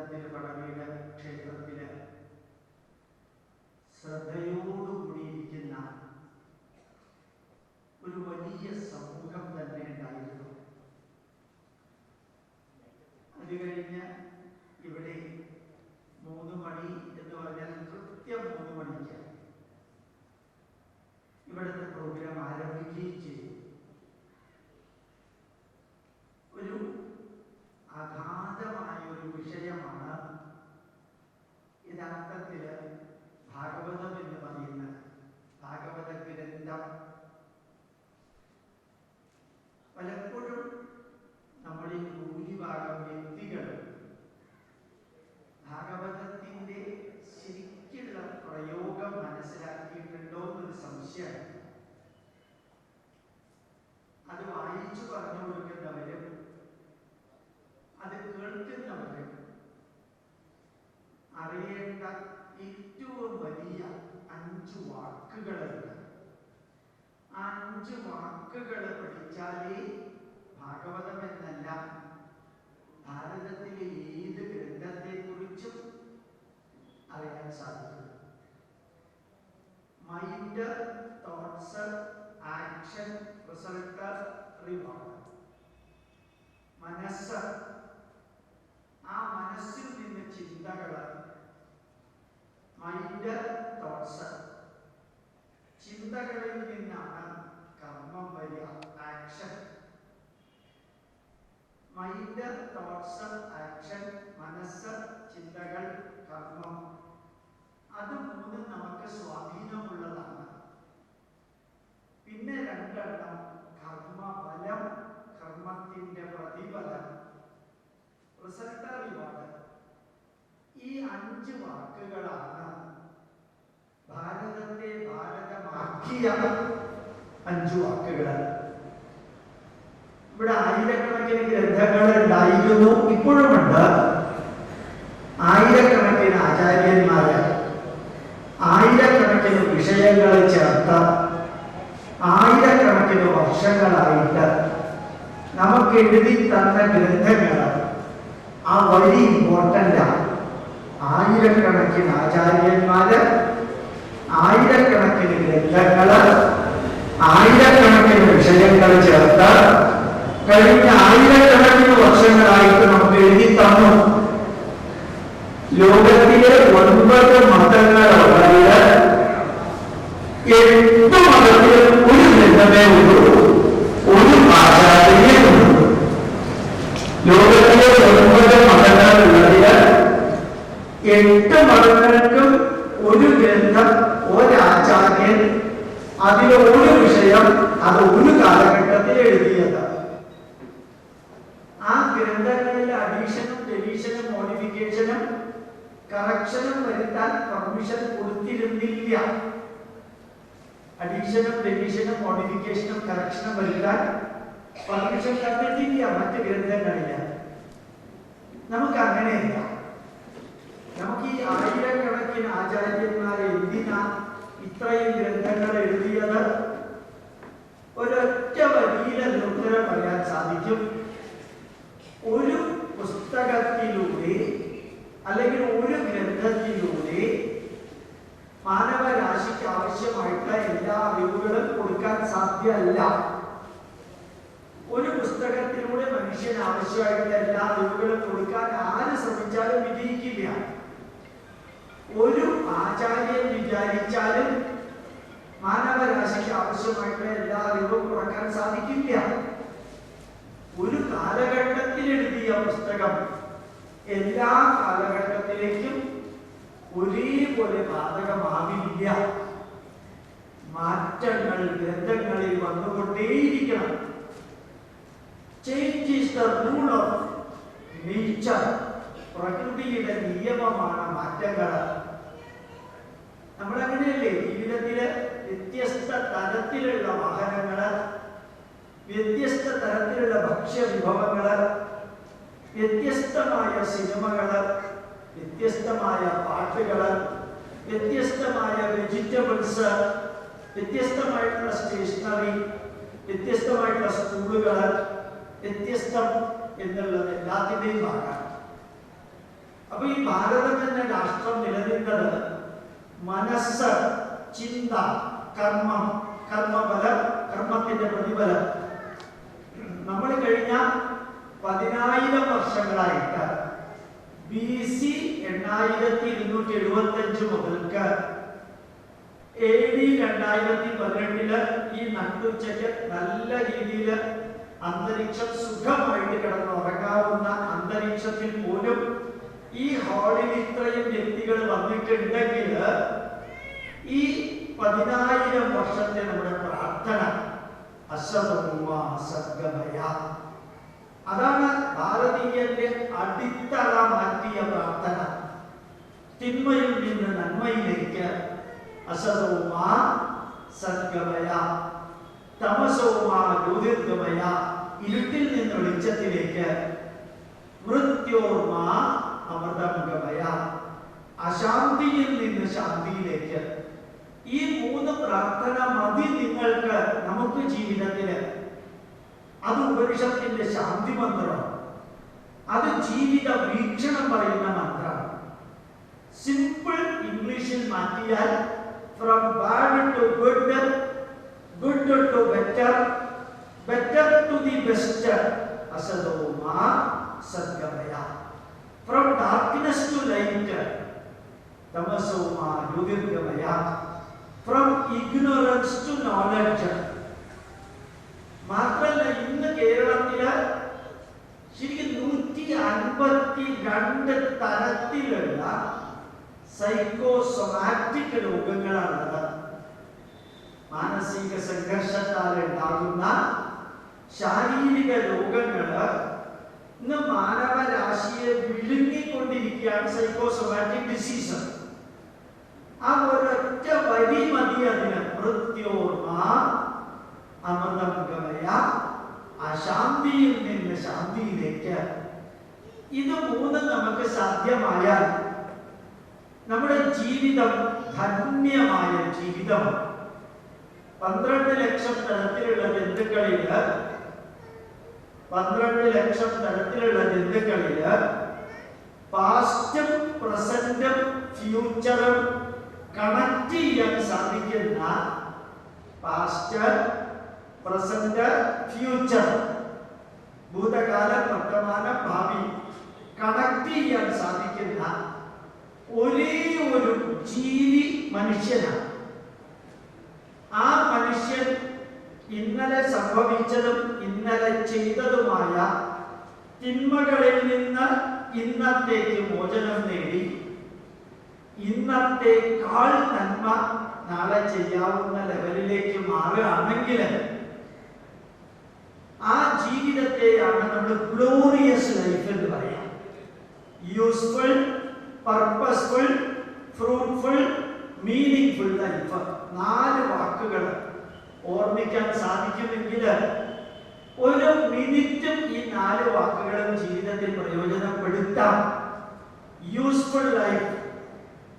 കൊല്ലത്തിന് പടവീട് ക്ഷേത്രത്തില് ശ്രദ്ധയോടുകൂടിയിരിക്കുന്ന ഒരു വലിയ സമൂഹം തന്നെ ഉണ്ടായിരുന്നു. അത് കഴിഞ്ഞ് ഇവിടെ 3 മണി എന്ന് പറഞ്ഞാൽ കൃത്യം 3 മണിക്ക് ഇവിടുത്തെ പ്രോഗ്രാം ആരംഭിക്കുകയും ചെയ്തു. ഒരു അഗാധമായ ഒരു വിഷയമാണ് യഥാർത്ഥത്തില് ഭാഗവതം എന്ന് പറയുന്നത്. ഭാഗവത ഗ്രന്ഥം പലപ്പോഴും നമ്മളിൽ ഭൂരിഭാഗം വ്യക്തികളും ഭാഗവതത്തിന്റെ ശരിക്കുള്ള പ്രയോഗം മനസ്സിലാക്കിയിട്ടുണ്ടോ എന്നൊരു സംശയം. അത് വായിച്ചു പറഞ്ഞു കൊടുക്കുന്നവരും അത് കേൾക്കുന്നവരും അറിയേണ്ട ഏറ്റവും വലിയ 5 വാക്കുകളുണ്ട്. ആ 5 വാക്കുകൾ പഠിച്ചാലേ ഭാഗവതം എന്നല്ല ഭാരതത്തിലെ ഏത് ഗ്രന്ഥത്തെക്കുറിച്ചും അറിയാൻ സാധിക്കും. Mind, thoughts, action, result, reward. മനസ്സ്, ആ മനസ്സിൽ നിന്ന് ചിന്തകൾ. Mind, thoughts. ചിന്തകളിൽ നിന്നാണ് കർമ്മം വരിക, ആക്ഷൻ. Mind, thoughts, action. മനസ്സ്, ചിന്തകൾ, കർമ്മം. അത് 3 നമുക്ക് സ്വാധീനമുള്ളതാണ്. പിന്നെ 2 എണ്ണം കർമ്മഫലം, കർമ്മത്തിന്റെ പ്രതിഫലം, റിസൾട്ട്, റിവാർഡ്. ഈ 5 വാക്കുകളാണ് ഭാരതത്തെ ഭാരതമാക്കിയ 5 വാക്കുകൾ. ഇവിടെ ആയിരക്കണക്കിന് ഗ്രന്ഥങ്ങൾ ഉണ്ടായിരുന്നു, ഇപ്പോഴുമുണ്ട്. ആയിരക്കണക്കിന് ആചാര്യന്മാര് ആയിരക്കണക്കിന് വിഷയങ്ങൾ ചേർത്ത് ആയിരക്കണക്കിന് വർഷങ്ങളായിട്ട് നമുക്ക് എഴുതി തന്ന ഗ്രന്ഥങ്ങൾ ആ വലിയ ഇമ്പോർട്ടൻ്റാണ്. ആയിരക്കണക്കിന് ആചാര്യന്മാര് ആയിരക്കണക്കിന് ഗ്രന്ഥങ്ങള് ആയിരക്കണക്കിന് വിഷയങ്ങൾ ചേർത്ത് കഴിഞ്ഞ ആയിരക്കണക്കിന് വർഷങ്ങളായിട്ട് നമുക്ക് എഴുതി തന്നു. ലോകത്തിലെ 9 മതങ്ങളുള്ളത് 8 മതത്തിലും ഒരു ഗ്രന്ഥമേ ഉള്ളൂ, ഒരു ആചാര്യനുള്ളൂ. ലോകത്തിലെ 9 മതങ്ങളുള്ളതിൽ 8 മതങ്ങൾക്കും ഒരു ഗ്രന്ഥം, ഒരാചാര്യൻ, അതിലെ ഒരു വിഷയം, അത് ഒരു കാലഘട്ടത്തിൽ എഴുതിയത്. ആ ഗ്രന്ഥങ്ങളിലെ അഡീഷനും ഡെലീഷനും മോഡിഫിക്കേഷനും കറക്ഷനും വരുത്താൻ പെർമിഷൻ കൊടുത്തിരുന്നില്ല. അഡീഷനും ഡെലീഷനും മോഡിഫിക്കേഷനും കറക്ഷനും വരുത്താൻ പെർമിഷൻ തന്നിട്ടില്ല മറ്റ് ഗ്രന്ഥങ്ങളില്ല. നമുക്ക് അങ്ങനെയല്ല. നമുക്ക് ഈ ആയിരക്കണക്കിന് ആചാര്യന്മാരെ എന്തിനാ ഇത്രയും ഗ്രന്ഥങ്ങൾ എഴുതിയത്? ഒരൊറ്റ വരിയിൽ ഉത്തരം പറയാൻ സാധിക്കും. ഒരു പുസ്തകത്തിലൂടെ അല്ലെങ്കിൽ ഒരു ഗ്രന്ഥത്തിലൂടെ മാനവരാശിക്ക് ആവശ്യമായിട്ടുള്ള എല്ലാ അറിവുകളും കൊടുക്കാൻ സാധ്യമല്ല. ഒരു പുസ്തകത്തിലൂടെ മനുഷ്യന് ആവശ്യമായിട്ടുള്ള എല്ലാ അറിവുകളും കൊടുക്കാൻ ആര് ശ്രമിച്ചാലും വിജയിക്കില്ല. ഒരു ആചാര്യൻ വിചാരിച്ചാലും മാനവരാശിക്ക് ആവശ്യമായിട്ടുള്ള എല്ലാ അറിവും കൊടുക്കാൻ സാധിക്കില്ല. ഒരു കാലഘട്ടത്തിൽ എഴുതിയ പുസ്തകം എല്ലാ കാലഘട്ടത്തിലേക്കും ഒരേപോലെ ബാധകമാവില്ല. മാറ്റങ്ങൾ ഗ്രന്ഥങ്ങളിൽ വന്നുകൊണ്ടേയിരിക്കണം. Change is the rule of nature. പ്രകൃതിയുടെ നിയമമാണ് മാറ്റങ്ങൾ. നമ്മളങ്ങനെയല്ലേ ജീവിതത്തില് വ്യത്യസ്ത തരത്തിലുള്ള വാഹനങ്ങള്, വ്യത്യസ്ത തരത്തിലുള്ള ഭക്ഷ്യവിഭവങ്ങള്, വ്യത്യസ്തമായ സിനിമകള്, വ്യത്യസ്തമായ പാട്ടുകള്, വ്യത്യസ്തമായ വെജിറ്റബിൾസ്, വ്യത്യസ്തമായിട്ടുള്ള സ്റ്റേഷനറി, വ്യത്യസ്തമായിട്ടുള്ള സ്കൂളുകള്, വ്യത്യസ്തം എന്നുള്ളത് എല്ലാത്തിൻ്റെയും ഭാഗമാണ്. അപ്പൊ മനസ്സ്, ചിന്ത, കർമ്മം, കർമ്മഫലം, കർമ്മത്തിന്റെ പ്രതിഫലം. നമ്മൾ കഴിഞ്ഞ 10,000 വർഷങ്ങളായിട്ട് BC 8275 മുതൽക്ക് AD 2018 ഈ നട്ടുച്ചയ്ക്ക് നല്ല രീതിയിൽ അന്തരീക്ഷം സുഖമായിട്ട് കിടന്നുറങ്ങാവുന്ന അന്തരീക്ഷത്തിൽ പോലും ഈ ഹാളിൽ ഇത്രയും വ്യക്തികൾ വന്നിട്ടുണ്ടെങ്കിൽ ഈ 10,000 വർഷത്തെ നമ്മുടെ പ്രാർത്ഥന സദ്ഗമയ, അതാണ് ഭാരതീയന്റെ അടിത്തറ മാറ്റിയ പ്രാർത്ഥന. തിന്മയിൽ നിന്ന് നന്മയിലേക്ക്, അസതോമാ സദ്ഗമയ, തമസോമാ ജ്യോതിർഗമയ, ഇരുട്ടിൽ നിന്ന് വെളിച്ചത്തിലേക്ക്, മൃത്യോർമാ അമൃതം ഗമയ, അശാന്തിയിൽ നിന്ന് ശാന്തിയിലേക്ക്. ഈ 3 പ്രാർത്ഥന മതി നിങ്ങൾക്ക്, നമുക്ക് ജീവിതത്തില്. അത് ഉപനിഷത്തിന്റെ ശാന്തി മന്ത്രമാണ്. അത് ജീവിത വീക്ഷണം പറയുന്ന മന്ത്രമാണ്. സിമ്പിൾ ഇംഗ്ലീഷിൽ മാറ്റിയാൽ from bad to good, good to better, better to the best, അസതോമാ സദ്ഗമയ. ഫ്രം ഡാർക്ക്നെസ് ടു ലൈറ്റ്, തമസോമാ ജ്യോതിർഗമയ. From ignorance to knowledge. മാത്രമല്ല ഇന്ന് കേരളത്തില് ശരിക്കും 152 തരത്തിലുള്ള സൈക്കോസൊമാറ്റിക് രോഗങ്ങളാണുള്ളത്. മാനസിക സംഘർഷത്താൽ ഉണ്ടാകുന്ന ശാരീരിക രോഗങ്ങള് ഇന്ന് മാനവരാശിയെ വിഴുങ്ങിക്കൊണ്ടിരിക്കുകയാണ്. Psychosomatic disease. ആ ഒരൊറ്റ വരി മതി അതിന്. മൃത്യോർമാ അമൃതം ഗമയ, അശാന്തിയിൽ നിന്ന് ശാന്തിയിലേക്ക്. ഇത് 3 നമുക്ക് സാധ്യമായാൽ നമ്മുടെ ജീവിതം ധന്യമായ ജീവിതം. 12 ലക്ഷം തരത്തിലുള്ള ജന്തുക്കളില് 12 ലക്ഷം തരത്തിലുള്ള ജന്തുക്കളില് പാസ്റ്റും പ്രസന്റും ഫ്യൂച്ചറും കണക്ട് ചെയ്യാൻ സാധിക്കുന്ന, പാസ്റ്റ്, പ്രസന്റ്, ഫ്യൂച്ചർ, ഭൂതകാലം, വർത്തമാനം, ഭാവി കണക്ട് ചെയ്യാൻ സാധിക്കുന്ന ഒരേ ഒരു ജീവി മനുഷ്യനാണ്. ആ മനുഷ്യൻ ഇന്നലെ സംഭവിച്ചതും ഇന്നലെ ചെയ്തതുമായ തിന്മകളിൽ നിന്ന് ഇന്നത്തേക്ക് മോചനം നേടി ഇന്നത്തേക്കാൾ നന്മ നാളെ ചെയ്യാവുന്ന ലെവലിലേക്ക് മാറുകയാണെങ്കിൽ ആ ജീവിതത്തെയാണ് നമ്മൾ ഗ്ലോറിയസ് ലൈഫ് എന്ന് പറയാം. Useful, purposeful, fruitful, meaningful life. 4 വാക്കുകൾ ഓർമ്മിക്കാൻ സാധിക്കുമെങ്കിൽ ഒരു മിനിറ്റും ഈ 4 വാക്കുകളും ജീവിതത്തിൽ പ്രയോജനപ്പെടുത്താം. Useful life,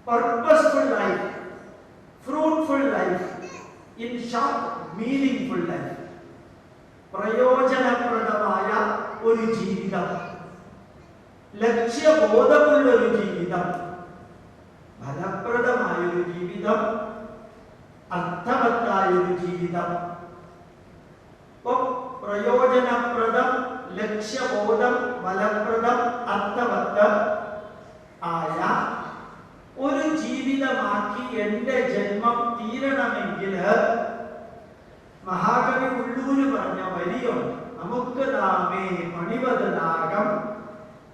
purposeful life, fruitful life, in short, meaningful life. പ്രയോജനപ്രദമായ ഒരു ജീവിതം, ലക്ഷ്യബോധമുള്ള ഒരു ജീവിതം, ഫലപ്രദമായ ഒരു ജീവിതം, അർത്ഥവത്തായ ഒരു ജീവിതം. പ്രയോജനപ്രദം, ലക്ഷ്യബോധം, ഫലപ്രദം, അർത്ഥവത്തം ആയ ഒരു ജീവിതമാക്കി എന്റെ ജന്മം തീരണമെങ്കിൽ മഹാകവി ഉള്ളൂര് പറഞ്ഞ വരിയുണ്ട്. നമുക്ക് നാമേ മണിവത് നാഗം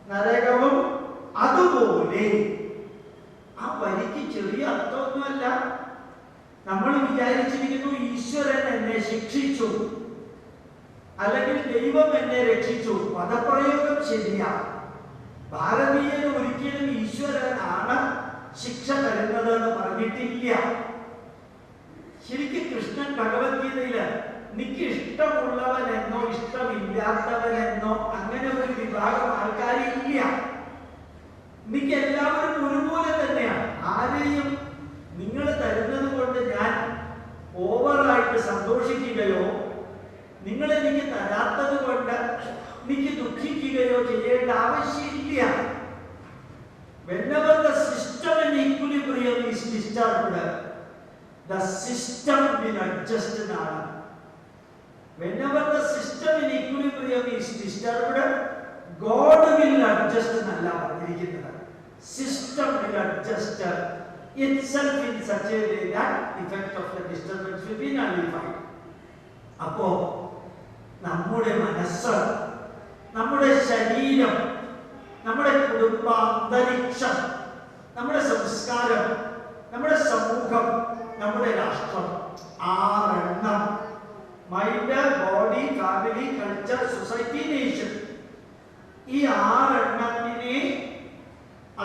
നരകവും അതുപോലെ. ആ വരിക്ക് ചെറിയ അർത്ഥമൊന്നുമല്ല. നമ്മൾ വിചാരിച്ചിരിക്കുന്നു ഈശ്വരൻ എന്നെ ശിക്ഷിച്ചു, അല്ലെങ്കിൽ ദൈവം എന്നെ രക്ഷിച്ചു. പദപ്രയോഗം ശരിയാണ്. ഭാരതീയന് ഒരിക്കലും ഈശ്വരനാണ് ശിക്ഷ തരുന്നത് എന്ന് പറഞ്ഞിട്ടില്ല. ശരിക്കും കൃഷ്ണൻ ഭഗവത്ഗീതയില് എനിക്ക് ഇഷ്ടമുള്ളവനെന്നോ ഇഷ്ടമില്ലാത്തവനെന്നോ അങ്ങനെ ഒരു വിഭാഗം ആൾക്കാരില്ല. എനിക്ക് എല്ലാവരും ഒരുപോലെ തന്നെയാണ്. ആരെയും നിങ്ങൾ തരുന്നത് കൊണ്ട് ഞാൻ ഓവറായിട്ട് സന്തോഷിക്കുകയോ നിങ്ങൾ എനിക്ക് തരാത്തത് കൊണ്ട് എനിക്ക് ദുഃഖിക്കുകയോ ചെയ്യേണ്ട ആവശ്യമില്ല. Whenever the system in equilibrium is disturbed, the system will adjust എന്നാണ്. Whenever the system in equilibrium is disturbed, God will adjust എന്നല്ല പറഞ്ഞിരിക്കുന്നത്. System will adjust itself in such a way that effect of the disturbance will be nullified. അപ്പോ നമ്മുടെ മനസ്സ്, നമ്മുടെ ശരീരം, നമ്മുടെ കുടുംബാന്തരീക്ഷം, നമ്മുടെ സംസ്കാരം, നമ്മുടെ സമൂഹം, നമ്മുടെ രാഷ്ട്രം, ആറെണ്ണം: mind, body, family, culture, society, nation. ഈ ആറെണ്ണത്തിനെ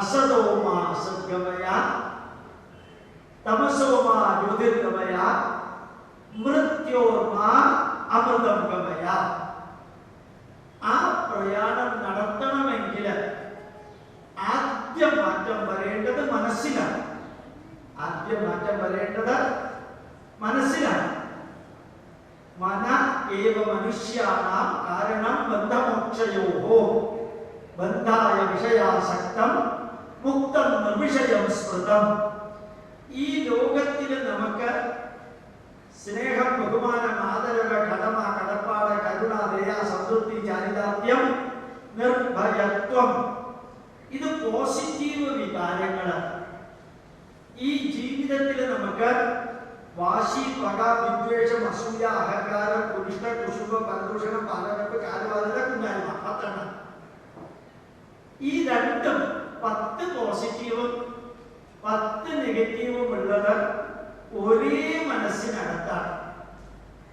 അസതോമ സദ്ഗമയ, തമസോമ ജ്യോതിർഗമയ, മൃത്യോർമ അമൃതം ഗമയ. ആ പ്രയാണം നടത്തണമെങ്കിൽ ആദ്യം മാറ്റം വരേണ്ടത് മനസ്സിലാണ്. ആദ്യം മാറ്റം വരേണ്ടത് മനസ്സിലാണ്. മന ഏവ മനുഷ്യാണാം കാരണം ബന്ധമോക്ഷയോഹോ ബന്ധായ വിഷയാസക്തം മുക്തം നിർവിഷയം സ്മൃതം. ഈ ലോകത്തിൽ നമുക്ക് സ്നേഹം, ബഹുമാനം, ആദരവ്, കടമ, കടപ്പാട്, കരുണ, ദയ, സംതൃപ്തി, ചാരിതാർത്ഥ്യം, നിർഭയത്വം, ഇത് പോസിറ്റീവ് വികാരങ്ങൾ. ഈ ജീവിതത്തിൽ നമുക്ക് വാശി, പക, വിദ്വേഷം, അസൂയ, അഹങ്കാരം, കുരിഷ്ട, കുശുമ്പ, പരദൂഷണം, പാലകപ്പ്, കാലുവാദന, കുഞ്ഞായ്മ, 10. ഈ രണ്ടും 10 പോസിറ്റീവും 10 നെഗറ്റീവും ഉള്ളത് ഒരേ മനസ്സിനകത്താണ്.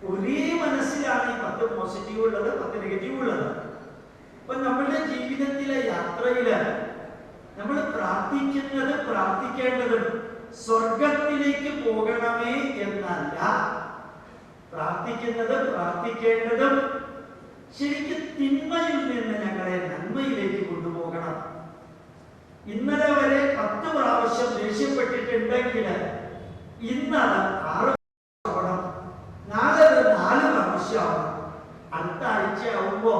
ഒരേ മനസ്സിലാണ് ഈ 10 പോസിറ്റീവ് ഉള്ളത്, 10 നെഗറ്റീവ് ഉള്ളത്. അപ്പൊ നമ്മളുടെ ജീവിതത്തിലെ യാത്രയില് നമ്മൾ പ്രാർത്ഥിക്കേണ്ടതും സ്വർഗത്തിലേക്ക് പോകണമേ എന്നല്ല. പ്രാർത്ഥിക്കേണ്ടതും ശരിക്കും തിന്മയിൽ നിന്ന് ഞങ്ങളെ നന്മയിലേക്ക് കൊണ്ടുപോകണം. ഇന്നലെ വരെ 10 പ്രാവശ്യം ദേഷ്യപ്പെട്ടിട്ടുണ്ടെങ്കിൽ ഇന്നത് 6 ആവണം, നാളെ 4 പ്രാവശ്യമാവണം. അടുത്ത ആഴ്ചയാവുമ്പോ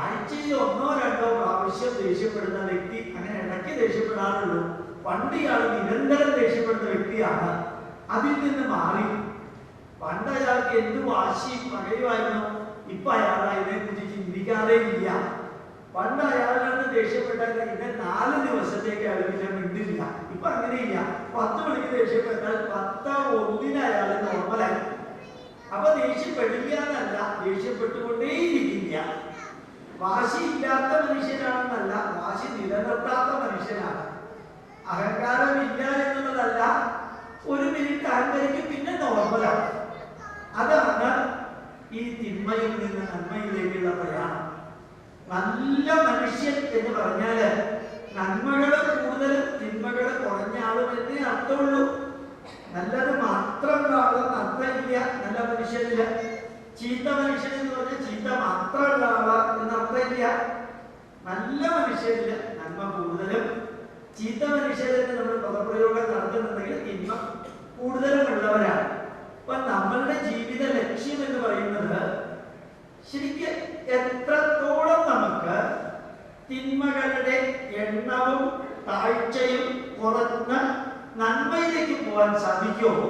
ആഴ്ചയിൽ 1-2 പ്രാവശ്യം ദേഷ്യപ്പെടുന്ന വ്യക്തി, അങ്ങനെ ഇടയ്ക്ക് ദേഷ്യപ്പെടാറുള്ളൂ. പണ്ട് ഇയാൾ നിരന്തരം ദേഷ്യപ്പെടുന്ന വ്യക്തിയാണ്. അതിൽ നിന്ന് മാറി. പണ്ട് അയാൾക്ക് എന്ത് വാശിയും പകയുമായിരുന്നു, ഇപ്പൊ അയാൾ അതിനെക്കുറിച്ച് ചിന്തിക്കാതെ ഇല്ല. പണ്ട് അയാളുടെ ദേഷ്യപ്പെട്ടാൽ പിന്നെ 4 ദിവസത്തേക്ക് അയാൾ പിന്നെ മിണ്ടില്ല. ഇപ്പൊ അങ്ങനെയില്ല. 10 മണിക്ക് ദേഷ്യപ്പെട്ടാൽ 10:01 അയാൾ നോർമലായി. അപ്പൊ ദേഷ്യപ്പെടില്ല എന്നല്ല, ദേഷ്യപ്പെട്ടുകൊണ്ടേയിരിക്കില്ല. വാശി ഇല്ലാത്ത മനുഷ്യനാണെന്നല്ല, വാശി നിലനിർത്താത്ത മനുഷ്യനാണ്. അഹങ്കാരമില്ല എന്നുള്ളതല്ല, 1 മിനിറ്റ് അഹങ്കരിക്കും, പിന്നെ നോർമലാണ്. അതാണ് ഈ തിന്മയിൽ നിന്ന് നന്മയിലേക്കുള്ള പ്രയാണം. നല്ല മനുഷ്യൻ എന്ന് പറഞ്ഞാല് നന്മകള് കൂടുതലും തിന്മകള് കുറഞ്ഞ ആളും എന്നേ അർത്ഥമുള്ളൂ. നല്ലത് മാത്രമുള്ള ആളെന്ന് അർത്ഥമില്ല നല്ല മനുഷ്യനില്ല. ചീത്ത മനുഷ്യൻ എന്ന് പറഞ്ഞാൽ ചീത്ത മാത്രമുള്ള ആള് എന്ന് അർത്ഥമില്ല. നല്ല മനുഷ്യനില് നന്മ കൂടുതലും, ചീത്ത മനുഷ്യരിൽ നമ്മൾ പദപ്രയോഗം നടത്തുന്നുണ്ടെങ്കിൽ തിന്മ കൂടുതലും ഉള്ളവരാണ്. അപ്പൊ നമ്മളുടെ ജീവിത ലക്ഷ്യം എന്ന് പറയുന്നത് ശരിക്കും എത്രത്തോളം നമുക്ക് തിന്മകളുടെ എണ്ണവും താഴ്ചയും കുറഞ്ഞ് നന്മയിലേക്ക് പോകാൻ സാധിക്കുമോ,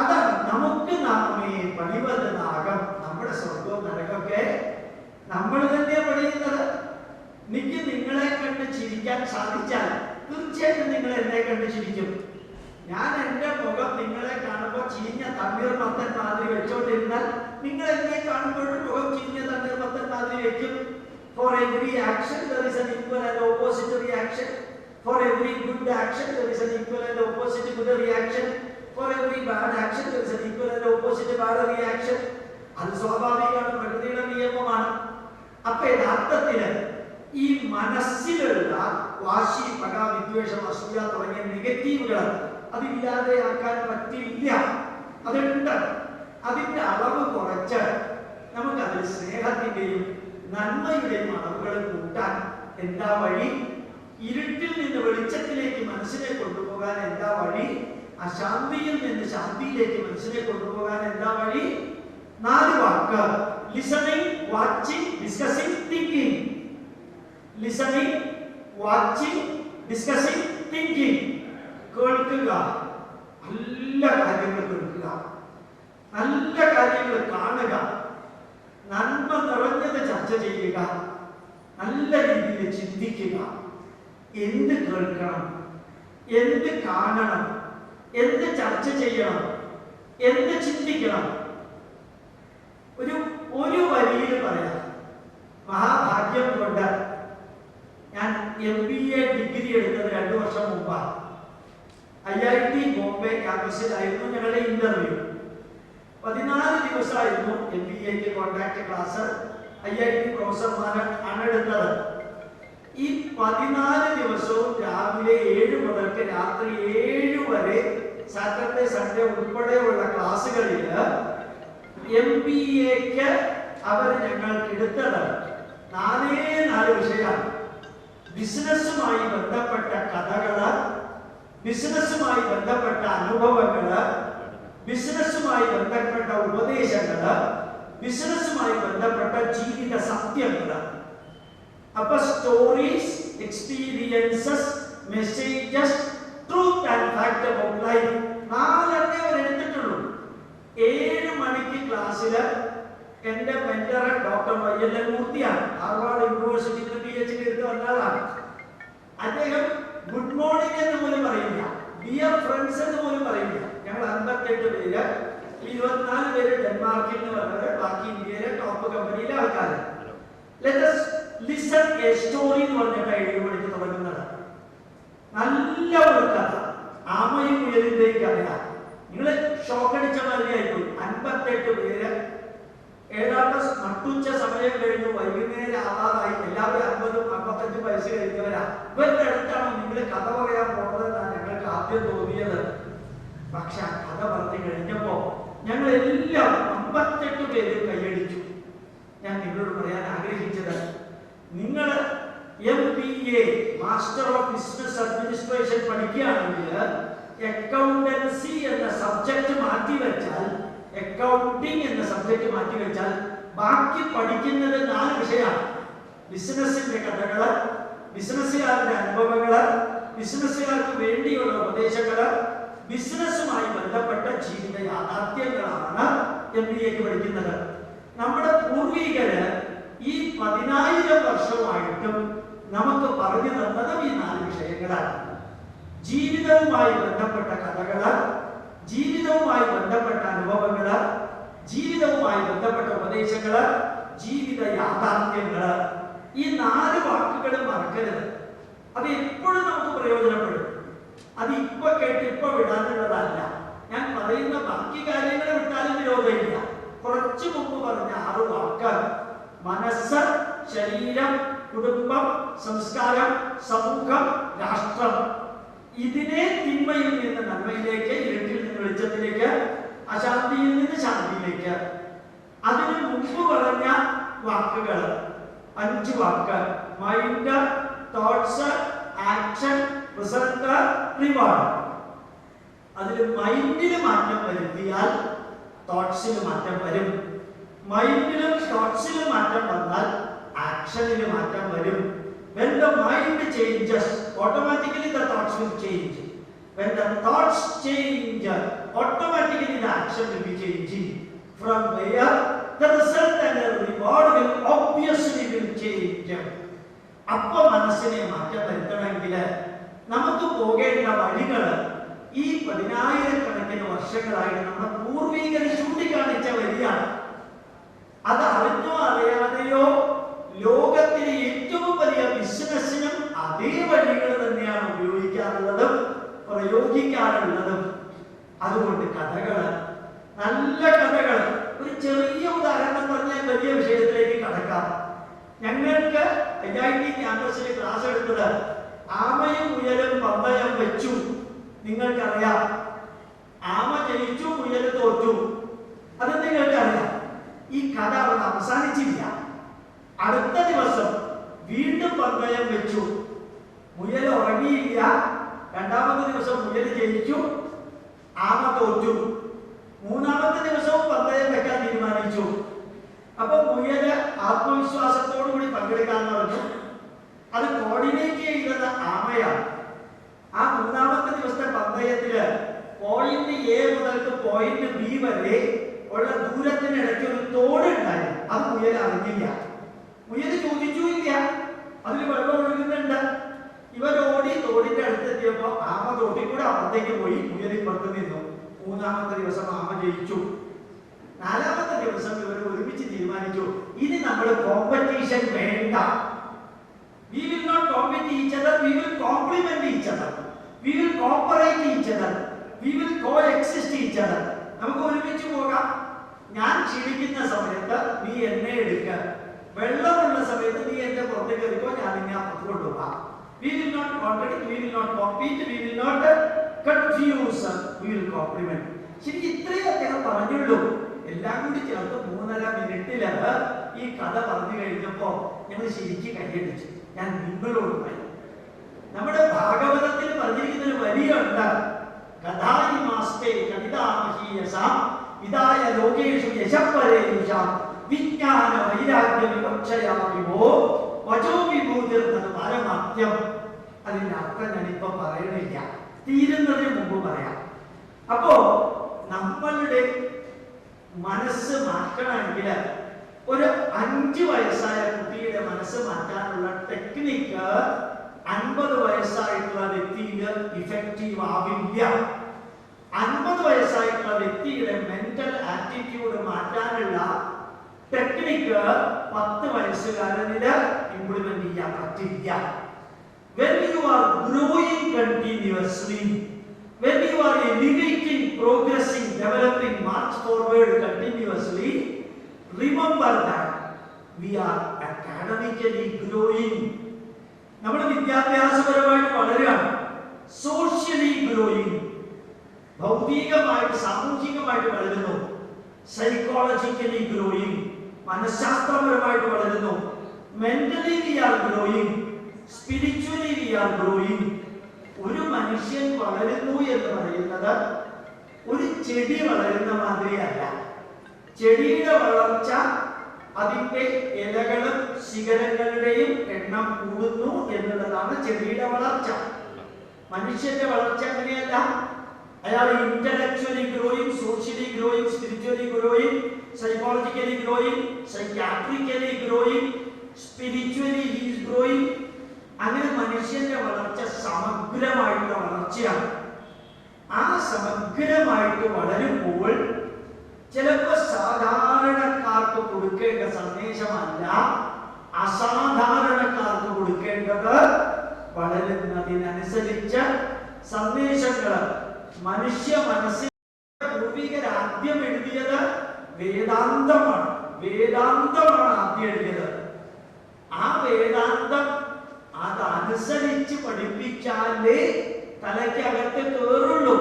അതാണ് നമുക്ക് നാമേ പണിവത് നാഗം. നമ്മുടെ സ്വർഗവും നരകമൊക്കെ നമ്മൾ തന്നെ പണിയുന്നത്. എനിക്ക് നിങ്ങളെ കണ്ട് ചിരിക്കാൻ സാധിച്ചാൽ തീർച്ചയായിട്ടും നിങ്ങൾ എന്നെ കണ്ട് ചിരിക്കും. ഞാൻ എന്റെ മുഖം നിങ്ങളെ കാണുമ്പോൾ ചീഞ്ഞ തണ്ണീർമത്തൻ മാതിരി വെച്ചോണ്ടിരുന്നാൽ നിങ്ങൾ എന്നെ കാണുമ്പോഴും മുഖം ചീഞ്ഞ തണ്ണീർമത്തൻ മാതിരി വെക്കും. For every action there is an equal and opposite reaction. For every good action there is an equal and opposite good reaction. For every bad action there is an equal and opposite bad reaction. അത് സ്വാഭാവികമാണ്, പ്രകൃതിയുടെ നിയമമാണ്. അപ്പൊ യഥാർത്ഥത്തില് ഈ മനസ്സിലുള്ള വാശി, പക, വിദ്വേഷം, അസൂയ തുടങ്ങിയ നെഗറ്റീവുകൾ അതില്ലാതെയാക്കാൻ പറ്റില്ല. അതുണ്ട്. അതിന്റെ അളവ് കുറച്ച് നമുക്കതിൽ സ്നേഹത്തിന്റെയും നന്മയുടെയും അളവുകൾ കൂട്ടാൻ എന്താ വഴി? ഇരുട്ടിൽ നിന്ന് വെളിച്ചത്തിലേക്ക് മനസ്സിനെ കൊണ്ടുപോകാൻ എന്താ വഴി? അശാന്തിയിൽ നിന്ന് ശാന്തിയിലേക്ക് മനസ്സിനെ കൊണ്ടുപോകാൻ എന്താ വഴി? 4 വാക്ക്: listening, watching, discussing, thinking. Listening, watching, discussing, thinking. കേൾക്കുക, നല്ല കാര്യങ്ങൾ കേൾക്കുക, നല്ല കാര്യങ്ങൾ കാണുക, നന്മ നിറഞ്ഞത് ചർച്ച ചെയ്യുക, നല്ല രീതിയിൽ ചിന്തിക്കുക. എന്ത് കേൾക്കണം, എന്ത് കാണണം, എന്ത് ചർച്ച ചെയ്യണം, എന്ത് ചിന്തിക്കണം? ഒരു വരിയിൽ പറയാം. മഹാഭാഗ്യം കൊണ്ട് ഞാൻ MBA ഡിഗ്രി എടുത്തത് 2 വർഷം മുമ്പാണ്. IIT ബോംബെ ക്യാമ്പസിലായിരുന്നു ഞങ്ങളുടെ ഇന്റർവ്യൂ. 14 ദിവസമായിരുന്നു MBAക്ക് കോൺട്രാക്ട് ക്ലാസ്. IIT പ്രൊഫസർമാർ ആണ് എടുത്തത്. ഈ 14 ദിവസവും രാവിലെ 7 മുതൽ രാത്രി 7 വരെ സാറ്റർഡേ സൺഡേ ഉൾപ്പെടെയുള്ള ക്ലാസ്സുകളിൽ MBAക്ക് അവർ ഞങ്ങൾക്ക് എടുത്തത് 4 വിഷയമാണ്. ബിസിനസ്സുമായി ബന്ധപ്പെട്ട കഥകള്, ബിസിനസ്സുമായി ബന്ധപ്പെട്ട അനുഭവങ്ങള്, ബിസിനസ്സുമായി ബന്ധപ്പെട്ട ഉപദേശങ്ങള്, ബിസിനസ്സുമായി ബന്ധപ്പെട്ട ജീവിത സത്യങ്ങള്. അപ്പൊ stories, experiences, messages, truth and fact about life 4 അവർ എടുത്തിട്ടുള്ളൂ. 7 മണിക്ക് ക്ലാസ്സിൽ എന്റെ മെന്റർ ഡോക്ടർ YLN മൂർത്തിയാണ്. ഹാർവാർഡ് യൂണിവേഴ്സിറ്റിയിൽ PhD എടുത്ത് വന്ന ആളാണ്. അദ്ദേഹം ഗുഡ് മോർണിംഗ് എന്ന് പോലും പറയില്ല, ഡിയർ ഫ്രണ്ട്സ് എന്ന് പോലും പറയില്ല. ഞങ്ങൾ 58 പേര്, 24 പേര് ഡെൻമാർക്കിൽ നിന്ന് വന്നത്, ബാക്കി ഇന്ത്യയിലെ ടോപ്പ് കമ്പനിയിലെ ആൾക്കാർ. Let us listen a story എന്ന് പറഞ്ഞിട്ട് 7 മണിക്ക് തുടങ്ങുന്നത്. നല്ല ഒരു കഥ, ആമയും മുയലിന്റെയും കഥയാണ്. നിങ്ങൾ ഷോക്കടിച്ച മാതിരിയായിപ്പോയി. 58 പേര്, ഏതാണ്ട് നട്ടുച്ച സമയം കഴിഞ്ഞു, വൈകുന്നേരം ആവാറായി. എല്ലാവരും 50-55 വയസ്സ് കഴിഞ്ഞവരാ. ഇവരുടെ അടുത്താണ് നിങ്ങൾ കഥ പറയാൻ പോകുന്നതെന്നാണ് ഞങ്ങൾക്ക് ആദ്യം തോന്നിയത്. പക്ഷെ ആ കഥ പറഞ്ഞു കഴിഞ്ഞപ്പോ ഞങ്ങൾ എല്ലാം 58 പേര് കൈയടിച്ചു. ഞാൻ നിങ്ങളോട് പറയാൻ ആഗ്രഹിച്ചത്, നിങ്ങൾ MBA master of business administration പഠിക്കുകയാണെങ്കിൽ അക്കൗണ്ടൻസി എന്ന സബ്ജക്ട് മാറ്റിവെച്ചാൽ, അക്കൗണ്ടിങ് എന്ന സബ്ജക്ട് മാറ്റിവെച്ചാൽ ബാക്കി പഠിക്കുന്നത് 4 വിഷയമാണ്. ബിസിനസിന്റെ കഥകള്, ബിസിനസ്സുകാരുടെ അനുഭവങ്ങള്, ബിസിനസ്സുകാർക്ക് വേണ്ടിയുള്ള ഉപദേശങ്ങള്, ബിസിനസ്സുമായി ബന്ധപ്പെട്ട ജീവിത യാഥാർത്ഥ്യങ്ങളാണ് MBAക്ക് പഠിക്കുന്നത്. നമ്മുടെ പൂർവികര് ഈ 10,000 വർഷമായിട്ടും നമുക്ക് പറഞ്ഞു തന്നതും ഈ 4 വിഷയങ്ങളാണ്. ജീവിതവുമായി ബന്ധപ്പെട്ട കഥകള്, ജീവിതവുമായി ബന്ധപ്പെട്ട അനുഭവങ്ങള്, ജീവിതവുമായി ബന്ധപ്പെട്ട ഉപദേശങ്ങള്, ജീവിത യാഥാർത്ഥ്യങ്ങള്. ഈ 4 വാക്കുകൾ മറക്കരുത്. അത് എപ്പോഴും നമുക്ക് പ്രയോജനപ്പെടും. അത് ഇപ്പൊ കേട്ട് ഇപ്പൊ വിടാനുള്ളതല്ല. ഞാൻ പറയുന്ന ബാക്കി കാര്യങ്ങൾ വിട്ടാലും വിരോധമില്ല. കുറച്ചു മുമ്പ് പറഞ്ഞ 6 വാക്ക്, മനസ്സ്, ശരീരം, കുടുംബം, സംസ്കാരം, സമൂഹം, രാഷ്ട്രം, ഇതിനെ തിന്മയിൽ നിന്ന് നന്മയിലേക്ക്, ഇരുട്ടിൽ നിന്ന് വെളിച്ചത്തിലേക്ക്, അശാന്തിയിൽ നിന്ന് ശാന്തിയിലേക്ക്. അതിനു മുമ്പ് പറഞ്ഞ വാക്കുകൾ 5 വാക്ക്: mind, thoughts, action, result, reward. അതിൽ മൈൻഡിൽ മാറ്റം വരുത്തിയാൽ തോട്ട്സിൽ മാറ്റം വരും. മൈൻഡിലും തോട്ട്സിലും മാറ്റം വന്നാൽ ആക്ഷനിൽ മാറ്റം വരും. When the mind changes, automatically the thoughts will change. When the thoughts change, automatically the action will be changing. From where the result and the reward will obviously change. അപ്പോൾ മനസ്സിനെ മാറ്റം വരുത്തണമെങ്കിൽ നമുക്ക് പോകേണ്ട വഴികൾ ഈ 10,000 വർഷങ്ങളായിട്ട് നമ്മുടെ പൂർവികർ ചൂണ്ടിക്കാണിച്ച വഴിയാണ്. അത് അറിഞ്ഞോ അറിയാതെയോ ലോകത്തിലെ ഏറ്റവും വലിയ ബിസിനസ്സിനും അതേ വഴികൾ തന്നെയാണ് ഉപയോഗിക്കാറുള്ളതും പ്രയോഗിക്കാറുള്ളതും. അതുകൊണ്ട് കഥകള്, നല്ല കഥകൾ. ഒരു ചെറിയ ഉദാഹരണം പറഞ്ഞാൽ വലിയ വിഷയത്തിലേക്ക് കടക്കാം. ഞങ്ങൾക്ക് IIT ക്യാമ്പസിൽ ക്ലാസ് എടുത്തത് ആമയും മുയലും പന്തയം വെച്ചു. നിങ്ങൾക്കറിയാം, ആമ ജയിച്ചു, മുയൽ തോറ്റു. അത് നിങ്ങൾക്കറിയാം. ഈ കഥ അവിടെ അവസാനിച്ചില്ല. അടുത്ത ദിവസം വീണ്ടും പന്തയം വെച്ചു. മുയൽ ഉറങ്ങിയില്ല. 2ാമത്തെ ദിവസം മുയൽ ജയിച്ചു, ആമ തോറ്റു. 3ാമത്തെ ദിവസവും പന്തയം വെക്കാൻ തീരുമാനിച്ചു. അപ്പൊ മുയല് ആത്മവിശ്വാസത്തോടു കൂടി പങ്കെടുക്കാൻ പറഞ്ഞു. അത് കോർഡിനേറ്റ് ചെയ്യുന്നത് ആമയാണ്. ആ 3ാമത്തെ ദിവസത്തെ പോയിന്റ് എ മുതൽക്ക് പോയിന്റ് ബി വരെ ഉള്ള ദൂരത്തിനിടയ്ക്ക് ഒരു തോടുണ്ടായി. അത് മുയൽ അറിഞ്ഞില്ല. മുയൽ ചോദിച്ചുമില്ല, അതിൽ വെള്ളം ഒഴുകുന്നുണ്ട്. ഇവർ ഓടി തോടിന്റെ അടുത്തെത്തിയപ്പോ ആമ തോട്ടിൽ കൂടെ അപ്പുറത്തേക്ക് പോയി, മുയൽ ഇപ്പുറത്ത് നിന്നു. മൂന്നാമത്തെ ദിവസം ആമ ജയിച്ചു. നാലാമത്തെ ദിവസം ഇവർ ഒരുമിച്ച് തീരുമാനിച്ചു, ഇനി നമ്മൾ കോമ്പറ്റീഷൻ വേണ്ട. We will not compete each other, we will complement each other, we will cooperate each other, we will coexist each other. നമുക്ക് ഒരുമിച്ച് പോകാം. ഞാൻ ക്ഷീണിക്കുന്ന സമയത്ത് നീ എന്നെ എടുക്ക, വെള്ളമുള്ള സമയത്ത് നീ എന്റെ പുറത്തേക്ക് കയറിക്കോ, ഞാൻ നിന്നെ അപ്പുറത്ത് കൊണ്ടുപോകാം. We will not contradict, we will not compete, we will not confuse, we will complement. ശരിക്കും ഇത്രയും അദ്ദേഹം പറഞ്ഞുള്ളൂ. എല്ലാം കൂടി ചേർത്ത് 3.5 മിനിറ്റില് ഈ കഥ പറഞ്ഞു കഴിഞ്ഞപ്പോ ഞങ്ങൾ ശരിക്കും കൈയടിച്ചു. ഞാൻ നിങ്ങളോട് പറയും, നമ്മുടെ ഭാഗവതത്തിൽ പറഞ്ഞിരിക്കുന്ന ഒരു വരിയുണ്ട്, കഥായി മാസ്തേ കവിതാമഹീയസാം വിദായ ലോകേഷു യശപ്പരേഷാം വിജ്ഞാന വൈരാഗ്യ വിവക്ഷയാ വിഭോ വചോ വിഭൂതിർന്നത് പാരമാത്യം. അതിന്റെ അർത്ഥം ഞാനിപ്പോ പറയണില്ല, തീരുന്നതിന് മുമ്പ് പറയാം. അപ്പോ നമ്മളുടെ മനസ്സ് മാറ്റണമെങ്കിൽ ഒരു 5 വയസ്സായ കുട്ടിയുടെ മനസ്സ് മാറ്റാനുള്ള ടെക്നിക്ക് 50 വയസ്സായിട്ടുള്ള വ്യക്തിയിൽ ഇഫക്റ്റീവ് ആവില്ല. 50 വയസ്സായിട്ടുള്ള വ്യക്തിയുടെ മെന്റൽ ആറ്റിറ്റ്യൂഡ് മാറ്റാനുള്ള ടെക്നിക്ക് 10 വയസ്സുകാരനിൽ ഇംപ്ലിമെന്റ് ചെയ്യാൻ പറ്റില്ല. When you are growing continuously, when you are elevating, progressing, developing, march forward continuously, remember that we are academically growing. നമ്മൾ വിദ്യാഭ്യാസപരമായിട്ട് വളരുകയാണ്, സോഷ്യലി ഗ്രോയിങ്, ഭൗതികമായിട്ട് സാമൂഹികമായിട്ട് വളരുന്നു, സൈക്കോളജിക്കലി ഗ്രോയിങ്, മനഃശാസ്ത്രപരമായിട്ട് വളരുന്നു, mentally we are growing, spiritually we are growing. ഒരു മനുഷ്യൻ വളരുന്നു എന്ന് പറയുന്നത് ഒരു ചെടി വളരുന്ന മാതിരിയല്ല. ചെടിയുടെ വളർച്ച അതിന്റെ ഇലകളും ശിഖരങ്ങളുടെയും എണ്ണം കൂടുന്നു എന്നുള്ളതാണ് ചെടിയുടെ വളർച്ച. മനുഷ്യന്റെ വളർച്ച അങ്ങനെയല്ല. അയാൾ intellectually growing, socially growing, spiritually growing, psychologically growing, psychiatrically growing, spiritually he is growing. അങ്ങനെ മനുഷ്യന്റെ വളർച്ച സമഗ്രമായിട്ടുള്ള വളർച്ചയാണ്. ആ സമഗ്രമായിട്ട് വളരുമ്പോൾ ചിലപ്പോൾ സാധാരണക്കാർക്ക് കൊടുക്കേണ്ട സന്ദേശമല്ല അസാധാരണക്കാർക്ക് കൊടുക്കേണ്ടത്. വളരുന്നതിനനുസരിച്ച് സന്ദേശങ്ങൾ മനുഷ്യ മനസ്സിൽ പൂർവികർ ആദ്യം എഴുതിയത് വേദാന്തമാണ്. വേദാന്തമാണ് ആദ്യം എഴുതിയത്. ആ വേദാന്തം അതനുസരിച്ച് പഠിപ്പിച്ചാലേ തലയ്ക്കകത്ത് കേറുള്ളൂ.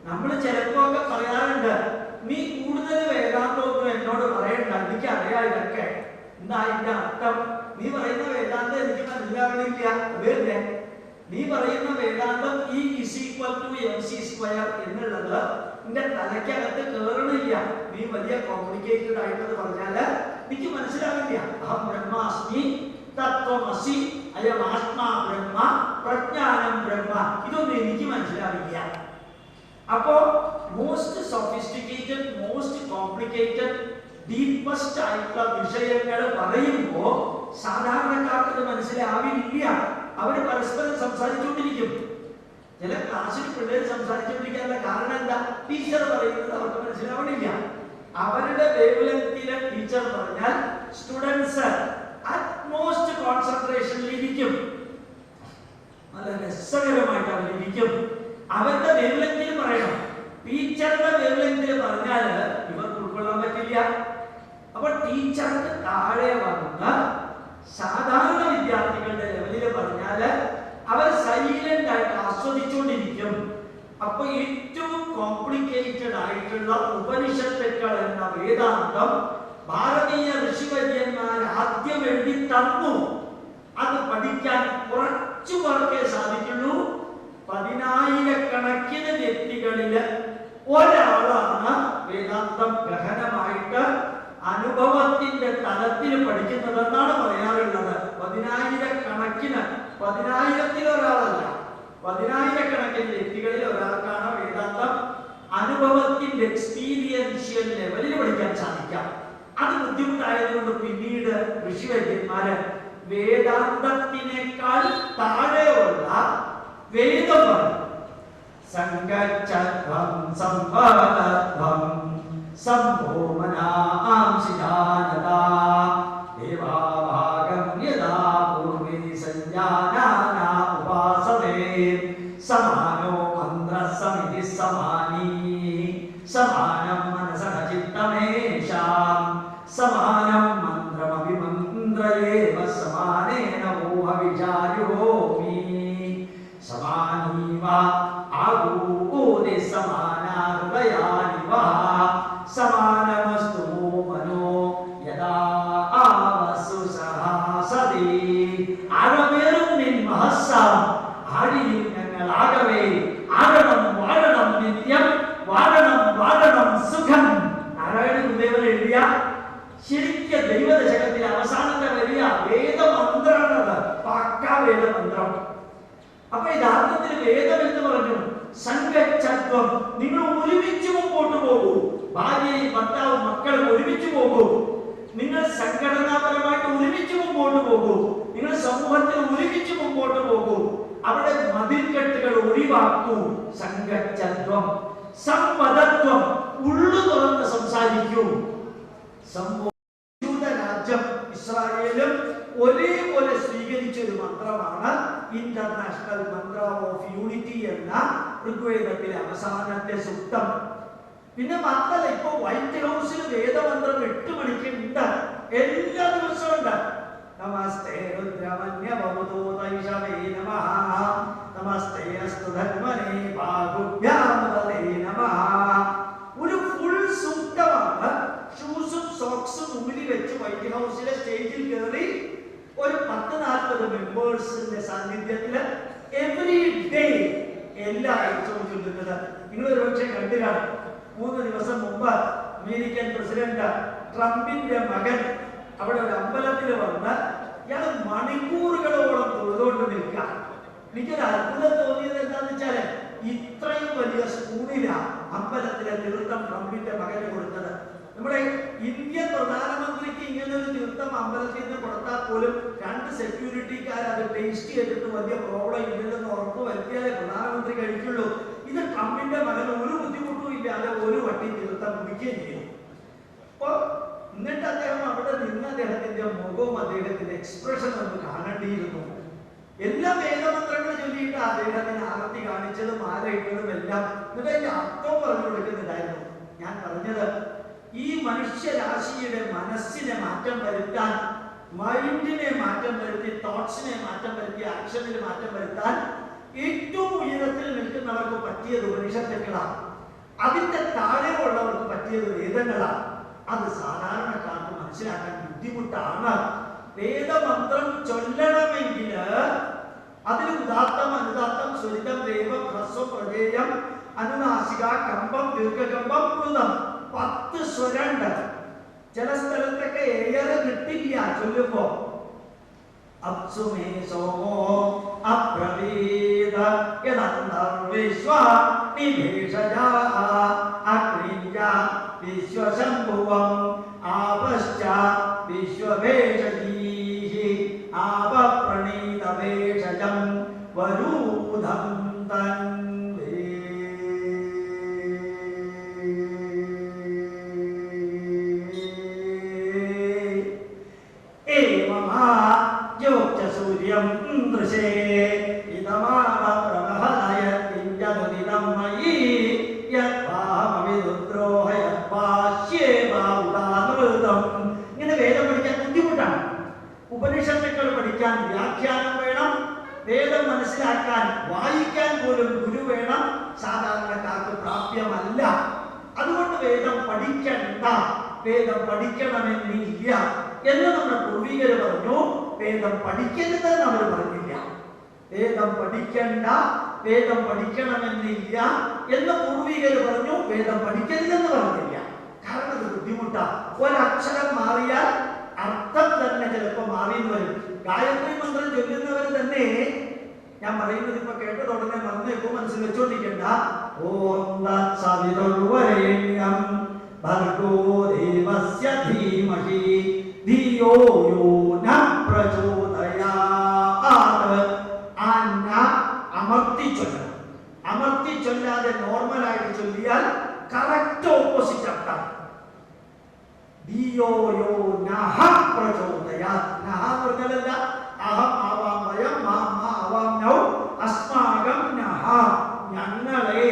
നമ്മൾ ചിലപ്പോ ഒക്കെ പറയാറുണ്ട്, നീ കൂടുതൽ വേദാന്തമൊന്നും എന്നോട് പറയണ്ട, എനിക്ക് അറിയാം ഇതൊക്കെ. എന്താ അതിന്റെ അർത്ഥം? നീ പറയുന്ന വേദാന്തം എനിക്ക് മനസ്സിലാവണില്ല. അതല്ലേ നീ പറയുന്ന വേദാന്തം E=mc² എന്നുള്ളത് നിന്റെ തലയ്ക്കകത്ത് കേറണില്ല. നീ വലിയ കോംപ്ലിക്കേറ്റഡ് ആയിട്ടത് പറഞ്ഞാല് എനിക്ക് മനസ്സിലാവില്ല. അഹം ബ്രഹ്മാസ്മി തത്വമസി അയം ആത്മാ ബ്രഹ്മ പ്രജ്ഞാനം ബ്രഹ്മ, ഇതൊന്നും എനിക്ക് മനസ്സിലാവില്ല. അപ്പോ most sophisticated, most complicated, deepest ആയിട്ടുള്ള വിഷയങ്ങൾ പറയുമ്പോ സാധാരണക്കാർക്ക് മനസ്സിലാവില്ല. അവർ പരസ്പരം സംസാരിച്ചുകൊണ്ടിരിക്കും. ചില ക്ലാസ്സിൽ പിള്ളേർ സംസാരിച്ചുകൊണ്ടിരിക്കാനുള്ള കാരണം എന്താ? ടീച്ചർ പറയുന്നത് അവർക്ക് മനസ്സിലാവണില്ല. അവരുടെ വേവ് ലെങ്തിലെ ടീച്ചർ പറഞ്ഞാൽ സ്റ്റുഡൻസ് അറ്റ്മോസ്റ്റ് കോൺസെൻട്രേഷനിലിരിക്കും, നല്ല രസകരമായിട്ട് അവരിയ്ക്കും. അവരുടെ വേവ് ലെങ്തിൽ പറയണം. ടീച്ചറുടെ വേവ് ലെങ്തിൽ പറഞ്ഞാൽ ഇവർക്ക് ഉൾക്കൊള്ളാൻ പറ്റില്ല. അപ്പൊ ടീച്ചർക്ക് താഴെ വന്ന സാധാരണ വിദ്യാർത്ഥികളുടെ ലെവലിൽ പറഞ്ഞാല് അവർ സൈലന്റ് ആയിട്ട് ആസ്വദിച്ചുകൊണ്ടിരിക്കും. അപ്പൊ ഏറ്റവും കോംപ്ലിക്കേറ്റഡ് ആയിട്ടുള്ള ഉപനിഷത്തുക്കൾ എന്ന വേദാന്തം ഭാരതീയ ഋഷിവര്യന്മാർ ആദ്യം എഴുതി തന്നു. അത് പഠിക്കാൻ കുറച്ചു പേർക്കേ സാധിക്കുള്ളൂ. 10,000-കണക്കിന് വ്യക്തികളില് ഒരാളാണ് വേദാന്തം ഗഹനമായിട്ട് അനുഭവത്തിന്റെ തലത്തിൽ പഠിക്കുന്നതെന്നാണ് പറയാറുള്ളത്. 10,000-കണക്കിന്, 10,000-ൽ ഒരാളല്ല, 10,000-കണക്കിന് വ്യക്തികളിൽ ഒരാൾക്കാണ് വേദാന്തം വേദാന്തം അനുഭവത്തിന്റെ എക്സ്പീരിയൻഷ്യൽ ലെവലിൽ പഠിക്കാൻ സാധിക്കാം. അത് ബുദ്ധിമുട്ടായതുകൊണ്ട് പിന്നീട് ഋഷിവര്യന്മാര് വേദാന്തത്തിനേക്കാൾ താഴെയുള്ള വേദം പറഞ്ഞു. സംഗച്ഛധ്വം സംവദധ്വം സംഭോമനാംശിജാനതാ ദേവാഭാഗം യദാ പൂർവേ സഞ്ജാനാനാ ഉപാസതേ സമാനോ മന്ത്രസമിതി സമാനീ സമാനം മനസഃ ചിത്തമേഷാം സമാനം മന്ത്രമഭിമന്ത്രയേവ സമാനേന വോഹ വിചാര്യോമി സമാനീവ ആഗൂതി സമാനാ ഹൃദയാനിവ സമാനമസ്തു മനോ യദാ ആവസു സഹസതി. ആഴമേറും നിൻ മഹസ്സാം ആഴിയിൽ ഞങ്ങളാകവേ ആഴണം വാഴണം നിത്യം വാഴണം വാഴണം സുഖം. നാരായണ ഗുരുദേവൻ എഴുതിയ ശരിക്ക് ദൈവദശകത്തിലെ അവസാനത്തെ വലിയ വേദമന്ത്രമാണ് പക്ക വേദമന്ത്രം. അപ്പൊ യഥാർത്ഥത്തിൽ വേദം എന്ന് പറഞ്ഞു സംഗച്ഛധ്വം, നിങ്ങൾ ഒരുമിച്ച് മുമ്പോട്ട് പോകൂ. ഭാര്യയും ഭർത്താവും മക്കളും ഒരുമിച്ച് പോകൂ. നിങ്ങൾ സംഘടനാപരമായിട്ട് ഒരുമിച്ച് മുമ്പോട്ട് പോകൂ. നിങ്ങൾ സമൂഹത്തിൽ ഒരുമിച്ച് മുമ്പോട്ട് പോകൂ. അവിടെ മതിൽക്കെട്ടുകൾ ഒഴിവാക്കൂ. സംഗച്ഛധ്വം. സംവദധ്വം, ഉള്ളു തുറന്ന് സംസാരിക്കൂ. രാജ്യം ഇസ്രായേലും ഒരേപോലെ സ്വീകരിച്ച ഒരു മന്ത്രമാണ് ഇന്റർനാഷണൽ മന്ത്ര ഓഫ് യൂണിറ്റി എന്ന ഋഗ്വേദത്തിലെ അവസാനത്തെ സൂക്തം. പിന്നെ മാത്രമല്ല, ഇപ്പൊ വൈറ്റ് ഹൗസിൽ വേദമന്ത്രം 8 മണിക്ക് ഉണ്ട്, എല്ലാ ദിവസവും ഉണ്ട്. നമസ്തേ രുദ്രമന്യവമുദോതൈഷവേ നമഃ നമസ്തേ അസ്തു ധന്വനേ ബാഹുഭ്യാം തദേ നമഃ. ഒരു ഫുൾ സൂക്തമാണ്. ഷൂസും സോക്സും ഊരി വെച്ച് വൈറ്റ് ഹൗസിലെ സ്റ്റേജിൽ കയറി ഒരു 10-40 മെമ്പേഴ്സിന്റെ സാന്നിധ്യത്തില് എവറി ഡേ എല്ലാ ആഴ്ചയും ചൊല്ലുന്നത്. നിങ്ങൾ ഒരുപക്ഷെ കണ്ടിട്ടാണ്, 3 ദിവസം മുമ്പ് അമേരിക്കൻ പ്രസിഡന്റ് ട്രംപിന്റെ മകൻ അവിടെ ഒരു അമ്പലത്തിൽ വന്ന് ഇയാൾ മണിക്കൂറുകളോളം തൊഴുതുകൊണ്ട് നിൽക്കുക. എനിക്കൊരു അത്ഭുതം തോന്നിയത് എന്താന്ന് വെച്ചാല്, ഇത്രയും വലിയ സ്പൂണിലാ അമ്പലത്തിലെ തീർത്ഥം ട്രംപിന്റെ മകന് കൊടുത്തത്. നമ്മുടെ ഇന്ത്യൻ പ്രധാനമന്ത്രിക്ക് ഇങ്ങനെ ഒരു തീർത്ഥം അമ്പലത്തിൽ നിന്ന് കൊടുത്താൽ പോലും 2 സെക്യൂരിറ്റിക്കാർ അത് ടേസ്റ്റ് ചെയ്തിട്ട് വലിയ പ്രോബ്ലം ഇല്ലെന്ന് ഉറപ്പ് വരുത്തിയാലേ പ്രധാനമന്ത്രി കഴിക്കുള്ളൂ. ഇത് ട്രംപിന്റെ മകന് ഒരു ബുദ്ധിമുട്ടും ഇല്ലാതെ ഒരു വട്ടി തീർത്ഥം കുടിക്കുകയും ചെയ്യും. അപ്പൊ എന്നിട്ട് അദ്ദേഹം അവിടെ നിന്ന് അദ്ദേഹത്തിന്റെ മുഖവും അദ്ദേഹത്തിന്റെ എക്സ്പ്രഷൻ ഒന്ന് കാണേണ്ടിയിരുന്നു. എല്ലാ വേദമന്ത്രങ്ങൾ ചൊല്ലിയിട്ട് അദ്ദേഹത്തിന് ആർത്തി കാണിച്ചതും ആലയിട്ടതും എല്ലാം എന്നിട്ട് അതിന്റെ അർത്ഥം പറഞ്ഞു കൊടുക്കുന്നുണ്ടായിരുന്നു. ഞാൻ പറഞ്ഞത്, ഈ മനുഷ്യരാശിയുടെ മനസ്സിനെ മാറ്റം വരുത്താൻ, മൈൻഡിനെ മാറ്റം വരുത്തി, തോട്ട്സിനെ മാറ്റം വരുത്തി, ആക്ഷനിൽ മാറ്റം വരുത്താൻ ഏറ്റവും ഉയരത്തിൽ നിൽക്കുന്നവർക്ക് പറ്റിയത് ഉപനിഷത്തുക്കളാണ്. അതിന്റെ താഴെ ഉള്ളവർക്ക് പറ്റിയത് വേദങ്ങളാണ്. അത് സാധാരണക്കാർക്ക് മനസ്സിലാക്കാൻ ബുദ്ധിമുട്ടാണ്. വേദമന്ത്രം ചൊല്ലണമെങ്കിൽ അതിൽ ഉദാത്തം, അനുദാത്തം, സ്വരിതം, ദൈവം, ഹ്രസ്വം, പ്രജേയം, അനുനാസിക, കമ്പം, ദീർഘകമ്പം, പ്ലുതം 10 സ്വരണ്ട്. ചില സ്ഥലത്തൊക്കെ എയർ കിട്ടില്ല ചൊല്ലുമ്പോ. അപ്സുമേ സോമോ അബ്രവീത യദന്തർവിശ്വ നിഭേഷജ അഗ്നിജ വിശ്വശംഭുവം ആപശ്ച വിശ്വഭേഷജീഹി ആപപ്രണീതഭേഷജം വരൂധം തൻവേ. ഏവമാ ജ്യോത്സ സൂര്യം ദൃശേ ഇദമാവ പ്രവഹലയ കിഞ്ചതുദിതം മയി യദ്വാഹമവിദുദ്രോഹയ വാശ്യേവാഉദാനൃതം. ഇങ്ങനെ വേദം പഠിക്കാൻ ബുദ്ധിമുട്ടാണ്. ഉപനിഷത്തുക്കൾ പഠിക്കാൻ വ്യാഖ്യാനം വേണം, വേദം മനസ്സിലാക്കാൻ വായിക്കാൻ പോലും ഗുരു വേണം. സാധാരണക്കാർക്ക് പ്രാപ്യമല്ല. അതുകൊണ്ട് വേദം പഠിക്കണ്ട, വേദം പഠിക്കണമെന്നില്ല എന്ന് നമ്മുടെ പൂർവികർ പറഞ്ഞു. വേദം പഠിക്കരുതെന്ന് അവർ പറഞ്ഞില്ല. വേദം പഠിക്കണ്ട, വേദം പഠിക്കണമെന്നില്ല എന്ന് പൂർവികർ പറഞ്ഞു. വേദം പഠിക്കരുതെന്ന് പറഞ്ഞില്ല. കാരണം അത് ബുദ്ധിമുട്ടാണ്. ഒരക്ഷരം മാറിയാൽ അർത്ഥം തന്നെ ചിലപ്പോൾ മാറിയെന്ന് വരും. ഗായത്രി മന്ത്രം ചൊല്ലുന്നവർ തന്നെ, ഞാൻ പറയുന്നത് ഇപ്പൊ കേട്ടത് ഉടനെ മറന്നേക്കോ, മനസ്സിൽ വെച്ചോണ്ടിരിക്കണ്ട. ഓം തത്സവിതുർവരേണ്യം ഭർഗോ ദേവസ്യ ധീമഹി ധിയോ യോ ന പ്രചോദയാത്. അമർത്തി ചൊല്ലണം. അമർത്തി ചൊല്ലാതെ നോർമലായിട്ട് ചൊല്ലിയാൽ കറക്റ്റ് ഓപ്പോസിറ്റ് അർത്ഥം. ധിയോ യോ നഃ പ്രചോദയാത്. നഃ എന്ന് പറഞ്ഞാൽ എന്താ? അഹം ആവാം വയം മാം മാ ആവാം നൗ അസ്മാകം നഃ. ഞങ്ങളെ.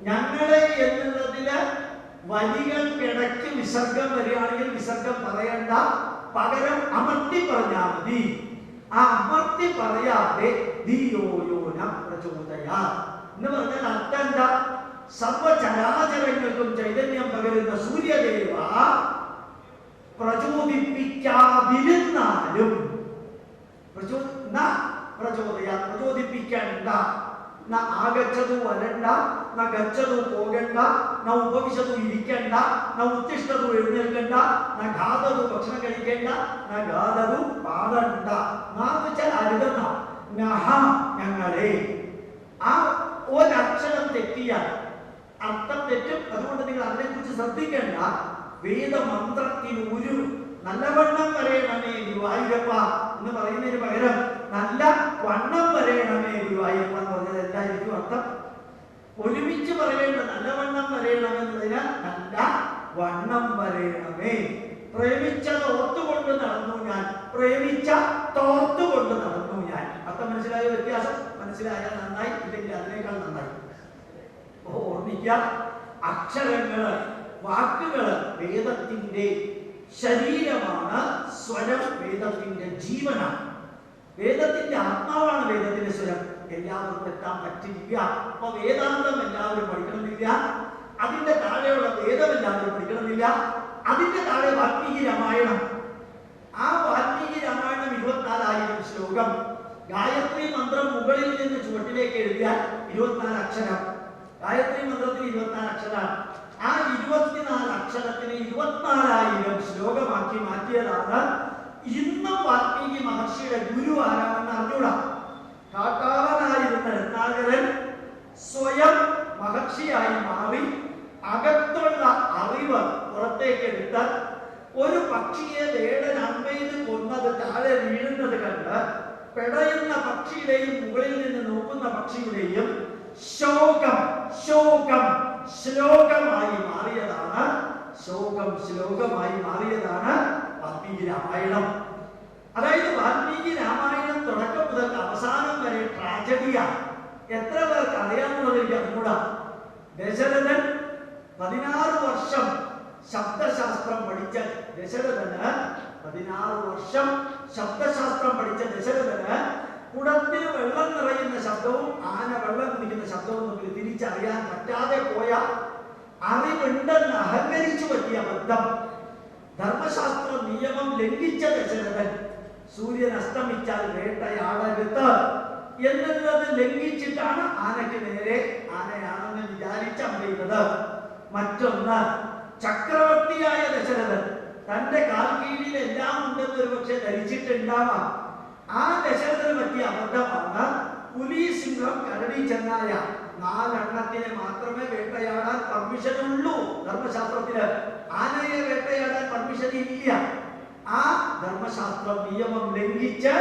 ഞങ്ങളെ എന്നുള്ളതില് വരികൾക്കിടയ്ക്ക് വിസർഗം വരികയാണെങ്കിൽ വിസർഗം പറയണ്ട, പകരം അമർത്തി പറഞ്ഞാൽ മതി. ആ അമർത്തി പറയാതെ ധിയോ യോ ന പ്രചോദയാത് എന്ന് പറഞ്ഞാൽ അർത്ഥം എന്താ? സർവചരാചരങ്ങൾക്കും ചൈതന്യം പകരുന്ന സൂര്യദേവ പ്രചോദിപ്പിക്കാതിരുന്നാലും പ്രചോദിപ്പിക്കണ്ട. ന ആഗച്ഛതു വരണ്ട, ന ഗച്ഛതു പോകണ്ട, ന ഉപവിശതു ഇരിക്കണ്ട, ന ഉത്തിഷ്ഠതു എഴുന്നേൽക്കണ്ട, ന ഘാതതു ഭക്ഷണം കഴിക്കേണ്ട, ന ഗാതതു പാടണ്ട. നാന്നുവെച്ചാൽ അരുതെന്ന. നഹ ഞങ്ങളെ. ആ ഒരക്ഷരം തെറ്റിയാൽ അർത്ഥം തെറ്റും. അതുകൊണ്ട് നിങ്ങൾ അതിനെക്കുറിച്ച് ശ്രദ്ധിക്കേണ്ട. വേദമന്ത്രത്തിന് ഒരു നല്ലവണ്ണം വരേണമേ ഗുരുവായൂരപ്പ എന്ന് പറയുന്നതിന് പകരം നല്ല വണ്ണം വരേണമേ ഗുരുവായൂരപ്പ എന്ന് പറഞ്ഞത് എന്തായിരിക്കും അർത്ഥം? ഒരുമിച്ച് പറയേണ്ട നല്ലവണ്ണം വരേണമെന്നതിന് നല്ല വണ്ണം വരേണമേ. പ്രേമിച്ച തോർത്തുകൊണ്ട് നടന്നു ഞാൻ, പ്രേമിച്ച തോർത്തുകൊണ്ട് നടന്നു ഞാൻ. അർത്ഥം മനസ്സിലായ വ്യത്യാസം? മനസ്സിലായാൽ നന്നായി, ഇല്ലെങ്കിൽ അതിനേക്കാൾ നന്നായി. ഓർമ്മിക്കുക, അക്ഷരങ്ങള്, വാക്കുകള് വേദത്തിന്റെ ശരീരമാണ്. സ്വരം വേദത്തിന്റെ ജീവനാണ്. വേദത്തിന്റെ ആത്മാവാണ് വേദത്തിന്റെ സ്വരം. എല്ലാവർക്കും എത്താൻ പറ്റില്ല. അപ്പൊ വേദാന്തം എല്ലാവരും പഠിക്കണമെന്നില്ല, അതിന്റെ താഴെയുള്ള വേദം എല്ലാവരും പഠിക്കണമെന്നില്ല. അതിന്റെ താഴെ വാൽമീകി രാമായണം. ആ വാൽമീകി രാമായണം 24,000 ശ്ലോകം. ഗായത്രി മന്ത്രം മുകളിൽ നിന്ന് ചുവട്ടിലേക്ക് എഴുതിയാൽ 24 അക്ഷരം. ഗായത്രി മന്ത്രത്തിന് 24 അക്ഷരമാണ്. ആ 24 അക്ഷരത്തിന് 24,000 ശ്ലോകമാക്കി മാറ്റിയതാണ്. ഇന്നും വാൽമീകി മഹർഷിയുടെ ഗുരു ആരാണെന്ന് അറിഞ്ഞൂടാ. കാട്ടാളനായിരുന്ന രത്നാകരൻ സ്വയം മഹർഷിയായി മാറി അകത്തുള്ള അറിവ് പുറത്തേക്കെടുത്ത് ഒരു പക്ഷിയെ വേടൻ അമ്പെയ്ത് കൊന്നത് താഴെ വീഴുന്നത് കണ്ട് പെടയുന്ന പക്ഷിയുടെയും മുകളിൽ നിന്ന് നോക്കുന്ന പക്ഷിയുടെയും ശോകം ശ്ലോകമായി മാറിയതാണ്. ശ്ലോകമായി മാറിയതാണ് വാൽമീകി രാമായണം. അതായത് വാൽമീകി രാമായണം തുടക്കം മുതൽ അവസാനം വരെ ട്രാജഡിയാണ്. എത്ര പേർക്ക് അറിയാമെന്നുള്ളത് എനിക്ക് അറിഞ്ഞൂടാ. ദശരഥൻ 16 വർഷം ശബ്ദശാസ്ത്രം പഠിച്ച ദശരഥന് 16 വർഷം ശബ്ദശാസ്ത്രം പഠിച്ച ദശരഥന് കുടത്തിന് വെള്ളം നിറയുന്ന ശബ്ദവും ആന വെള്ളം കുടിക്കുന്ന ശബ്ദവും തമ്മിൽ തിരിച്ചറിയാൻ പറ്റാതെ പോയ അറിവുണ്ടെന്ന് അഹങ്കരിച്ചു പറ്റിയ അബദ്ധം. ധർമ്മശാസ്ത്ര നിയമം ലംഘിച്ച ദശരഥൻ സൂര്യൻ അസ്തമിച്ചാൽ വേട്ടയാടരുത് എന്നുള്ളത് ലംഘിച്ചിട്ടാണ് ആനയ്ക്ക് നേരെ ആനയാണെന്ന് വിചാരിച്ച് അമ്പെയ്തത്. മറ്റൊന്ന്, ചക്രവർത്തിയായ ദശരഥൻ തന്റെ കാൽ കീഴിൽ എല്ലാം ഉണ്ടെന്ന് ഒരു പക്ഷെ ധരിച്ചിട്ടുണ്ടാവാം. ആ ദശരഥന് പറ്റിയ അബദ്ധമാണ് പുലി, സിംഹം, കരടി, ചെന്നായ 4 എണ്ണത്തിനെ മാത്രമേ വേട്ടയാടാൻ പെർമിഷൻ ഉള്ളൂ ധർമ്മശാസ്ത്രത്തില്. ആനയെ വേട്ടയാടാൻ പെർമിഷൻ ഇല്ല. ആ ധർമ്മശാസ്ത്ര നിയമം ലംഘിച്ച്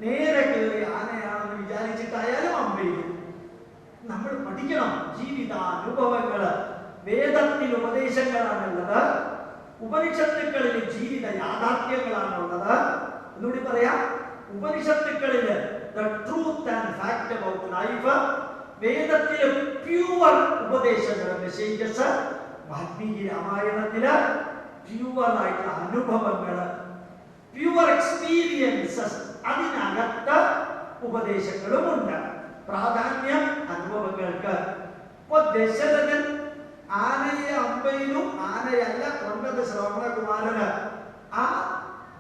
നേരെ കയറി ആനയാണെന്ന് വിചാരിച്ചിട്ടായാലും അമ്പെയ്യും. നമ്മൾ പഠിക്കണം. ജീവിതാനുഭവങ്ങള് വേദത്തിൽ ഉപദേശങ്ങളാണുള്ളത്, ഉപനിഷത്തുക്കളിൽ ജീവിത യാഥാർത്ഥ്യങ്ങളാണുള്ളത്. എന്നുകൂടി പറയാം, ഉപനിഷത്തുക്കളില് the truth and fact about life, വേദത്തിലെ പ്യൂർ ഉപദേശങ്ങൾ, മെസ്സേജസ്. വാൽമീകി രാമായണത്തില് പ്യൂർ ആയിട്ടുള്ള അനുഭവങ്ങള്, പ്യൂർ എക്സ്പീരിയൻസസ്, അതിനകത്ത് ഉപദേശങ്ങളുമുണ്ട്. പ്രാധാന്യം അനുഭവങ്ങൾക്ക്. ഇപ്പൊ ദശരഥൻ ആനയെ അമ്പെയ്തു, ആനയല്ല കൊണ്ടത് ശ്രവണകുമാരന്. ആ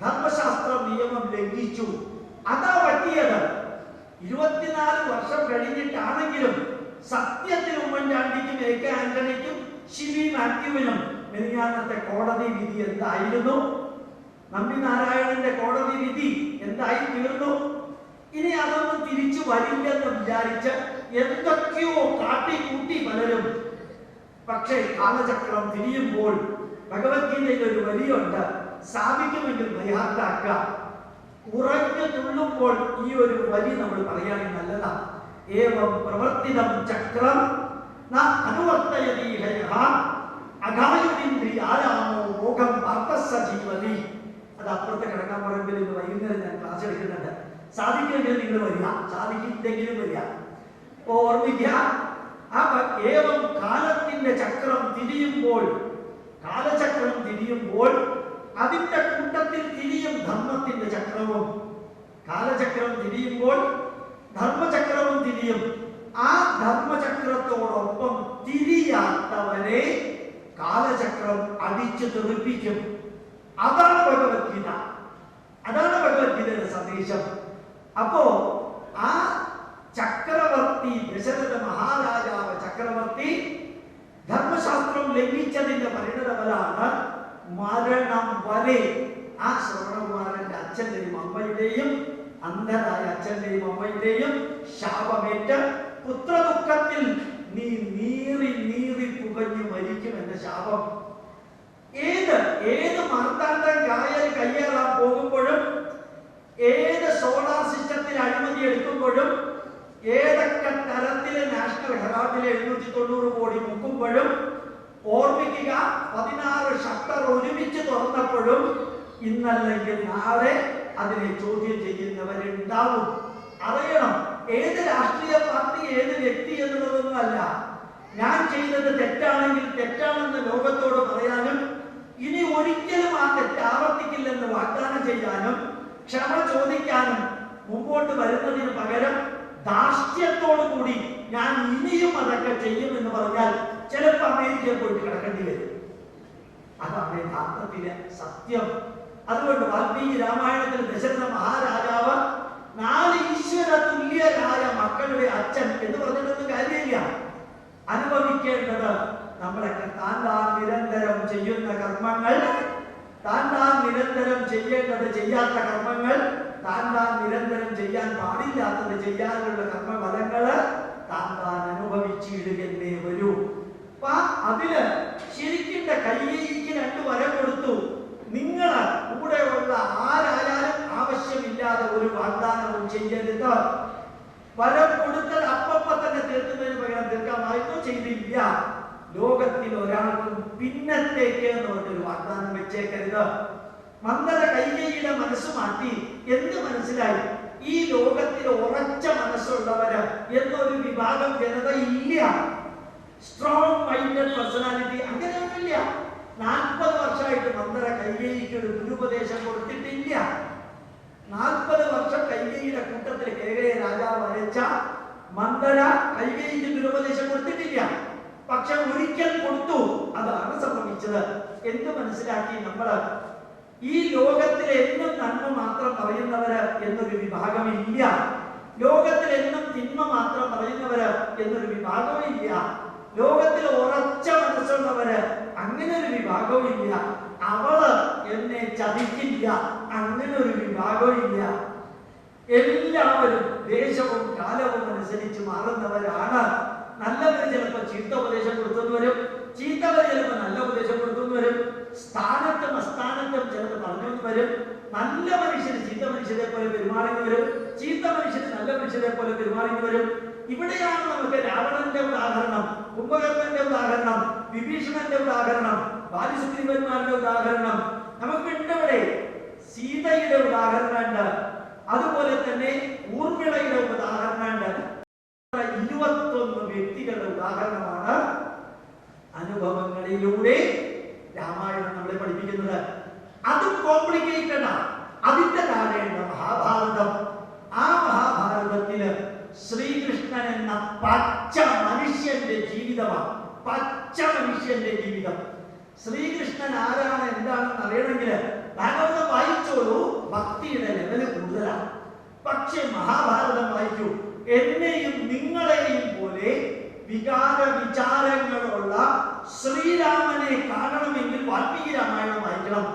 ധർമ്മശാസ്ത്ര നിയമം ലംഘിച്ചു. അതാ പറ്റിയത്. 24 വർഷം കഴിഞ്ഞിട്ടാണെങ്കിലും സത്യത്തിൽ ഉമ്മൻചാണ്ടിക്കും എ കെ ആന്റണിക്കും ശിവി മാത്യുവിനും മെനിഞ്ഞാന്നത്തെ കോടതി വിധി എന്തായിരുന്നു? നമ്പി നാരായണന്റെ കോടതി വിധി എന്തായി തീർന്നു? ഇനി അതൊന്നും തിരിച്ചു വരില്ലെന്ന് വിചാരിച്ച് എന്തൊക്കെയോ കാട്ടിക്കൂട്ടി പലരും. പക്ഷേ കാലചക്രം തിരിയുമ്പോൾ ഭഗവത്ഗീതയിൽ ഒരു വരിയുണ്ട്, സാധിക്കുമെങ്കിൽ ബൈഹാർട്ടാക്കുക. ഉറഞ്ഞു തുള്ളുമ്പോൾ ഈ ഒരു വരി നമ്മൾ പറയുകയാണെങ്കിൽ നല്ലതാണ്. ഏവം പ്രവർത്തിതം ചക്രം ന അനുവർത്തയതി ഹയഃ അഘായുരിന്ദ്രിയാരാമോ മോഹം പാർത്ഥസ്സ ജീവതി. അത് അപ്പുറത്തെ കിടക്കാൻ പറയുമ്പോൾ ഇന്ന് വൈകുന്നേരം ഞാൻ ക്ലാസ് എടുക്കുന്നുണ്ട്. സാധിക്കുമെങ്കിൽ നിങ്ങൾ വരിക, സാധിക്കില്ലെങ്കിലും വരിക. ഓർമ്മിക്കുക, ഏവം കാലത്തിന്റെ ചക്രം തിരിയുമ്പോൾ, കാലചക്രം തിരിയുമ്പോൾ അതിന്റെ കൂട്ടത്തിൽ തിരിയും ധർമ്മത്തിന്റെ ചക്രവും. കാലചക്രം തിരിയുമ്പോൾ ധർമ്മചക്രവും തിരിയും. ആ ധർമ്മചക്രത്തോടൊപ്പം തിരിയാത്തവരെ കാലചക്രം അടിച്ചു തെറിപ്പിക്കും. അതാണ് ഭഗവത്ഗീത, അതാണ് ഭഗവത്ഗീതയുടെ സന്ദേശം. അപ്പോ ആ ചക്രവർത്തി, ദശരഥ മഹാരാജാവ് ചക്രവർത്തി ധർമ്മശാസ്ത്രം ലംഘിച്ചതിന്റെ പരിണതഫലമാണ് മരണം വരെ ആ ശ്രവണകുമാരന്റെ അച്ഛന്റെയും അമ്മയുടെയും, അന്ധരായ അച്ഛന്റെയും അമ്മയുടെയും ശാപമേറ്റ് പുത്രദുഃഖത്തിൽ നീ നീറി നീറി പുകഞ്ഞു മരിക്കുമെന്ന ശാപം. ഏത് മാർത്താണ്ഡൻ കായൽ കയ്യേറാൻ പോകുമ്പോഴും, ഏത് സോളാർ സിസ്റ്റത്തിൽ അഴിമതി എടുക്കുമ്പോഴും, ഏതൊക്കെ തരത്തിലെ നാഷണൽ ഹെറാൾഡിലെ 790 കോടി മുക്കുമ്പോഴും ഓർമ്മിക്കുക, 16 ഷട്ടർ ഒരുമിച്ച് തുറന്നപ്പോഴും ഇന്നല്ലെങ്കിൽ നാളെ അതിനെ ചോദ്യം ചെയ്യുന്നവരുണ്ടാവും. അറിയണം, ഏത് രാഷ്ട്രീയ പാർട്ടി, ഏത് വ്യക്തി എന്നുള്ളതൊന്നുമല്ല. ഞാൻ ചെയ്തത് തെറ്റാണെങ്കിൽ തെറ്റാണെന്ന് ലോകത്തോട് പറയാനും ഇനി ഒരിക്കലും ആ തെറ്റ് ആവർത്തിക്കില്ലെന്ന് വാഗ്ദാനം ചെയ്യാനും ക്ഷമ ചോദിക്കാനും മുമ്പോട്ട് വരുന്നതിന് പകരം ധാർഷ്ട്യത്തോടു കൂടി ഞാൻ ഇനിയും അതൊക്കെ ചെയ്യുമെന്ന് പറഞ്ഞാൽ ചിലപ്പോൾ അമേരിക്കയിൽ പോയിട്ട് കിടക്കേണ്ടി വരും. അതാണ് യഥാർത്ഥത്തിലെ സത്യം. അതുകൊണ്ട് വാൽമീകി രാമായണത്തിൽ ദശരഥ മഹാരാജാവ് 4 ഈശ്വര തുല്യരായ മക്കളുടെ അച്ഛൻ എന്ന് പറഞ്ഞിട്ടൊന്നും കാര്യമില്ല. അനുഭവിക്കേണ്ടത് നമ്മളൊക്കെ താൻ നിരന്തരം ചെയ്യുന്ന കർമ്മങ്ങൾ, താൻ നിരന്തരം ചെയ്യേണ്ടത് ചെയ്യാത്ത കർമ്മങ്ങൾ, താൻ നിരന്തരം ചെയ്യാൻ പാടില്ലാത്തത് ചെയ്യാനുള്ള കർമ്മഫലങ്ങള് താൻ അനുഭവിച്ചിടുകയേ വരൂ. അപ്പൊ അതില് ശരിക്കും കയ്യേക്ക് 2 വരം കൊടുത്തു. നിങ്ങൾ കൂടെയുള്ള ആരായാലും ആവശ്യമില്ലാതെ ഒരു വാഗ്ദാനവും ചെയ്യരുത്. വരം കൊടുത്തത് അപ്പപ്പ തന്നെ തീർക്കുന്നതിന് പകരം തീർക്കാമായിരുന്നു, ചെയ്തില്ല. ലോകത്തിൽ ഒരാൾക്കും പിന്നത്തേക്ക് എന്ന് പറഞ്ഞൊരു വാഗ്ദാനം വെച്ചേക്കരുത്. മന്ദര കൈകേയിയുടെ മനസ്സ് മാറ്റി. എന്ത് മനസ്സിലായി? ഈ ലോകത്തിൽ ഉറച്ച മനസ്സുള്ളവര് എന്നൊരു വിഭാഗം ജനത ഇല്ല. സ്ട്രോങ് മൈൻഡഡ് പേഴ്സണാലിറ്റി അങ്ങനെയൊന്നുമില്ല. 40 വർഷമായിട്ട് മന്ദര കൈകേയിക്ക് ഒരു ഗുരുപദേശം കൊടുത്തിട്ടില്ല. 40 വർഷം കൈകേയിയുടെ കൂട്ടത്തിൽ കേകയ രാജാവ് അയച്ച മന്ദര കൈകേയിക്ക് ഗുരുപദേശം കൊടുത്തിട്ടില്ല. പക്ഷെ ഒരിക്കൽ കൊടുത്തു. അതാണ് സംഭവിച്ചത്. എന്ത് മനസ്സിലാക്കി നമ്മള്? ഈ ലോകത്തിൽ എന്നും നന്മ മാത്രം പറയുന്നവര് എന്നൊരു വിഭാഗം ഇല്ല. ലോകത്തിൽ എന്നും തിന്മ മാത്രം പറയുന്നവര് എന്നൊരു വിഭാഗവും ഇല്ല. ലോകത്തിൽ ഉറച്ച മനസ്സുള്ളവര് അങ്ങനെ ഒരു വിഭാഗവും ഇല്ല. അവള് എന്നെ ചതിക്കില്ല അങ്ങനെ ഒരു വിഭാഗവും ഇല്ല. എല്ലാവരും ദേശവും കാലവും അനുസരിച്ച് മാറുന്നവരാണ്. നല്ലവര് ചിലപ്പോൾ ചീത്ത ഉപദേശം കൊടുത്തെന്ന് വരും, ചീത്തവര് ചിലപ്പോൾ നല്ല ഉപദേശം കൊടുത്തെന്ന് വരും, സ്ഥാനത്തും അസ്ഥാനത്തും ചിലത് പറഞ്ഞെന്ന് വരും. നല്ല മനുഷ്യന് ചീത്ത മനുഷ്യരെ പോലെ പെരുമാറുന്നു വരും, ചീത്ത മനുഷ്യന് നല്ല മനുഷ്യരെ പോലെ പെരുമാറുന്നു വരും. ഇവിടെയാണ് നമുക്ക് രാവണന്റെ ഉദാഹരണം, കുംഭകർണന്റെ ഉദാഹരണം, വിഭീഷണന്റെ ഉദാഹരണം, ബാലിസുഗ്രീവന്മാരുടെ ഉദാഹരണം നമുക്കുണ്ട്. ഇവിടെ സീതയുടെ ഉദാഹരണമുണ്ട്, അതുപോലെ തന്നെ ഊർമിളയുടെ ഉദാഹരണമുണ്ട്. 21 വ്യക്തികളുടെ ഉദാഹരണമാണ് അനുഭവങ്ങളിലൂടെ രാമായണം നമ്മളെ പഠിപ്പിക്കുന്നത്. അതും കോംപ്ലിക്കേറ്റഡ് ആണ്. അതിന്റെ താഴെയുള്ള മഹാഭാരതം. ആ മഹാഭാരതത്തില് ശ്രീകൃഷ്ണൻ എന്ന പച്ച മനുഷ്യന്റെ ജീവിതമാണ്. പച്ച മനുഷ്യന്റെ ജീവിതം. ശ്രീകൃഷ്ണൻ ആരാണ് എന്താണെന്ന് അറിയണമെങ്കിൽ ഭാഗവതം വായിച്ചോളൂ. ഭക്തിയുടെ ലെവല് കൂടുതലാണ്. പക്ഷെ മഹാഭാരതം വായിക്കൂ. എന്നെയും നിങ്ങളെയും പോലെ വികാര വിചാരങ്ങളുള്ള ശ്രീരാമനെ കാണണമെങ്കിൽ വാൽമീകി രാമായണം വായിക്കണം.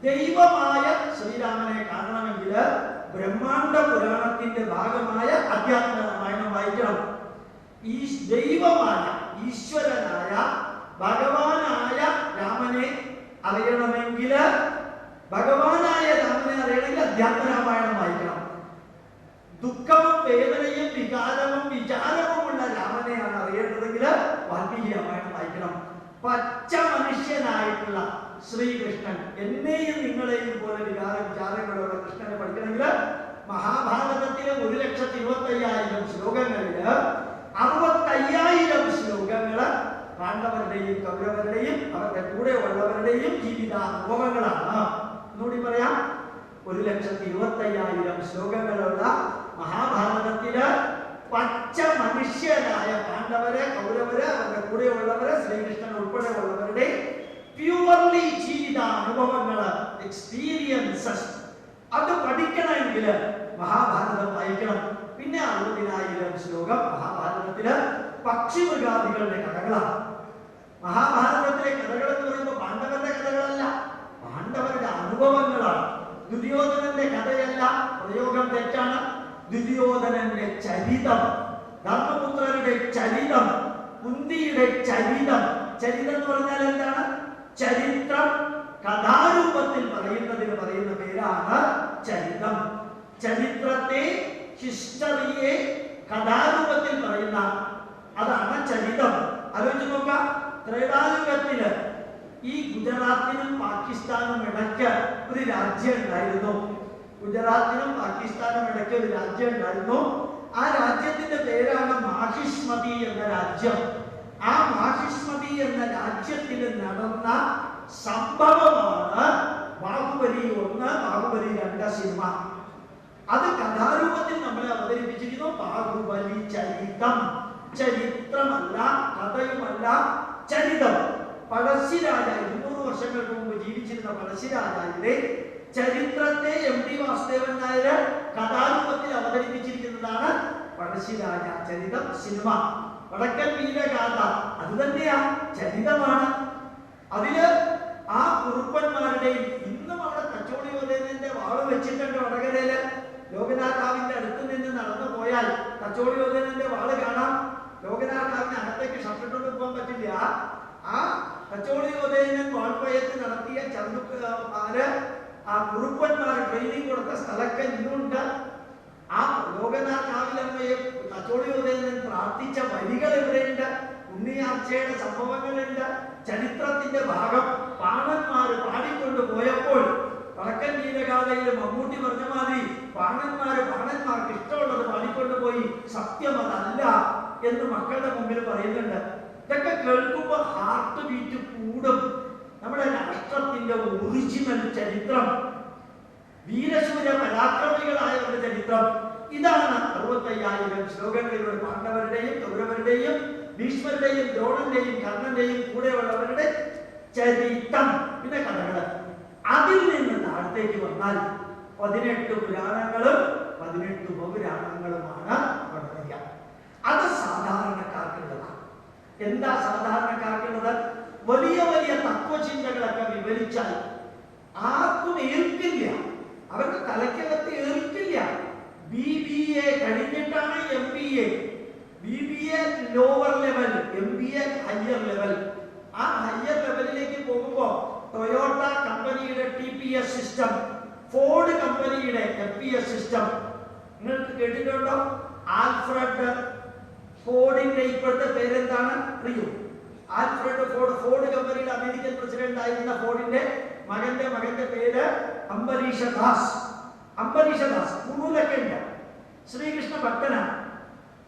ദൈവമായ ശ്രീരാമനെ കാണണമെങ്കിൽ ബ്രഹ്മാണ്ഡ പുരാണത്തിന്റെ ഭാഗമായ അധ്യാത്മ രാമായണം വായിക്കണം. ഈ ദൈവമായ ഈശ്വരനായ ഭഗവാനായ രാമനെ അറിയണമെങ്കിൽ അധ്യാത്മ രാമായണം വായിക്കണം. ദുഃഖവും വേദനയും വികാരവും വിചാരവുമുള്ള രാമനെയാണ് അറിയേണ്ടതെങ്കിൽ വാൽമീകി രാമായണം വായിക്കണം. പച്ച മനുഷ്യനായിട്ടുള്ള ശ്രീകൃഷ്ണൻ, എന്നെയും നിങ്ങളെയും പോലെ വിചാരങ്ങളുള്ള കൃഷ്ണനെ പഠിക്കണമെങ്കിൽ മഹാഭാരതത്തിലെ 1,25,000 ശ്ലോകങ്ങളില് 65,000 ശ്ലോകങ്ങള് പാണ്ഡവരുടെയും കൗരവരുടെയും അവരുടെ കൂടെ ഉള്ളവരുടെയും ജീവിതാനുഭവങ്ങളാണ്. ഒന്നുകൂടി പറയാം, 1,25,000 ശ്ലോകങ്ങളുള്ള മഹാഭാരതത്തില് പച്ച മനുഷ്യരായ പാണ്ഡവര്, കൗരവര്, അവരുടെ കൂടെ ഉള്ളവര്, ശ്രീകൃഷ്ണൻ ഉൾപ്പെടെ ഉള്ളവരുടെ പ്യൂർലി ജീവിതാനുഭവങ്ങള്, എക്സ്പീരിയൻസസ്, അത് പഠിക്കണമെങ്കിൽ മഹാഭാരതം വായിക്കണം. പിന്നെ 60,000 ശ്ലോകം മഹാഭാരതത്തില് പക്ഷിമൃഗാദികളുടെ കഥകളാണ്. മഹാഭാരതത്തിലെ കഥകൾ എന്ന് പറയുമ്പോൾ പാണ്ഡവരുടെ കഥകളല്ല, പാണ്ഡവരുടെ അനുഭവങ്ങളാണ്. ദുര്യോധനന്റെ കഥയല്ല, പ്രയോഗം തെറ്റാണ്. ദുര്യോധനന്റെ ചരിതം, ധർമ്മപുത്രരുടെ ചരിതം, കുന്തിയുടെ ചരിതം. ചരിതം എന്ന് പറഞ്ഞാൽ എന്താണ്? ചരിത്രം കഥാരൂപത്തിൽ പറയുന്നതിന് പറയുന്ന പേരാണ് ചരിതം. ചരിത്രത്തെ, ഹിസ്റ്ററിയെ കഥാരൂപത്തിൽ പറയുന്ന അതാണ് ചരിതം. ആലോചിച്ച് നോക്കാം, ത്രേതായുഗത്തില് ഈ ഗുജറാത്തിനും പാകിസ്ഥാനും ഇടയ്ക്ക് ഒരു രാജ്യം ഉണ്ടായിരുന്നു. ഗുജറാത്തിനും പാകിസ്ഥാനും ഇടയ്ക്ക് ഒരു രാജ്യം ഉണ്ടായിരുന്നു. ആ രാജ്യത്തിന്റെ പേരാണ് മാഹിഷ്മതി എന്ന രാജ്യം. ആ മാഹിഷ്മതി എന്ന രാജ്യത്തിൽ നടന്ന സംഭവമാണ് ബാഹുബലി 1, ബാഹുബലി 2 സിനിമ. അത് കഥാരൂപത്തിൽ നമ്മളെ അവതരിപ്പിച്ചിരിക്കുന്നു. ബാഹുബലി ചരിതം, ചരിത്രമല്ല, കഥയുമല്ല, ചരിതം. പഴശ്ശിരാജ, 200 വർഷങ്ങൾക്ക് മുമ്പ് ജീവിച്ചിരുന്ന പഴശ്ശിരാജയുടെ ചരിത്രത്തെ MT വാസുദേവൻ നായർ കഥാരൂപത്തിൽ അവതരിപ്പിച്ചിരിക്കുന്നതാണ് പഴശ്ശിരാജ ചരിതം സിനിമ. വടക്കൻ വീരഗാഥ അത് തന്നെയാ, ചരിതമാണ്. അതില് ആ കുറുപ്പന്മാരുടെയും, ഇന്നും അവിടെ തച്ചോളിയോധനന്റെ വാള് വെച്ചിട്ടുണ്ട് വടകരയില്. ലോകനാഥാവിന്റെ അടുത്ത് നിന്ന് നടന്നു പോയാൽ തച്ചോളിയോധനന്റെ വാള് കാണാം. ലോകനാഥാവിന് അകത്തേക്ക് ഷർട്ടിട്ടൊന്നും പോകാൻ പറ്റില്ല. ആ തച്ചോളിയോധനൻ വാൾപ്പയത്ത് നടത്തിയ ചന്തുമാര്, ആ കുറുപ്പന്മാർ ട്രെയിനിങ് കൊടുത്ത സ്ഥലത്ത് ഇന്നുണ്ട്. ആ ലോകനാഥാവിലമ്മയെ തച്ചോളിയോധനൻ പ്രാർത്ഥിച്ച വരികൾ ഇവിടെയുണ്ട്. ഉണ്ണിയാർച്ചയുടെ സംഭവങ്ങളുണ്ട്. ചരിത്രത്തിന്റെ ഭാഗം പാണന്മാര് പാടിക്കൊണ്ട് പോയപ്പോൾ വടക്കൻ വീരഗാഥയിൽ മമ്മൂട്ടി പറഞ്ഞ മാതിരി പാണന്മാർക്ക് ഇഷ്ടമുള്ളത് പാടിക്കൊണ്ട് പോയി, സത്യം അതല്ല എന്ന് മക്കളുടെ മുമ്പിൽ പറയുന്നുണ്ട്. ഇതൊക്കെ കേൾക്കുമ്പോൾ ഹാർട്ട് ബീറ്റ് കൂടും. നമ്മുടെ രാഷ്ട്രത്തിന്റെ ഒറിജിനൽ ചരിത്രം, വീരശൂര പരാക്രമികളായവരുടെ ചരിത്രം ഇതാണ്. 65,000 ശ്ലോകങ്ങളിലൂടെ പാണ്ഡവരുടെയും കൗരവരുടെയും ഭീഷ്മരുടെയും ദ്രോണന്റെയും കർണന്റെയും കൂടെയുള്ളവരുടെ ചരിത്രം. പിന്നെ കഥകള്. അതിൽ നിന്ന് താഴത്തേക്ക് വന്നാൽ 18 പുരാണങ്ങളും 18 ഉപപുരാണങ്ങളുമാണ് പഠിക്കുക. അത് സാധാരണക്കാർക്കുള്ളതാണ്. എന്താ സാധാരണക്കാർക്കുള്ളത്? വലിയ വലിയ തത്വചിന്തകളൊക്കെ വിവരിച്ചാൽ ആർക്കും ഏൽക്കില്ല, അവരുടെ തലയ്ക്കകത്ത് ഏൽക്കില്ല. BBA കഴിഞ്ഞിട്ടാണ് MBA. BBA lower level, MBA higher level. ആ ഹയർ ലെവലിലേക്ക് പോകുമ്പോൾ ടൊയോട്ട കമ്പനിയുടെ TPS സിസ്റ്റം, ഫോർഡ് കമ്പനിയുടെ FPS സിസ്റ്റം നിങ്ങൾക്ക് കേട്ടിട്ടുണ്ടോ? ആൽഫ്രഡ് ഫോർഡിന്റെ ഇപ്പോഴത്തെ പേരെന്താണ് അറിയോ? ആൽഫ്രഡ് ഫോർഡ്, ഫോർഡ് കമ്പനിയുടെ അമേരിക്കൻ പ്രസിഡന്റ് ആയിരുന്ന ഫോർഡിന്റെ മകന്റെ പേര് അംബരീഷ ദാസ്. കുറുലൊക്കെ ഉണ്ട്. ശ്രീകൃഷ്ണ ഭക്തനാണ്.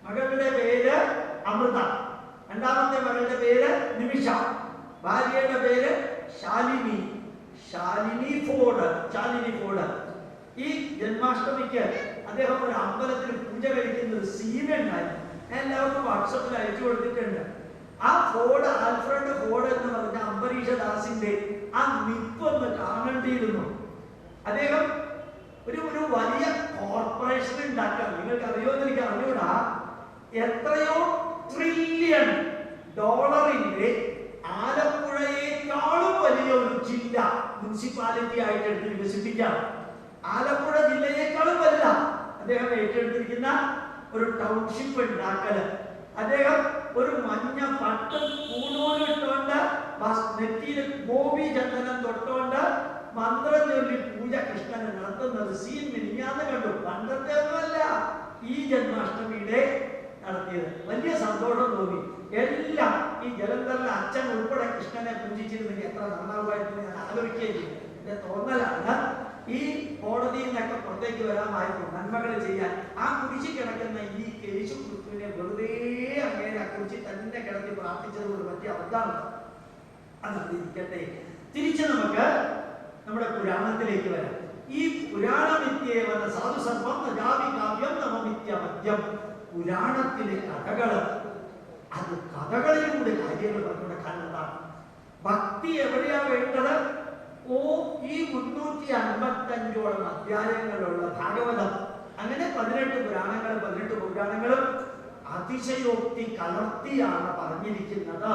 മകളുടെ പേര് അമൃത, രണ്ടാമത്തെ മകളുടെ പേര് നിമിഷ, ഭാര്യയുടെ പേര് ശാലിനി ഫോർഡ്. ഈ ജന്മാഷ്ടമിക്ക് അദ്ദേഹം ഒരു അമ്പലത്തിൽ പൂജ കഴിക്കുന്ന ഒരു സീൻ ഉണ്ടായിരുന്നു. ഞാൻ എല്ലാവർക്കും വാട്സപ്പിൽ അയച്ചു കൊടുത്തിട്ടുണ്ട്. ആ ഫോർഡ്, ആൽഫ്രഡ് ഫോർഡ് എന്ന് പറഞ്ഞ അംബരീഷ ദാസിന്റെ ആ നിപ്പൊന്ന് കാണേണ്ടിയിരുന്നു. അദ്ദേഹം ഒരു വലിയ കോർപ്പറേഷൻ ഉണ്ടാക്കാൻ, നിങ്ങൾക്ക് അറിയുമെന്ന് എനിക്ക് അറിഞ്ഞൂടാ, എത്രയോ ട്രില്യൺ ഡോളറിന്റെ ആലപ്പുഴയെക്കാളും വലിയ ഒരു ജില്ല മുനിസിപ്പാലിറ്റി ആയിട്ട് എടുത്ത് വികസിപ്പിക്കാം. ആലപ്പുഴ ജില്ലയേക്കാളും വലുത അദ്ദേഹം ഏറ്റെടുത്തിരിക്കുന്ന ഒരു ടൗൺഷിപ്പ് ഉണ്ടാക്കല്. അദ്ദേഹം ഒരു മഞ്ഞ പട്ടും കൂണൂലും ഇട്ടുകൊണ്ട് നെറ്റിയിൽ ഗോപി ചന്ദനം തൊട്ടുകൊണ്ട് മന്ത്രം ചൊല്ലി പൂജ കൃഷ്ണനെ നടത്തുന്നത് സീൻ മിനിഞ്ഞാന്ന് കണ്ടു. പണ്ടത്തെ ഒന്നുമല്ല, ഈ ജന്മാഷ്ടമിയുടെ നടത്തിയത്. വലിയ സന്തോഷം തോന്നി. എല്ലാം ഈ ജലന്ധറിലെ അച്ഛൻ ഉൾപ്പെടെ കൃഷ്ണനെ പൂജിച്ചിരുന്നെങ്കിൽ എത്ര നന്നാവുമായിരുന്നു ഞാൻ ആലോചിക്കുകയും. എന്റെ തോന്നലാണ് ഈ കോടതിയിൽ നിന്നൊക്കെ പുറത്തേക്ക് വരാമായിരുന്നു നന്മകൾ ചെയ്യാൻ. ആ കുരിശി കിടക്കുന്ന ഈ യേശു ക്രിസ്തുവിനെ വെറുതെ അങ്ങനെ ആ കുരിശി തന്നെ കിടത്തി പ്രാർത്ഥിച്ചതുകൊണ്ട് പറ്റിയ അബദ്ധമാണ്. അതിരിക്കട്ടെ, തിരിച്ച് നമുക്ക് നമ്മുടെ പുരാണത്തിലേക്ക് വരാം. ഈ പുരാണമിത്യേവന സാധു സർവം നജാവി കാവ്യം നവമിത്യമദ്യം. പുരാണത്തിലെ കഥകള്, അത് കഥകളിലൂടെ കാര്യങ്ങൾ പറഞ്ഞുകൊടുക്കാനുള്ളതാണ്. ഭക്തി എവിടെയാ വേണ്ടത്? ഈ 355ഓളം അധ്യായങ്ങളുള്ള ഭാഗവതം, അങ്ങനെ 18 പുരാണങ്ങളും 18 പുരാണങ്ങളും അതിശയോക്തി കലർത്തിയാണ് പറഞ്ഞിരിക്കുന്നത്.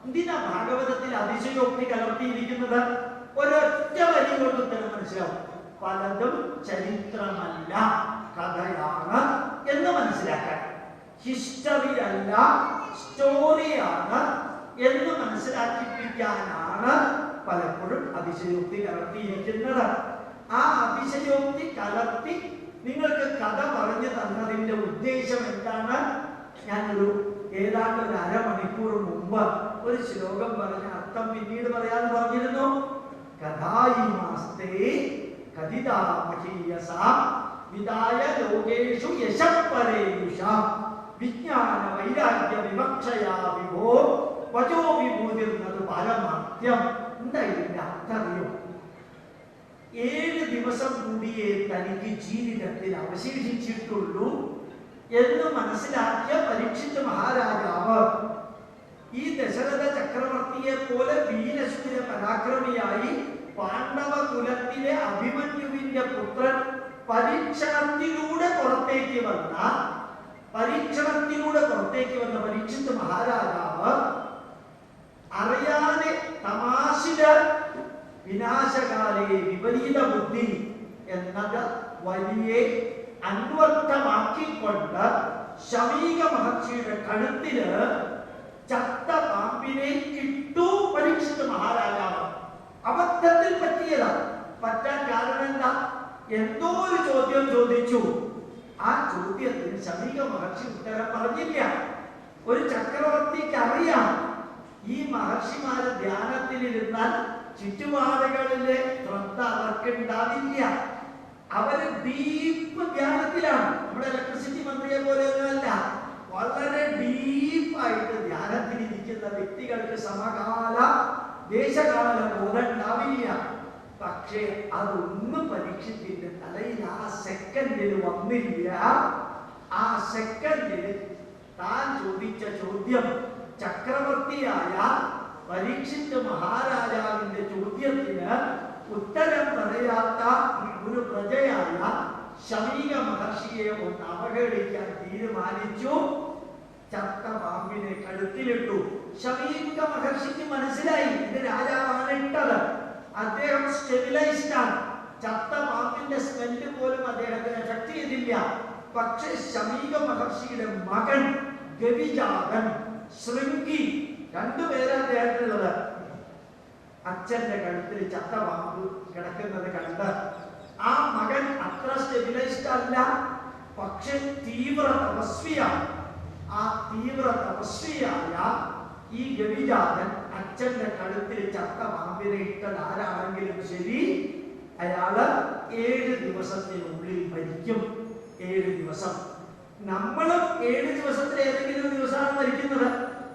എന്തിനാ ഭാഗവതത്തിൽ അതിശയോക്തി കലർത്തിയിരിക്കുന്നത്? ഒരൊറ്റ വരി കൊണ്ട് തന്നെ മനസ്സിലാവും. പലതും ചരിത്രമല്ല, കഥയാണ് എന്ന് മനസ്സിലാക്കാൻ. ഹിസ്റ്ററി അല്ല, സ്റ്റോറിയാണ് എന്ന് മനസ്സിലാക്കിപ്പിക്കാനാണ് പലപ്പോഴും അതിശയോക്തി കലർത്തിയിരിക്കുന്നത്. ആ അതിശയോക്തി കലർത്തി നിങ്ങൾക്ക് കഥ പറഞ്ഞു തന്നതിന്റെ ഉദ്ദേശം എന്താണ്? ഞാനൊരു ഏതാണ്ട് ഒരു അരമണിക്കൂർ മുമ്പ് ഒരു ശ്ലോകം പറഞ്ഞ അർത്ഥം പിന്നീട് പറയാൻ പറഞ്ഞിരുന്നു. കഥായിമാസ്തേ കഥിതാമഹീയസ വിദായ ലോകേഷു യശപരേയുഷ വിജ്ഞാന വൈരാഗ്യ വിവക്ഷയാ വിഭോ വചോ വിഭൂതിർന്നത് പരമാർത്ഥ്യം. എന്താ ഇതിന്റെ അർത്ഥറിയോ? 7 ദിവസം കൂടിയേ തനിക്ക് ജീവിതത്തിൽ അവശേഷിച്ചിട്ടുള്ളൂ എന്ന് മനസ്സിലാക്കിയ പരീക്ഷിത് മഹാരാജാവ് ഈ ദശരഥ ചക്രവർത്തിയെ പോലെ വീരശൂര പരാക്രമിയായി പാണ്ഡവ കുലത്തിലെ അഭിമന്യുവിന്റെ പുത്രൻ പരീക്ഷണത്തിലൂടെ പുറത്തേക്ക് വന്ന പരീക്ഷിത് മഹാരാജാവ് അറിയാതെ തമാശില വിനാശകാലേ വിപരീത ബുദ്ധി എന്നത് വലിയ അന്വർത്ഥമാക്കിക്കൊണ്ട് ശമീക മഹർഷിയുടെ കഴുത്തില് ചത്ത പാമ്പിനെ ഇട്ടു പരീക്ഷിത് മഹാരാജാവ്. അബദ്ധത്തിൽ പറ്റിയതാണ്. പറ്റാൻ കാരണം എന്താ? എന്തോ ഒരു ചോദ്യം ചോദിച്ചു. ആ ചോദ്യത്തിന് ശമീക മഹർഷി ഉത്തരം പറഞ്ഞില്ല. ഒരു ചക്രവർത്തിക്ക് അറിയാം ഈ മഹർഷിമാര് ധ്യാനത്തിലിരുന്നാൽ ചുറ്റുപാടുകളിലെ ശ്രദ്ധ അവർക്ക് ഉണ്ടാവില്ല. അവര് ഡീപ്പ് ധ്യാനത്തിലാണ്. നമ്മുടെ ഇലക്ട്രിസിറ്റി മന്ത്രിയെ പോലെയൊന്നുമല്ല, വളരെ ഡീപ്പായിട്ട് ധ്യാനത്തിലിരിക്കുന്ന വ്യക്തികൾക്ക് സമകാല ദേശകാല ബോധം ഉണ്ടാവില്ല. പക്ഷേ അതൊന്നും പരീക്ഷത്തിന്റെ തലയിൽ ആ സെക്കൻഡിൽ വന്നില്ല. ആ സെക്കൻഡിൽ താൻ ചോദിച്ച ചോദ്യം ചക്രവർത്തിയായ പരീക്ഷിത് മഹാരാജാവിന്റെ ചോദ്യത്തിന് ഉത്തരം പറയാത്ത ഒരു പ്രജയായ ശമീക മഹർഷിയെ ഒന്ന് അവഹേളിക്കാൻ തീരുമാനിച്ചു. ചത്ത പാമ്പിനെ കഴുത്തിലിട്ടു. ശമീക മഹർഷിക്ക് മനസ്സിലായി ഇത് രാജാവാണ് ഇട്ടത്. അദ്ദേഹം സ്റ്റെബിലൈസ്ഡ് ആണ്. ചത്ത പാമ്പിന്റെ സ്മെല്ല് പോലും അദ്ദേഹത്തിന് എഫക്ട് ചെയ്തില്ല. പക്ഷെ ശമീക മഹർഷിയുടെ മകൻ ഗവിജാതൻ, ശൃംഗി, 2 പേരാ അദ്ദേഹത്തിനുള്ളത്. അച്ഛന്റെ കഴുത്തിൽ ചത്ത പാമ്പ് കിടക്കുന്നത് കണ്ട് ആ മകൻ അത്ര സ്റ്റെബിലൈസ്ഡ് അല്ല, പക്ഷെ തീവ്ര തപസ്വിയാണ്. ആ തീവ്ര തപസ്വിയായ ഈ ഗവിജാതൻ അച്ഛന്റെ കഴുത്തിൽ ചത്ത പാമ്പിനെ ഇട്ടത് ആരാണെങ്കിലും ശരി, അയാള് 7 ദിവസത്തിനുള്ളിൽ മരിക്കും. 7 ദിവസം. നമ്മളും 7 ദിവസത്തിൽ ഏതെങ്കിലും ഒരു ദിവസമാണ് മരിക്കുന്നത്.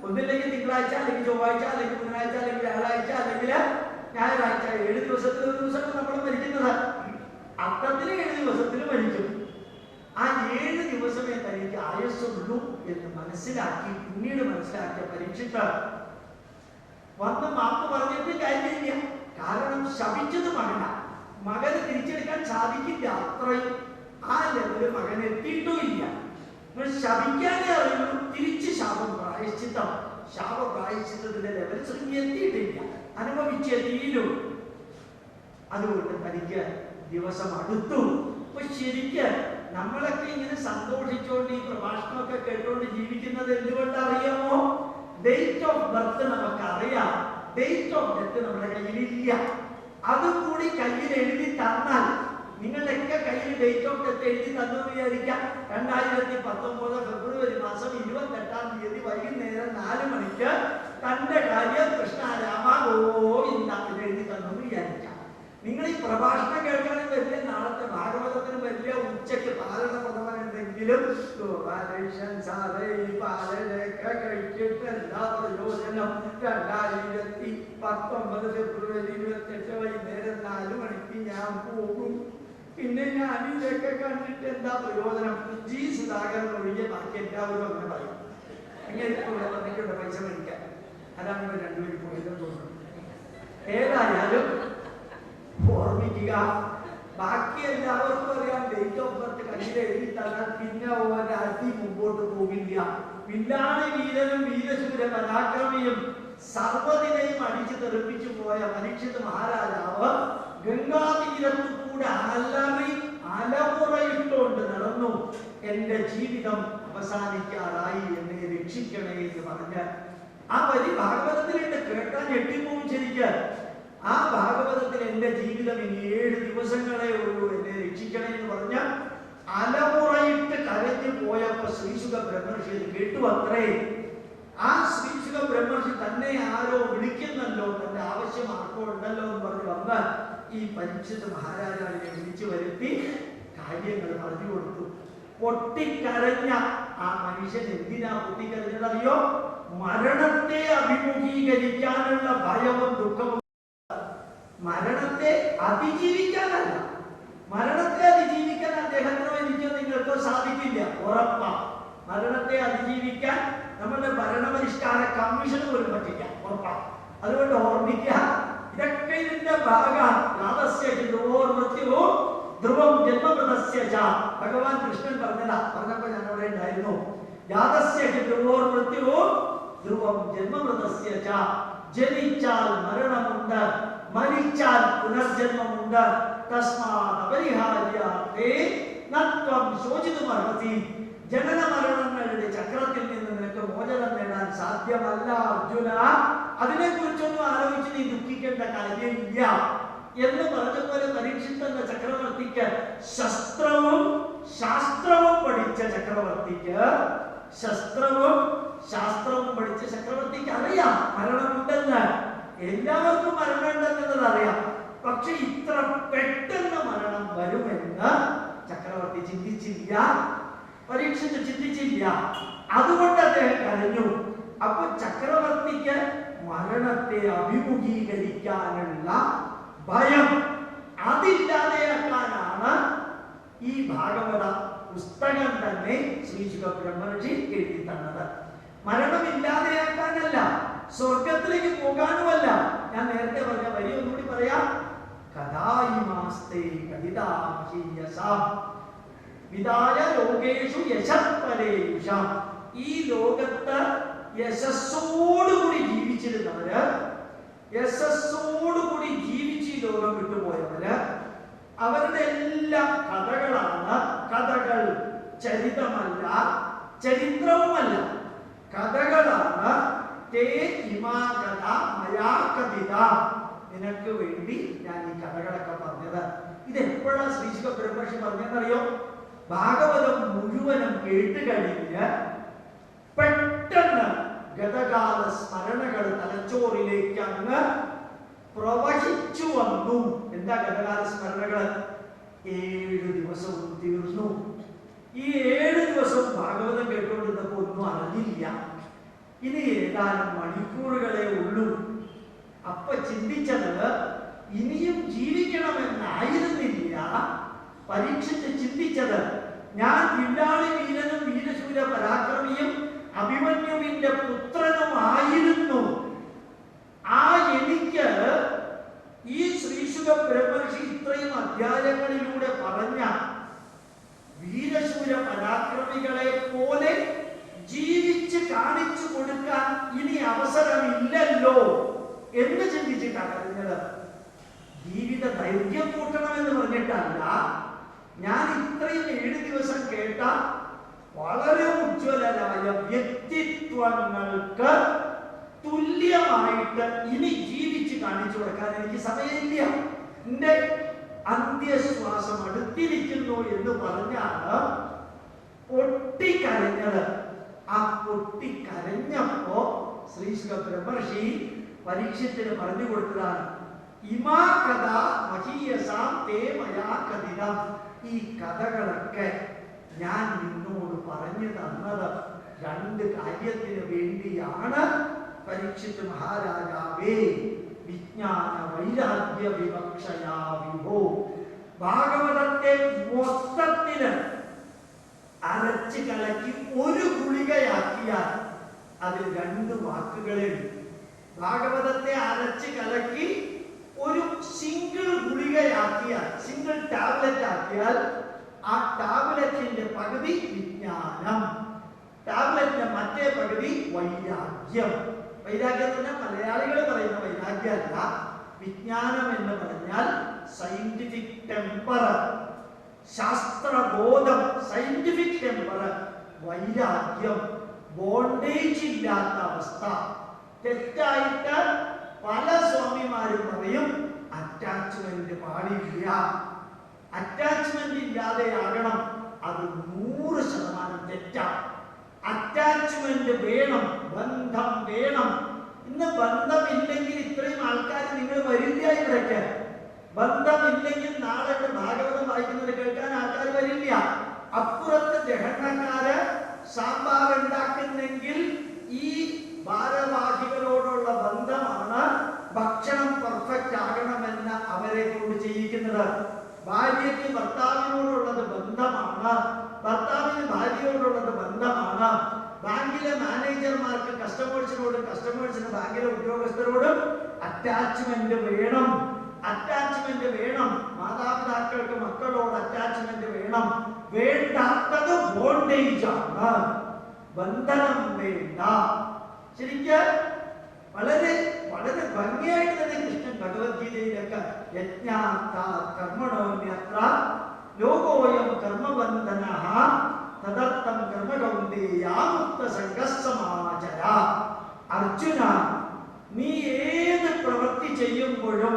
ഒന്നില്ലെങ്കിൽ തിങ്കളാഴ്ച, അല്ലെങ്കിൽ ചൊവ്വാഴ്ച, അല്ലെങ്കിൽ ബുധനാഴ്ച, അല്ലെങ്കിൽ വ്യാഴാഴ്ച, അല്ലെങ്കിൽ ഞായറാഴ്ച. 7 ദിവസത്തിൽ ഒരു ദിവസമാണ് നമ്മൾ മരിക്കുന്നത്. അർത്ഥത്തിൽ 7 ദിവസത്തിൽ മരിക്കും. ആ 7 ദിവസമേ തനിക്ക് ആയുസ്സുള്ളൂ എന്ന് മനസ്സിലാക്കി പിന്നീട് മനസ്സിലാക്കിയ പരീക്ഷിത്ത് വന്ന് മാപ്പ് പറഞ്ഞിട്ട് കാര്യമില്ല. കാരണം ശപിച്ചത് മകന് തിരിച്ചെടുക്കാൻ സാധിക്കില്ല. അത്രയും ആ ലെവല് മകൻ എത്തിയിട്ടുമില്ല. ശപിക്കാനേ അറിയുള്ളൂ. തിരിച്ച് ശാപപ്രായശ്ചിത്തത്തിന്റെ ലെവൽ ശൃംഗി എത്തിയിട്ടില്ല, അനുഭവിച്ചേ തീരൂ. അതുകൊണ്ട് തനിക്ക് ദിവസം അടുത്തു. അപ്പൊ ശരിക്ക് നമ്മളൊക്കെ ഇങ്ങനെ സന്തോഷിച്ചുകൊണ്ട് ഈ പ്രഭാഷണമൊക്കെ കേട്ടുകൊണ്ട് ജീവിക്കുന്നത് എന്തുകൊണ്ടറിയാമോ? ഡേറ്റ് ഓഫ് ബർത്ത് നമുക്കറിയാം, ഡേറ്റ് ഓഫ് ഡെത്ത് നമ്മുടെ കയ്യിലില്ല. അതും കൂടി കയ്യിൽ എഴുതി തന്നാൽ, നിങ്ങളുടെയൊക്കെ കയ്യിൽ ഡേറ്റ് ഓഫ് ഡെത്ത് എഴുതി തന്നു വിചാരിക്കാം. 2019 ഫെബ്രുവരി മാസം 28-ാം തീയതി വൈകുന്നേരം 4 മണിക്ക് തന്റെ കാര്യം കൃഷ്ണരാമ ഗോവിന്ദ എന്ന് എഴുതി തന്നു വിചാരിക്കാം. നിങ്ങൾ ഈ പ്രഭാഷണം കേൾക്കാനും വരില്ല, നാളത്തെ ഭാഗവതത്തിന് വരില്ല, ഉച്ചയ്ക്ക് പാലന പ്രഥമൻ എന്തെങ്കിലും സാറേ ഈ പാലനൊക്കെ കഴിച്ചിട്ട് എന്താ പ്രയോജനം? 2019 ഫെബ്രുവരി 28 വൈകുന്നേരം 4 മണിക്ക് ഞാൻ പോകും. പിന്നെ ഞാൻ ഇതൊക്കെ കണ്ടിട്ട് എന്താ പ്രയോജനം? ജി സുധാകരൻ ഒഴികെ ബാക്കി എല്ലാവരും അങ്ങനെ പറയും. അങ്ങനെ വന്നിട്ടുണ്ട് പൈസ മേടിക്കാൻ. അതാണ് ഇവർ രണ്ടുപേരും പോയതെന്ന് തോന്നുന്നു. ഏതായാലും ഓർമ്മിക്കുക, ബാക്കി എല്ലാവർക്കും അറിയാം ഡേറ്റ് ഓഫ് ബർത്ത് കയ്യിൽ എഴുതി തന്നാൽ പിന്നെ ഒരടി മുമ്പോട്ട് പോകില്ല. വില്ലാളി വീരനും വീരശൂര പരാക്രമിയും സർവ്വതിനെയും അടിച്ചു തെറിപ്പിച്ചു പോയ പരീക്ഷിത് മഹാരാജാവ് ഗംഗാതീരത്തു കൂടെ അലമുറയിട്ടുകൊണ്ട് നടന്നു. എന്റെ ജീവിതം അവസാനിക്കാറായി, എന്നെ രക്ഷിക്കണേ എന്ന് പറഞ്ഞ് ആ വരി ഭാഗവതത്തിലുണ്ട്. കേട്ടാൻ ഞെട്ടിപ്പോവും ശരിക്ക്. ആ ഭാഗവതത്തിൽ എന്റെ ജീവിതം ഇനി 7 ദിവസങ്ങളേ ഉള്ളൂ, എന്നെ രക്ഷിക്കണേ എന്ന് പറഞ്ഞ അലമുറയിട്ട് കരഞ്ഞു പോയപ്പോ ശ്രീശുക ബ്രഹ്മർഷി ഇത് കേട്ടു അത്രേ. ആ ശ്രീശുക ബ്രഹ്മർഷി തന്നെ ആരോ വിളിക്കുന്നല്ലോ, തന്റെ ആവശ്യം ആർക്കോ ഉണ്ടല്ലോ എന്ന് പറഞ്ഞ് വന്ന് ഈ പരീക്ഷിത് മഹാരാജാവിനെ വിളിച്ചു വരുത്തി കാര്യങ്ങൾ പറഞ്ഞു കൊടുത്തു. പൊട്ടിക്കരഞ്ഞ ആ മനുഷ്യൻ എന്തിനാ പൊട്ടിക്കരഞ്ഞതറിയോ? മരണത്തെ അഭിമുഖീകരിക്കാനുള്ള ഭയവും ദുഃഖവും. മരണത്തെ അതിജീവിക്കാനല്ല, മരണത്തെ അതിജീവിക്കാൻ അദ്ദേഹത്തിനോ എനിക്കോ നിങ്ങൾക്കോ സാധിക്കില്ല, ഉറപ്പാ. മരണത്തെ അതിജീവിക്കാൻ നമ്മുടെ ഭരണപരിഷ്കാര കമ്മീഷന് പോലും പറ്റില്ല, ഉറപ്പാ. അതുകൊണ്ട് ഓർമ്മിക്കുക, ഇതൊക്കെ ഇതിന്റെ ഭാഗം. ധ്രുവം ജന്മമൃതസ്യ ച. ഭഗവാൻ കൃഷ്ണൻ പറഞ്ഞപ്പോ ഞാൻ അവിടെ ഉണ്ടായിരുന്നു. യാതസ്യ ധ്രുവോർ മൃത്യുവോ ധ്രുവം ജന്മമൃതസ്യ ച. ജനിച്ചാൽ മരണമുണ്ട്, മരിച്ചാൽ പുനർജന്മമുണ്ട്. തസ്മാത് അപരിഹാര്യാർത്ഥേ നത്വം ശോചിതുമർഹസി. ജനന മരണങ്ങളുടെ ചക്രത്തിൽ നിന്ന് നിനക്ക് മോചനം നേടാൻ സാധ്യമല്ല അർജുന. അതിനെ കുറിച്ചൊന്നും ആലോചിച്ച് നീ ദുഃഖിക്കേണ്ട കാര്യമില്ല എന്ന് പറഞ്ഞതുപോലെ പരീക്ഷിത് എന്ന ചക്രവർത്തിക്ക് ശസ്ത്രവും ശാസ്ത്രവും പഠിച്ച ചക്രവർത്തിക്ക് അറിയാം മരണമുണ്ടെന്ന്. എല്ലാവർക്കും മരണമുണ്ടെന്നുള്ളത് അറിയാം. പക്ഷെ ഇത്ര പെട്ടെന്ന് മരണം വരുമെന്ന് ചക്രവർത്തി ചിന്തിച്ചില്ല, പരീക്ഷിച്ച് ചിന്തിച്ചില്ല. അതുകൊണ്ട് അദ്ദേഹം കരഞ്ഞു. അപ്പൊ ചക്രവർത്തിക്ക് മരണത്തെ അഭിമുഖീകരിക്കാനുള്ള ഭയം അതില്ലാതെയാക്കാനാണ് ഈ ഭാഗവത പുസ്തകം തന്നെ ശ്രീശുക ബ്രഹ്മർഷി എഴുതി തന്നത്. മരണമില്ലാതെയാക്കാനല്ല, സ്വർഗത്തിലേക്ക് പോകാനുമല്ല. ഞാൻ നേരത്തെ പറഞ്ഞ വരി ഒന്നുകൂടി പറയാം. കഥായിമാസ്തേ കവിതാമഹീയസാം വിദായ ലോകേഷു യശപ്പരേഷാം. ഈ ലോകത്ത് യശസ്സോടുകൂടി ജീവിച്ചിരുന്നവര്, യശസ്സോടുകൂടി ജീവിച്ച് ഈ ലോകം വിട്ടുപോയവര്, അവരുടെ എല്ലാം കഥകളാണ്. കഥകൾ ചരിതമല്ല, ചരിത്രവുമല്ല, കഥകളാണ്. തേ ഇമാ കഥ മയാ കഥിത. നിനക്ക് വേണ്ടി ഞാൻ ഈ കഥകളൊക്കെ പറഞ്ഞത്. ഇത് എപ്പോഴാ ശ്രീശുക ബ്രഹ്മർഷി പറഞ്ഞെന്നറിയോ? ഭാഗവതം മുഴുവനും കേട്ട് കഴിഞ്ഞ് പെട്ടെന്ന് ഗതകാല സ്മരണകൾ തലച്ചോറിലേക്ക് അങ്ങ് പ്രവഹിച്ചു വന്നു. എന്താ ഗതകാല സ്മരണകൾ? 7 ദിവസവും തീർന്നു. ഈ 7 ദിവസവും ഭാഗവതം കേട്ടുകൊണ്ടിരുന്നപ്പോ ഒന്നും അറിഞ്ഞില്ല. ഇനി ഏതാനും മണിക്കൂറുകളെ ഉള്ളൂ. അപ്പൊ ചിന്തിച്ചത് ഇനിയും ജീവിക്കണമെന്നായിരുന്നില്ല. പരീക്ഷിച്ച് ചിന്തിച്ചത് ഞാൻ വില്ലാളി വീരനും വീരശൂര പരാക്രമിയും അഭിമന്യുവിന്റെ പുത്രനുമായിരുന്നു. ആ എനിക്ക് ഈ ശ്രീശുക ബ്രഹ്മർഷി ഇത്രയും അധ്യായങ്ങളിലൂടെ പറഞ്ഞ വീരശൂര പരാക്രമികളെ പോലെ ജീവിച്ച് കാണിച്ചു കൊടുക്കാൻ ഇനി അവസരമില്ലല്ലോ എന്ന് ചിന്തിച്ചിട്ടാണ് അറിഞ്ഞത്. ജീവിത ദൈർഘ്യം കൂട്ടണമെന്ന് പറഞ്ഞിട്ടല്ല. ഞാൻ ഇത്രയും 7 ദിവസം കേട്ട വളരെ ഉജ്ജ്വലരായ വ്യക്തിത്വങ്ങൾക്ക് തുല്യമായിട്ട് ഇനി ജീവിച്ച് കാണിച്ചു കൊടുക്കാൻ എനിക്ക് സമയമില്ല. എന്റെ അന്ത്യശ്വാസം അടുത്തിരിക്കുന്നു എന്ന് പറഞ്ഞാണ് പൊട്ടിക്കരഞ്ഞത്. ആ പൊട്ടിക്കരഞ്ഞപ്പോ ശ്രീശുക ബ്രഹ്മർഷി പരീക്ഷത്തിന് പറഞ്ഞു കൊടുത്തതാണ്, ഇമാ കഥ മഹീയസാം തേ മയാ കഥിതം. ഈ കഥകളൊക്കെ ഞാൻ നിന്നോട് പറഞ്ഞു തന്നത് 2 കാര്യത്തിന് വേണ്ടിയാണ്. പരീക്ഷിത് മഹാരാജാവേ, വിജ്ഞാന വൈരാഗ്യ വിവക്ഷയാ വിഭോ. ഭാഗവതത്തെ മൊത്തത്തില് അരച്ച് കലക്കി ഒരു ഗുളികയാക്കിയാൽ അതിൽ 2 വാക്കുകളേ ഉള്ളൂ. ഭാഗവതത്തെ അരച്ച് കലക്കി ഒരു സിംഗിൾ ഗുളികയാക്കിയാൽ, സിംഗിൾ ടാബ്ലറ്റ് ആക്കിയാൽ ആ ടാബ്ലറ്റിന്റെ പകുതി വിജ്ഞാനം, ടാബ്ലറ്റിന്റെ മറ്റേ പകുതി വൈരാഗ്യം. വൈരാഗ്യം എന്ന് പറഞ്ഞാൽ മലയാളികൾ പറയുന്ന വൈരാഗ്യമല്ല. വിജ്ഞാനം എന്ന് പറഞ്ഞാൽ സയന്റിഫിക് ടെമ്പർ, ശാസ്ത്രബോധം, സയന്റിഫിക് ടെമ്പർ. വൈരാഗ്യം ബോണ്ടേജ് ഇല്ലാത്ത അവസ്ഥ. തെറ്റായിട്ട് പല സ്വാമിമാരും പറയും അറ്റാച്ച്മെന്റ് പാടില്ല, അറ്റാച്ച്മെന്റ് ഇല്ലാതെയാകണം. അത് 100% തെറ്റാണ്. അറ്റാച്ച്മെന്റ് വേണം, ബന്ധം വേണം. ഇന്ന് ബന്ധമില്ലെങ്കിൽ ഇത്രയും ആൾക്കാർ നിങ്ങൾ വരില്ല ഇവിടേക്ക്. ബന്ധമില്ലെങ്കിൽ നാളെ ഇവിടെ ഭാഗവതം വായിക്കുന്നത് കേൾക്കാൻ ആൾക്കാർ വരില്ല. അപ്പുറത്ത് ജഹണ്ണക്കാര് സാമ്പാർ ഉണ്ടാക്കുന്നെങ്കിൽ ഈ ഭാരവാഹികളോടുള്ള ബന്ധമാണ് ഭക്ഷണം പെർഫെക്റ്റ് ആകണമെന്ന് അവരെ കൊണ്ട് ചെയ്യിക്കുന്നത്. ഭാര്യയ്ക്ക് ഭർത്താവിനോടുള്ളത് ബന്ധമാണ്, ഭർത്താവിന് ഭാര്യയോടുള്ളത് ബന്ധമാണ്. ബാങ്കിലെ മാനേജർമാർക്ക് കസ്റ്റമേഴ്സിനോടും കസ്റ്റമേഴ്സിന് ബാങ്കിലെ ഉദ്യോഗസ്ഥരോടും അറ്റാച്ച്മെന്റ് വേണം, അറ്റാച്ച്മെന്റ് വേണം. മാതാപിതാക്കൾക്ക് മക്കളോട് അറ്റാച്ച്മെന്റ് വേണം. വേണ്ടാത്തത് ബോണ്ടേജ് ആണ്, ബന്ധനം വേണ്ട. ശരിക്കും വളരെ വളരെ ഭംഗിയായിട്ട് തന്നെ കൃഷ്ണൻ ഭഗവത്ഗീതയിലൊക്കെ യജ്ഞാത്ത കർമ്മണോന്യത്ര ലോകോയം കർമ്മബന്ധനഃ തദർത്ഥം കർമ്മകൗന്ദേയാ മുക്തസംഗസ്സമാചര. അർജുന, നീ ഏത് പ്രവൃത്തി ചെയ്യുമ്പോഴും,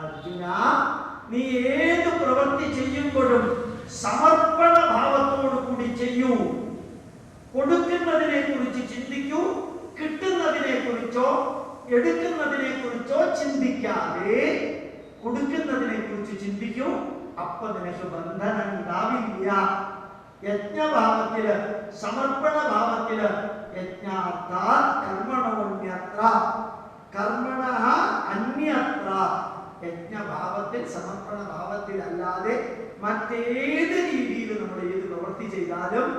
അർജുന നീ ഏത് പ്രവൃത്തി ചെയ്യുമ്പോഴും സമർപ്പണ ഭാവത്തോടു കൂടി ചെയ്യൂ. കൊടുക്കുന്നതിനെ കുറിച്ച് ചിന്തിക്കൂ, കിട്ടുന്നതിനെ കുറിച്ചോ എടുക്കുന്നതിനെ കുറിച്ചോ ചിന്തിക്കാതെ കൊടുക്കുന്നതിനെ കുറിച്ച് ചിന്തിക്കൂ. അപ്പൊ നിനക്ക് ബന്ധനം ഉണ്ടാവില്ല. യജ്ഞഭാവത്തില്, സമർപ്പണ ഭാവത്തില് യജ്ഞാർത്ഥ കർമ്മണോന്യത്ര കർമ്മണഃ അന്യത്ര. യജ്ഞഭാവത്തിൽ, സമർപ്പണ ഭാവത്തിൽ അല്ലാതെ മറ്റേത് രീതിയിൽ നമ്മൾ ഏത് പ്രവൃത്തി ചെയ്താലും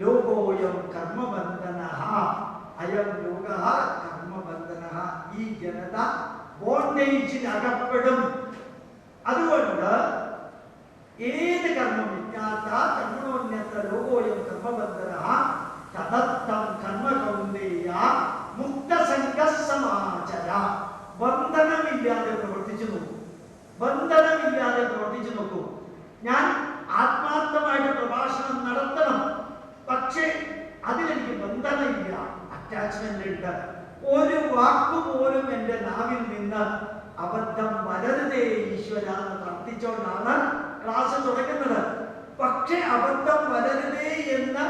ലോകോയം കർമ്മബന്ധനഃ അയം ലോകഃ കർമ്മബന്ധനഃ. ഈ ജനത ബോണ്ടേജിൽ അകപ്പെടും. അതുകൊണ്ട് ഏത് കർമ്മം വിജ്ഞാത കർമ്മണോന്യത്ര ലോകോയം കർമ്മബന്ധനഃ തദർത്ഥം കർമ്മകൗന്ദേയ മുക്തസംഗസ്സമാചര. ബന്ധനമില്ലാതെ പ്രവർത്തിച്ചു നോക്കൂ, ബന്ധനമില്ലാതെ പ്രവർത്തിച്ചു നോക്കൂ. ഞാൻ ആത്മാർത്ഥമായിട്ട് പ്രഭാഷണം നടത്തണം, പക്ഷേ അതിലെനിക്ക് ബന്ധനമില്ല, അറ്റാച്ച്മെന്റ് ഉണ്ട്. ഒരു വാക്കുപോലും എന്റെ നാവിൽ നിന്ന് അബദ്ധം വരരുതേ ഈശ്വര എന്ന് പ്രാർത്ഥിച്ചുകൊണ്ടാണ് ക്ലാസ് തുടങ്ങുന്നത്. പക്ഷെ അബദ്ധം വരരുതേ എന്ന്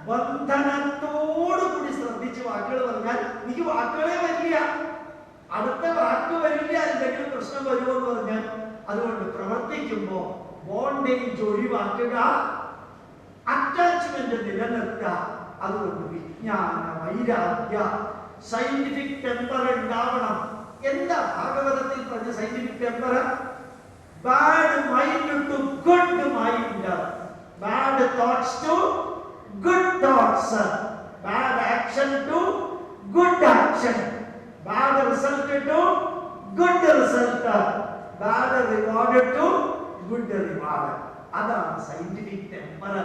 ബന്ധനത്തോടു കൂടി ശ്രദ്ധിച്ച് വാക്കുകൾ പറഞ്ഞാൽ എനിക്ക് വാക്കുകളെ വരില്ല, അടുത്ത വാക്ക് വരില്ല, എന്തെങ്കിലും പ്രശ്നം വരുമോ എന്ന് പറഞ്ഞാൽ. അതുകൊണ്ട് പ്രവർത്തിക്കുമ്പോ ബോണ്ടേജ് ഒഴിവാക്കുക, അറ്റാച്ച്മെന്റ് നിലനിർത്തുക. അതുകൊണ്ട് വിജ്ഞാന വൈരാഗ്യ സയന്റിഫിക് ടെമ്പർ ഉണ്ടാവണം. എന്താ ഭാഗവതത്തിൽ പറഞ്ഞ scientific temper? Bad mind to good mind, bad thoughts to good thoughts, bad action to good action, bad result to good result, bad reward to good reward. അതാണ് scientific temper.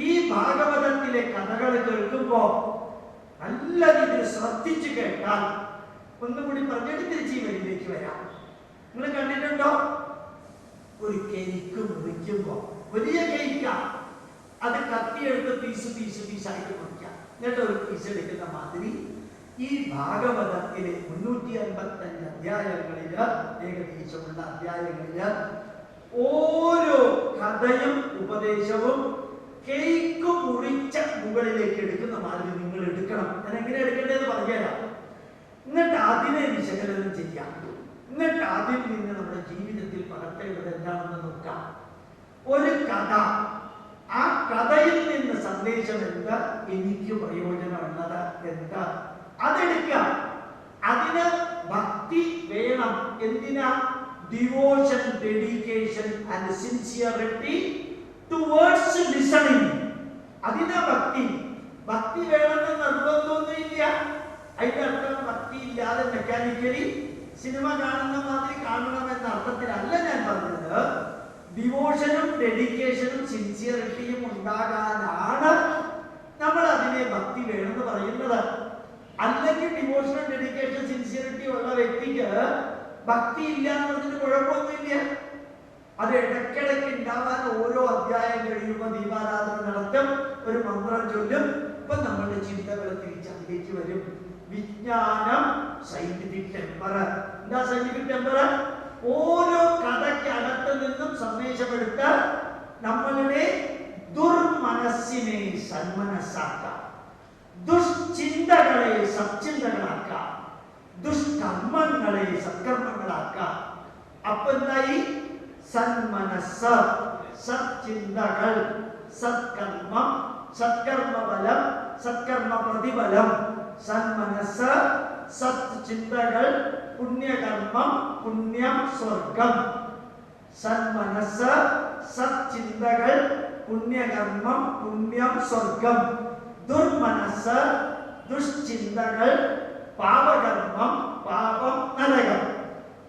ഈ ഭാഗവതത്തിലെ കഥകൾ കേൾക്കുമ്പോ നല്ല രീതിയിൽ ശ്രദ്ധിച്ചു കേട്ടാൽ, ഒന്നുകൂടി പറഞ്ഞിട്ട് തിരിച്ച് ഈ വരിയിലേക്ക് വരാം. നിങ്ങൾ കണ്ടിട്ടുണ്ടോ? ഒരു കേക്ക് മുറിക്കുമ്പോ, വലിയ കേക്കാ, അത് കത്തിയെടുത്ത് പീസായിട്ട് മുറിക്കാം. എന്നിട്ട് ഒരു പീസ് എടുക്കുന്ന മാതിരി ഈ ഭാഗവതത്തിലെ 355 അധ്യായങ്ങളില്, ഏകദേശമുള്ള അധ്യായങ്ങളില് ഓരോ കഥയും ഉപദേശവും കേക്ക് മുറിച്ച മുകളിലേക്ക് എടുക്കുന്ന മാതിരി നിങ്ങൾ എടുക്കണം. ഞാൻ എങ്ങനെ എടുക്കേണ്ടതെന്ന് പറഞ്ഞുതരാം. എന്നിട്ട് അതിനെ വിശകലനം ചെയ്യാം. എന്നിട്ട് അതിൽ നിന്ന് നമ്മുടെ ജീവിതത്തിൽ പകർത്തേണ്ടത് എന്താണെന്ന് നോക്കാം. ഒരു കഥ, ആ കഥയിൽ നിന്ന് സന്ദേശം എന്താ, എനിക്ക് പ്രയോജനമുള്ളത് എന്താ, അതെടുക്കാം. അതിന് ഭക്തി വേണം. എന്തിനാ? Devotion, dedication and sincerity towards listening. അതിനാ ഭക്തി. ഭക്തി വേണമെന്ന് നിർബന്ധമൊന്നുമില്ല. അതിന്റെ അർത്ഥം ഭക്തി ഇല്ലാതെ മെക്കാനിക്കലി സിനിമ കാണുന്ന മാതിരി കാണണം എന്ന അർത്ഥത്തിലല്ല ഞാൻ പറഞ്ഞത്. ഡിവോഷനും ഡെഡിക്കേഷനും സിൻസിയറിറ്റിയും ഉണ്ടാകാനാണ് നമ്മൾ അതിനെ ഭക്തി വേണമെന്ന് പറയുന്നത്. അല്ലെങ്കിൽ ഡിവോഷനും ഡെഡിക്കേഷൻ സിൻസിയറിറ്റി ഉള്ള വ്യക്തിക്ക് ഭക്തി ഇല്ല എന്ന് പറഞ്ഞിട്ട് കുഴപ്പമൊന്നുമില്ല. അത് ഇടയ്ക്കിടയ്ക്ക് ഉണ്ടാവാൻ ഓരോ അധ്യായം കഴിയുമ്പോൾ ദീപാരാധന നടത്തും, ഒരു മന്ത്രം ചൊല്ലും. ഇപ്പൊ നമ്മളുടെ ചിന്തകൾ തിരിച്ചതിലേക്ക് വരും. വിജ്ഞാനം, സയന്റിഫിക് ടെമ്പർ. എന്താ സയന്റിഫിക് ടെമ്പർ? ഓരോ കഥയ്ക്കകത്ത് നിന്നും സന്ദേശമെടുത്ത് നമ്മളുടെ ദുർമനസ്സിനെ സന്മനസ്സാക്കാം, ദുഷ്ചിന്തകളെ സച്ചിന്തകളാക്കാം, ദുഷ്കർമ്മങ്ങളെ സത്കർമ്മങ്ങളാക്കാം. അപ്പൊ എന്തായി? സന്മനസ്, സച്ചിന്തകൾ, സത്കർമ്മം, സത്കർമ്മഫലം, സത്കർമ്മ പ്രതിഫലം. സന്മനസ്, സത്ചിന്തകൾ, പുണ്യകർമ്മം, പുണ്യം, സ്വർഗം. സന്മനസ്, സത്ചിന്തകൾ, പുണ്യകർമ്മം, പുണ്യം, സ്വർഗം. ദുർമനസ്, ദുഷ്ചിന്തകൾ, പാപകർമ്മം, പാപം, നരകം.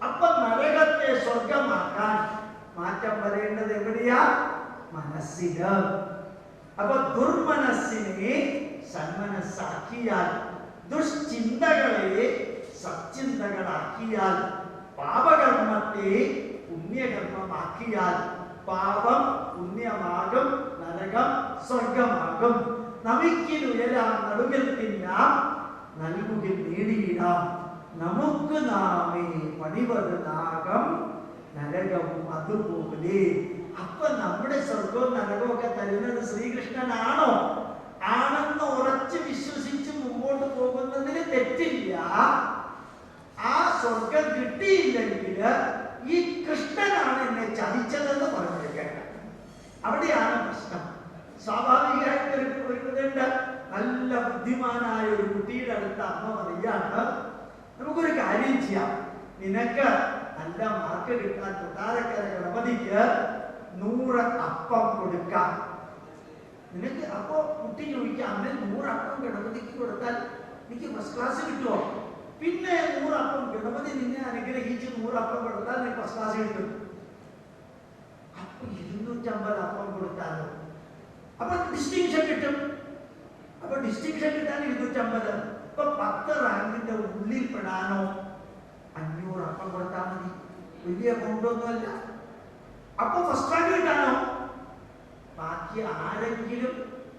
അപ്പൊ നരകത്തെ സ്വർഗമാക്കാൻ മാറ്റം വരേണ്ടത് എവിടെയാ? മനസ്സില്. അപ്പൊ ദുർമനസ്സിനെ സന്മനസ്സാക്കിയാൽ, ദുഷ്ചിന്തകളെ സച്ചിന്തകളാക്കിയാൽ, പാപകർമ്മത്തെ പുണ്യകർമ്മമാക്കിയാൽ പാപം പുണ്യമാകും, നരകം സ്വർഗമാകും. നമിക്കിലുയരാം, നടുകിൽ തിന്നാം, നൽകുകിൽ നേടിയിടാം. നമുക്ക് നാമേ പണിവത് നാഗം, നരകവും അതുപോലെ. അപ്പൊ നമ്മുടെ സ്വർഗവും നരകവും ഒക്കെ തരുന്നത് ശ്രീകൃഷ്ണനാണോ? ആണെന്ന് ഉറച്ച് വിശ്വസിച്ച് മുമ്പോട്ട് പോകുന്നതിന് തെറ്റില്ല. ആ സ്വർഗം കിട്ടിയില്ലെങ്കിൽ ഈ കൃഷ്ണനാണ് എന്നെ ചതിച്ചതെന്ന് പറഞ്ഞിരിക്കേണ്ട. അവിടെയാണ് പ്രശ്നം. സ്വാഭാവികമായിട്ട് ഒരു നല്ല ബുദ്ധിമാനായ ഒരു കുട്ടിയുടെ അടുത്ത് അമ്മ പറയാണ്, നമുക്കൊരു കാര്യം ചെയ്യാം, നിനക്ക് നല്ല മാർക്ക് കിട്ടാൻ കൊട്ടാരക്കര ഗണപതിക്ക് 100 അപ്പം കൊടുക്കാം. നിനക്ക് അപ്പോ കുട്ടി ചോദിക്കാം, അമ്മ 100 അപ്പം ഗണപതിക്ക് കൊടുത്താൽ എനിക്ക് ഫസ്റ്റ് ക്ലാസ് കിട്ടുമോ? പിന്നെ 100 അപ്പം ഗണപതി നിന്നെ അനുഗ്രഹിച്ച് 100 അപ്പം കൊടുത്താൽ നിനക്ക് ഫസ്റ്റ് ക്ലാസ് കിട്ടും. അപ്പൊ 250 അപ്പം കൊടുത്താലോ? അപ്പൊ ഡിസ്റ്റിങ്ഷൻ കിട്ടും. അപ്പൊ ഡിസ്റ്റിങ്ഷൻ കിട്ടാൻ 250. ഇപ്പൊ 10 റാങ്കിന്റെ ഉള്ളിൽ പെടാനോ 500 അപ്പം കൊടുത്താൽ മതി. വലിയ എമൗണ്ട് ഒന്നുമല്ല. അപ്പൊ ഫസ്റ്റ് റാങ്ക് കിട്ടാനോ? ബാക്കി ആരെങ്കിലും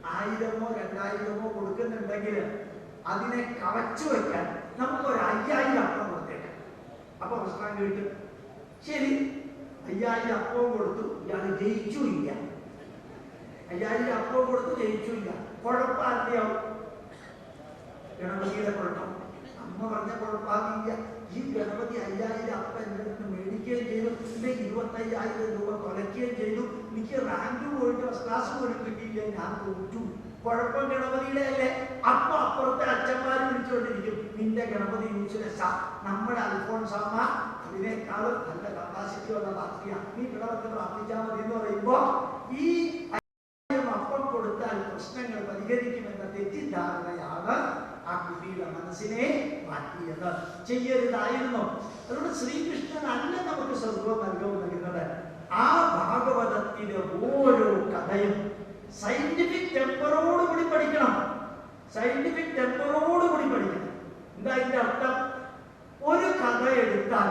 1000-ഓ 2000-ഓ കൊടുക്കുന്നുണ്ടെങ്കിൽ അതിനെ കവച്ചു വെക്കാൻ നമുക്കൊരു 5000 അപ്പം കൊടുത്തേക്കാം. അപ്പൊ ഫസ്റ്റ് റാങ്ക് കിട്ടും. ശരി, 5000 അപ്പവും കൊടുത്തു, ഇയാൾ ജയിച്ചു ഇല്ല. 5000 അപ്പവും കൊടുത്തു, ജയിച്ചു ഇല്ല. കുഴപ്പമില്ല, ഗണപതിയുടെ കുഴപ്പം. അമ്മ പറഞ്ഞ കുഴപ്പമില്ല. ഈ ഗണപതി 5000 അപ്പം എൻ്റെ അടുത്ത് മേടിക്കുകയും ചെയ്തു, പിന്നെ 25,000 രൂപ കൊലയ്ക്കുകയും ചെയ്തു. എനിക്ക് റാങ്ക് പോയിട്ട് ഫസ്റ്റ് ക്ലാസ് പോലും കിട്ടിയില്ല, ഞാൻ തോറ്റു. കുഴപ്പം ഗണപതിയുടെ അല്ലേ? അപ്പൊ അപ്പുറത്തെ അച്ഛന്മാർ വിളിച്ചുകൊണ്ടിരിക്കും, നിന്റെ ഗണപതി യൂസ്ലെസ്സാ, നമ്മുടെ അൽഫോൺസാമ്മ അതിനേക്കാളും നല്ല കപ്പാസിറ്റി ഉള്ള പാർട്ടിയാണ്, നീ ഇവിടെ വന്ന് പ്രാർത്ഥിച്ചാൽ മതി എന്ന് പറയുമ്പോ ഈ അപ്പം കൊടുത്താൽ പ്രശ്നങ്ങൾ പരിഹരിക്കുമെന്ന തെറ്റിദ്ധാരണയാണ് ആ കുട്ടിയുടെ മനസ്സിനെ മാറ്റിയത്. ചെയ്യരുതായിരുന്നു. അതുകൊണ്ട് ശ്രീകൃഷ്ണൻ അല്ല നമുക്ക് സ്വർഗവും നരകവും നൽകുന്നത്. ആ ഭാഗവതത്തിലെ ഓരോ കഥയും സയന്റിഫിക് ടെമ്പറോടുകൂടി പഠിക്കണം. സയന്റിഫിക് ടെമ്പറോടുകൂടി പഠിക്കണം. എന്താ അതിന്റെ അർത്ഥം? ഒരു കഥ എടുത്താൽ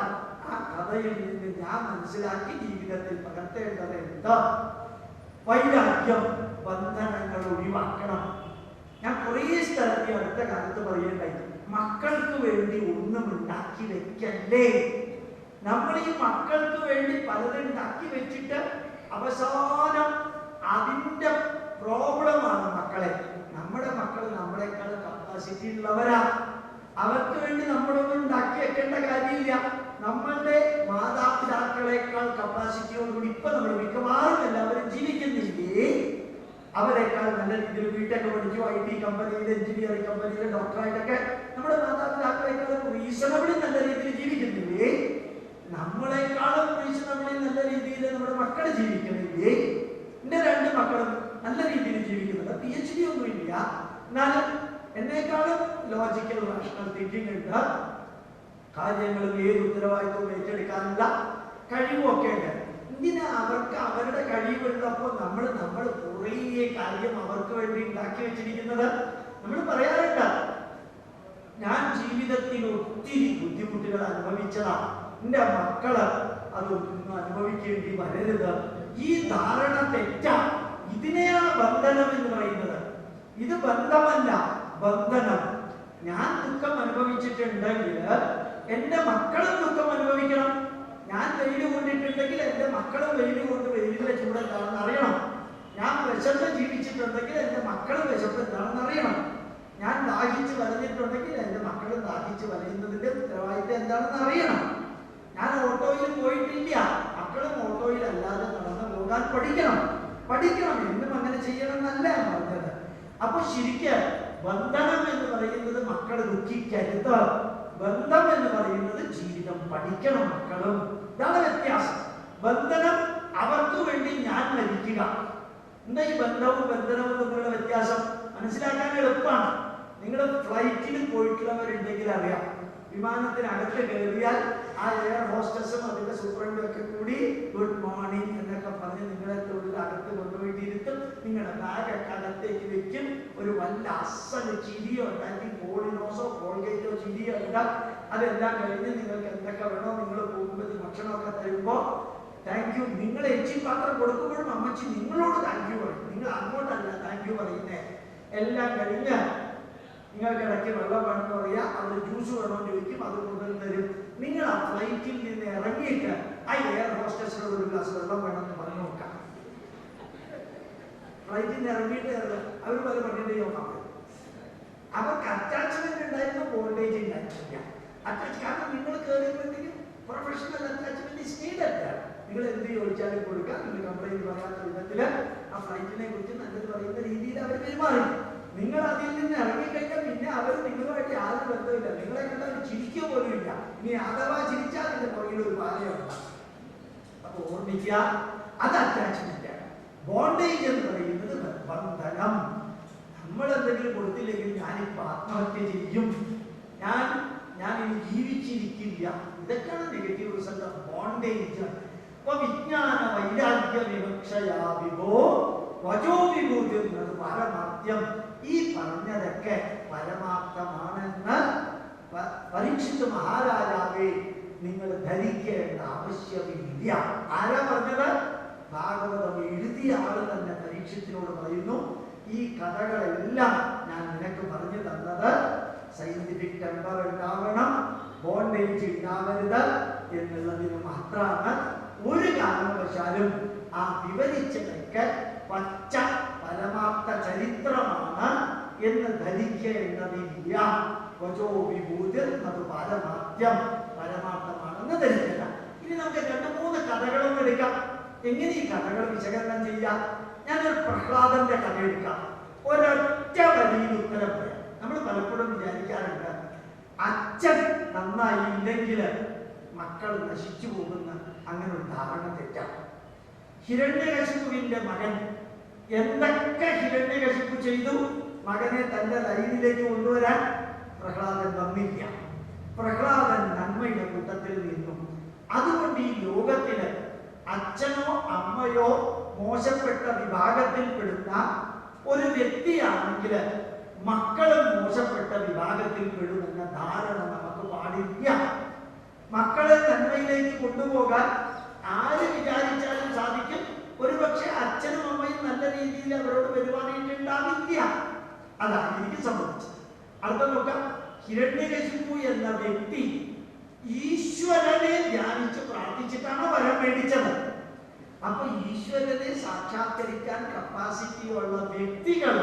ആ കഥയിൽ നിന്ന് ഞാൻ മനസ്സിലാക്കി ജീവിതത്തിൽ പകർത്തേണ്ടത് എന്താ? വൈരാഗ്യം, ബന്ധനങ്ങൾ ഒഴിവാക്കണം. ഞാൻ കുറേ സ്ഥലത്ത് അടുത്ത കാലത്ത് പറയേണ്ടായി, മക്കൾക്ക് വേണ്ടി ഒന്നും ഉണ്ടാക്കി വെക്കല്ലേ. നമ്മൾ ഈ മക്കൾക്ക് വേണ്ടി പലതും ഉണ്ടാക്കി വെച്ചിട്ട് അവസാനം അതിന്റെ പ്രോബ്ലമാണ് മക്കളെ. നമ്മുടെ മക്കൾ നമ്മളെക്കാൾ കപ്പാസിറ്റി ഉള്ളവരാ. അവർക്ക് വേണ്ടി നമ്മളൊന്നും ഉണ്ടാക്കി വെക്കേണ്ട കാര്യമില്ല. നമ്മളുടെ മാതാപിതാക്കളെക്കാൾ കപ്പാസിറ്റിയോടുകൂടി ഇപ്പൊ നമ്മൾ മിക്കവാറും എല്ലാവരും ജീവിക്കുന്നില്ലേ? അവരെക്കാൾ നല്ല രീതിയിൽ വീട്ടൊക്കെ പഠിച്ചു IT കമ്പനിയിൽ, എഞ്ചിനീയറിംഗ് കമ്പനിയിൽ, ഡോക്ടറായിട്ടൊക്കെ നമ്മുടെ മാതാപിതാക്കളെക്കാളും റീസണബിളി നല്ല രീതിയിൽ ജീവിക്കുന്നില്ലേ? നമ്മളെക്കാളും റീസണബിളി നല്ല രീതിയിൽ നമ്മുടെ മക്കൾ ജീവിക്കുന്നില്ലേ? എന്റെ 2 മക്കളും നല്ല രീതിയിൽ ജീവിക്കുന്നുണ്ട്. PhD ഒന്നുമില്ല, എന്നാലും എന്നെക്കാളും ലോജിക്കൽ റാഷണൽ തിങ്കിങ് ഉണ്ട്. കാര്യങ്ങളും ഏത് ഉത്തരവാദിത്വവും ഏറ്റെടുക്കാനുള്ള കഴിവുമൊക്കെ ഉണ്ട്. ഇങ്ങനെ അവർക്ക് അവരുടെ കഴിവുള്ളപ്പോൾ നമ്മൾ കുറേ കാര്യം അവർക്ക് വേണ്ടി ഉണ്ടാക്കി വെച്ചിരിക്കുന്നത്. നമ്മൾ പറയാറുണ്ട്, ഞാൻ ജീവിതത്തിൽ ഒത്തിരി ബുദ്ധിമുട്ടുകൾ അനുഭവിച്ചതാണ്, എന്റെ മക്കള് അതൊന്നും അനുഭവിക്കേണ്ടി വരരുത്. ഈ ധാരണ തെറ്റാ. ഇതിനെയാണ് ബന്ധനം എന്ന് പറയുന്നത്. ഇത് ബന്ധമല്ല, ബന്ധനം. ഞാൻ ദുഃഖം അനുഭവിച്ചിട്ടുണ്ടെങ്കിൽ എന്റെ മക്കളും ദുഃഖം അനുഭവിക്കണം. ഞാൻ വെയിൽ കൊണ്ടിട്ടുണ്ടെങ്കിൽ എന്റെ മക്കളും വെയിൽ കൊണ്ട് വെയിലിലെ ചൂട് എന്താണെന്ന് അറിയണം. ഞാൻ വിശപ്പ് ജീവിച്ചിട്ടുണ്ടെങ്കിൽ എന്റെ മക്കളും വിശപ്പ് എന്താണെന്ന് അറിയണം. ഞാൻ ദാഹിച്ച് വലഞ്ഞിട്ടുണ്ടെങ്കിൽ എന്റെ മക്കളും ദാഹിച്ച് വലയുന്നതിന്റെ ഉത്തരവാദിത്തം എന്താണെന്ന് അറിയണം. ഞാൻ ഓട്ടോയിൽ പോയിട്ടില്ല, മക്കളും ഓട്ടോയിൽ അല്ലാതെ നടന്നു പോകാൻ പഠിക്കണം. എന്നും അങ്ങനെ ചെയ്യണം എന്നല്ല പറഞ്ഞത്. അപ്പൊ ശരിക്കും ബന്ധനം എന്ന് പറയുന്നത് മക്കൾ ദുഃഖിക്കരുത്. ബന്ധം എന്ന് പറയുന്നത് ജീവിതം പഠിക്കണം മക്കളും. ഇതാണ് വ്യത്യാസം. ബന്ധനം അവർക്ക് വേണ്ടി ഞാൻ മരിക്കുക. എന്താ ഈ ബന്ധവും ബന്ധനവും തമ്മിലുള്ള വ്യത്യാസം മനസ്സിലാക്കാൻ എളുപ്പമാണ്. നിങ്ങൾ ഫ്ലൈറ്റിൽ പോയിട്ടുള്ളവരുണ്ടെങ്കിൽ അറിയാം, വിമാനത്തിനകത്ത് കയറിയാൽ ആ എയർ ഹോസ്റ്റസും അതിന്റെ സൂപ്രണ്ടും ഒക്കെ കൂടി ഗുഡ് മോർണിംഗ് എന്നൊക്കെ പറഞ്ഞ് നിങ്ങളെ തൊഴിലകത്ത് കൊണ്ടുപോയിട്ടിരുത്തും. നിങ്ങളുടെ ബാഗൊക്കെ അകത്തേക്ക് വെക്കും. ഒരു വല്ല അസല് ചിരിയോ ഉണ്ടാക്കി, പോളിനോസോ കോൾഗേറ്റോ ചിരിയോ ഉണ്ടാകും. അതെല്ലാം കഴിഞ്ഞ് നിങ്ങൾക്ക് എന്തൊക്കെ വേണോ നിങ്ങൾ പോകുമ്പോൾ ഭക്ഷണമൊക്കെ തരുമ്പോൾ താങ്ക് യു. നിങ്ങൾ എച്ചി പാത്രം കൊടുക്കുമ്പോഴും അമ്മച്ചി നിങ്ങളോട് താങ്ക് യു പറയും. നിങ്ങൾ അങ്ങോട്ടല്ല താങ്ക് യു പറയുന്നേ. എല്ലാം കഴിഞ്ഞ് നിങ്ങൾക്ക് ഇടയ്ക്ക് വെള്ളം വേണമെന്ന് പറയാം, അവർ ജ്യൂസ് വേണമെന്ന് ചോദിക്കും, അത് കൊണ്ടുവന്ന് തരും. നിങ്ങൾ ആ ഫ്ലൈറ്റിൽ നിന്ന് ഇറങ്ങിയിട്ട് ആ എയർ ഹോസ്റ്റസിനോട് ഒരു ഗ്ലാസ് വെള്ളം വേണമെന്ന് പറഞ്ഞു നോക്കാം. ഫ്ലൈറ്റിൽ നിന്ന് ഇറങ്ങിയിട്ട് അവർ പല പറഞ്ഞിട്ട് നോക്കാം. അവർക്ക് അറ്റാച്ച്മെന്റ് ഉണ്ടായിരുന്നു, ബോണ്ടേജ് ഉണ്ടായിട്ടില്ല. കാരണം നിങ്ങൾ കയറിയപ്പോഴത്തേക്കും പ്രൊഫഷണൽ അറ്റാച്ച്മെന്റ് ഇസ് നീഡഡ്. നിങ്ങൾ എന്ത് ചോദിച്ചാലും കൊടുക്കാം. നിങ്ങൾ കംപ്ലൈന്റ് പറയാത്ത വിധത്തിൽ ആ ഫ്ലൈറ്റിനെ കുറിച്ച് നല്ലത് പറയുന്ന രീതിയിൽ അവർ പെരുമാറി. നിങ്ങൾ അതിൽ നിന്ന് ഇറങ്ങിക്കഴിഞ്ഞാൽ പിന്നെ അവർ നിങ്ങളുമായിട്ട് യാതൊരു ബന്ധമില്ല. നിങ്ങളെ കണ്ട അവർ ചിരിക്കുക പോലും ഇല്ല. ഇനി അഥവാ ചിരിച്ചാൽ അതിന്റെ പുറകിൽ ഒരു പാലയുണ്ട്. അപ്പൊ ഓർമ്മിക്കുക, അത് അറ്റാച്ച്മെന്റ് ആണ്. ബോണ്ടേജ് എന്ന് പറയുന്നത് ബന്ധനം. നമ്മൾ എന്തെങ്കിലും കൊടുത്തില്ലെങ്കിൽ ഞാനിപ്പോ ആത്മഹത്യ ചെയ്യും, ഞാൻ ഇനി ജീവിച്ചിരിക്കില്ല, ഇതൊക്കെയാണ് നെഗറ്റീവ് റിസൾട്ട് ഓഫ് ബോണ്ടേജ്. അപ്പൊ വിജ്ഞാന വൈരാഗ്യ വിവക്ഷയാ വിഭോ വചോ വിഭൂതി എന്നത് പരമാർത്ഥം. ഈ പറഞ്ഞതൊക്കെ പരമാർത്ഥമാണെന്ന് പരീക്ഷിത്ത് മഹാരാജാവേ നിങ്ങൾ ധരിക്കേണ്ട ആവശ്യമില്ല. ആരാ പറഞ്ഞത്? ഭാഗവതം എഴുതിയ ആള് തന്നെ പരീക്ഷത്തിനോട് പറയുന്നു, ഈ കഥകളെല്ലാം ഞാൻ നിനക്ക് പറഞ്ഞു തന്നത് സയന്റിഫിക് ടെമ്പർ ഉണ്ടാവണം, ബോണ്ടേജ് ഉണ്ടാവരുത് എന്നുള്ളതിന് മാത്രമാണ്. ഒരു കാരണവശാലും ആ വിവരിച്ചതൊക്കെ പച്ച പരമാർത്ഥ ചരിത്രമാണ് എന്ന് ധരിക്കേണ്ടതില്ല. വചോ വിഭൂതി അത് പാരമാർത്ഥ്യം, പരമാർത്ഥമാണെന്ന് ധരിക്കണ്ട. ഇനി നമുക്ക് 2-3 കഥകളൊന്നും എടുക്കാം. എങ്ങനെ ഈ കഥകൾ വിശകലനം ചെയ്യാം? ഞാനൊരു പ്രഹ്ലാദന്റെ കഥ എടുക്കാം. ഒരൊറ്റ വരിയിൽ ഉത്തരം പറയാം. നമ്മൾ പലപ്പോഴും വിചാരിക്കാറുണ്ട്, അച്ഛൻ നന്നായില്ലെങ്കിൽ മക്കൾ നശിച്ചു പോകുന്ന അങ്ങനെ ഒരു ധാരണ തെറ്റാണ്. ഹിരണ്യകശിപുവിന്റെ മകൻ എന്തൊക്കെ ഹിരണ്യകശിപു ചെയ്തു, മകനെ തന്റെ ലൈനിലേക്ക് കൊണ്ടുവരാൻ പ്രഹ്ലാദൻ വന്നില്ല. പ്രഹ്ലാദൻ നന്മയുടെ കൂട്ടത്തിൽ നിന്നു. അതുകൊണ്ട് ഈ ലോകത്തില് അച്ഛനോ അമ്മയോ മോശപ്പെട്ട വിഭാഗത്തിൽപ്പെടുന്ന ഒരു വ്യക്തിയാണെങ്കിൽ മക്കളും മോശപ്പെട്ട വിഭാഗത്തിൽ പെടുമെന്ന ധാരണ നമുക്ക് പാടില്ല. മക്കളെ നന്മയിലേക്ക് സ്വർഗത്തിലേക്ക് കൊണ്ടുപോകാൻ ആര് വിചാരിച്ചാലും സാധിക്കും. ഒരുപക്ഷെ അച്ഛനും അമ്മയും നല്ല രീതിയിൽ അവരോട് പെരുമാറിയിട്ടുണ്ടാവില്ല. അതാണ് എനിക്ക് സംഭവിച്ചത്. അടുത്ത നോക്കാം. ഹിരണ്യകശിപു എന്ന വ്യക്തി ഈശ്വരനെ ധ്യാനിച്ച് പ്രാർത്ഥിച്ചിട്ടാണ് വരം മേടിച്ചത്. അപ്പൊ ഈശ്വരനെ സാക്ഷാത്കരിക്കാൻ കപ്പാസിറ്റി ഉള്ള വ്യക്തികൾ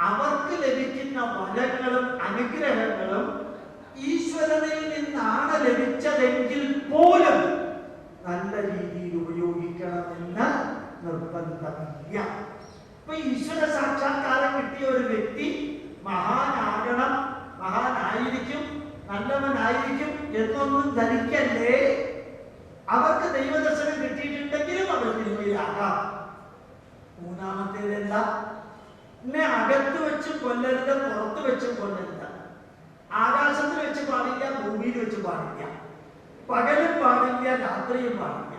അവർക്ക് ലഭിക്കുന്ന വരങ്ങളും അനുഗ്രഹങ്ങളും ഈശ്വരനിൽ നിന്നാണ് ലഭിച്ചതെങ്കിൽ പോലും നല്ല രീതിയിൽ ഉപയോഗിക്കണമെന്ന് നിർബന്ധമില്ല. ഇപ്പൊ ഈശ്വര സാക്ഷാത്കാരം കിട്ടിയ ഒരു വ്യക്തി മഹാനാകണം, മഹാനായിരിക്കും, നല്ലവനായിരിക്കും എന്നൊന്നും ധരിക്കല്ലേ. അവർക്ക് ദൈവദർശനം കിട്ടിയിട്ടുണ്ടെങ്കിലും അവർ തിന്മയിലാകാം. മൂന്നാമത്തേതെന്താ? എന്നെ അകത്ത് വെച്ച് കൊല്ലരുത്, പുറത്ത് വെച്ച് കൊല്ലരുത്. ആകാശത്തിൽ വെച്ച് പാടില്ല, ഭൂമിയിൽ വെച്ച് പാടില്ല, പകലും പാടില്ല, രാത്രിയും പാടില്ല.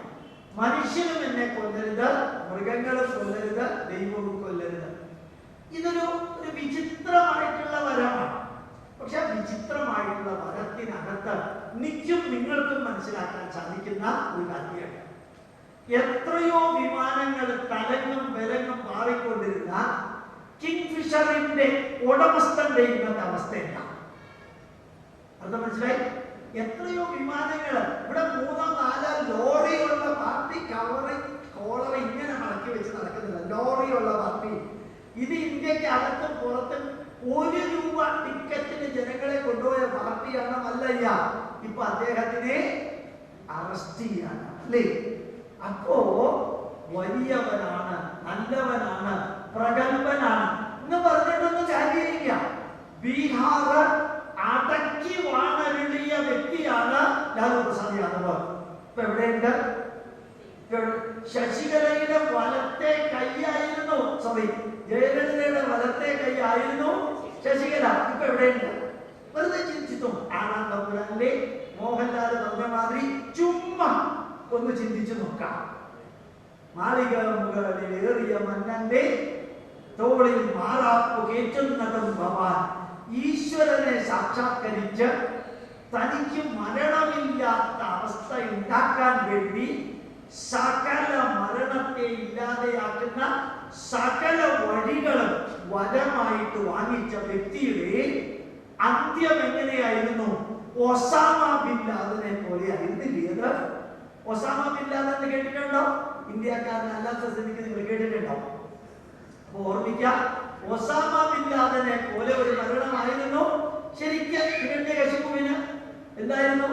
മനുഷ്യനും എന്നെ കൊല്ലരുത്, മൃഗങ്ങളും കൊല്ലരുത്, ദൈവവും കൊല്ലരുത്. ഇതൊരു വിചിത്രമായിട്ടുള്ള വരമാണ്. പക്ഷെ വിചിത്രമായിട്ടുള്ള വരത്തിനകത്ത് നിക്കും നിങ്ങൾക്കും മനസ്സിലാക്കാൻ സാധിക്കുന്ന ഒരു കാര്യമാണ്. എത്രയോ വിമാനങ്ങൾ തലങ്ങും വിലങ്ങും മാറിക്കൊണ്ടിരുന്ന കിങ്ഫിഷറിന്റെ ഉടമസ്ഥന്റെ ഇന്നത്തെ അവസ്ഥയില്ല. അത് മനസ്സിലായി? എത്രയോ വിമാനങ്ങൾ ഇവിടെ 3-4 ലോറിയുള്ള പാർട്ടി കോളർ ഇങ്ങനെ മടക്കി വെച്ച് നടക്കുന്നില്ല. ലോറിയുള്ള പാർട്ടി ഇത് ഇന്ത്യക്ക് അകത്തും പുറത്തും 1 രൂപ ടിക്കറ്റിന് ജനങ്ങളെ കൊണ്ടുപോയ പാർട്ടിയാണ് മല്ലയ്യ. ഇപ്പൊ അദ്ദേഹത്തിനെ അറസ്റ്റ് ചെയ്യാണ് അല്ലേ? അപ്പോ വലിയവനാണ്, നല്ലവനാണ്, പ്രഗത്ഭനാണ് എന്ന് പറഞ്ഞിട്ടൊന്നും കാര്യമില്ല. ബീഹാർ അടക്കി വാണരുളിയ വ്യക്തിയാണ് ലാലു പ്രസാദ് യാദവ്. ഇപ്പൊ എവിടെയുണ്ട്? ശശികലയുടെ വലത്തെ കൈയായിരുന്നു, ജയലളിതയുടെ വലത്തെ കൈയായിരുന്നു ശശികല. ഇപ്പൊ എവിടെയുണ്ട്? വെറുതെ ചിന്തിച്ചു. ആണാം തമ്പുരാന്റെ മോഹൻലാൽ പറഞ്ഞ മാതിരി ചുമ്മാ ഒന്ന് ചിന്തിച്ചു നോക്കാം. മാളിക മുകളിൽ ഏറിയ മന്നന്റെ തോളിൽ മാറാപ്പ് കേറ്റുന്നതും ഭവാൻ. ഈശ്വരനെ സാക്ഷാത്കരിച്ച് തനിക്ക് മരണമില്ലാത്ത അവസ്ഥ ഉണ്ടാക്കാൻ വേണ്ടി സകല മരണത്തെ ഇല്ലാതെയാക്കുന്ന സകല വഴികളും വരമായിട്ട് വാങ്ങിച്ച വ്യക്തിയുടെ അന്ത്യം എങ്ങനെയായിരുന്നു? ഒസാമ ബിൻ ലാദനെ പോലെ ആയിരുന്നില്ല. ഒസാമ ബിൻ ലാദൻ കേട്ടിട്ടുണ്ടോ? ഇന്ത്യക്കാരനല്ലാത്ത സ്ഥിതിക്ക് നിങ്ങൾ കേട്ടിട്ടുണ്ടോ? അപ്പൊ ഓർമ്മിക്കാം, ഒസാമ ബിൻ ലാദനെ പോലെ ഒരു മരണമായിരുന്നു. ശരിക്കും ഹിരണ്യകശിപുവിന് എന്തായിരുന്നു?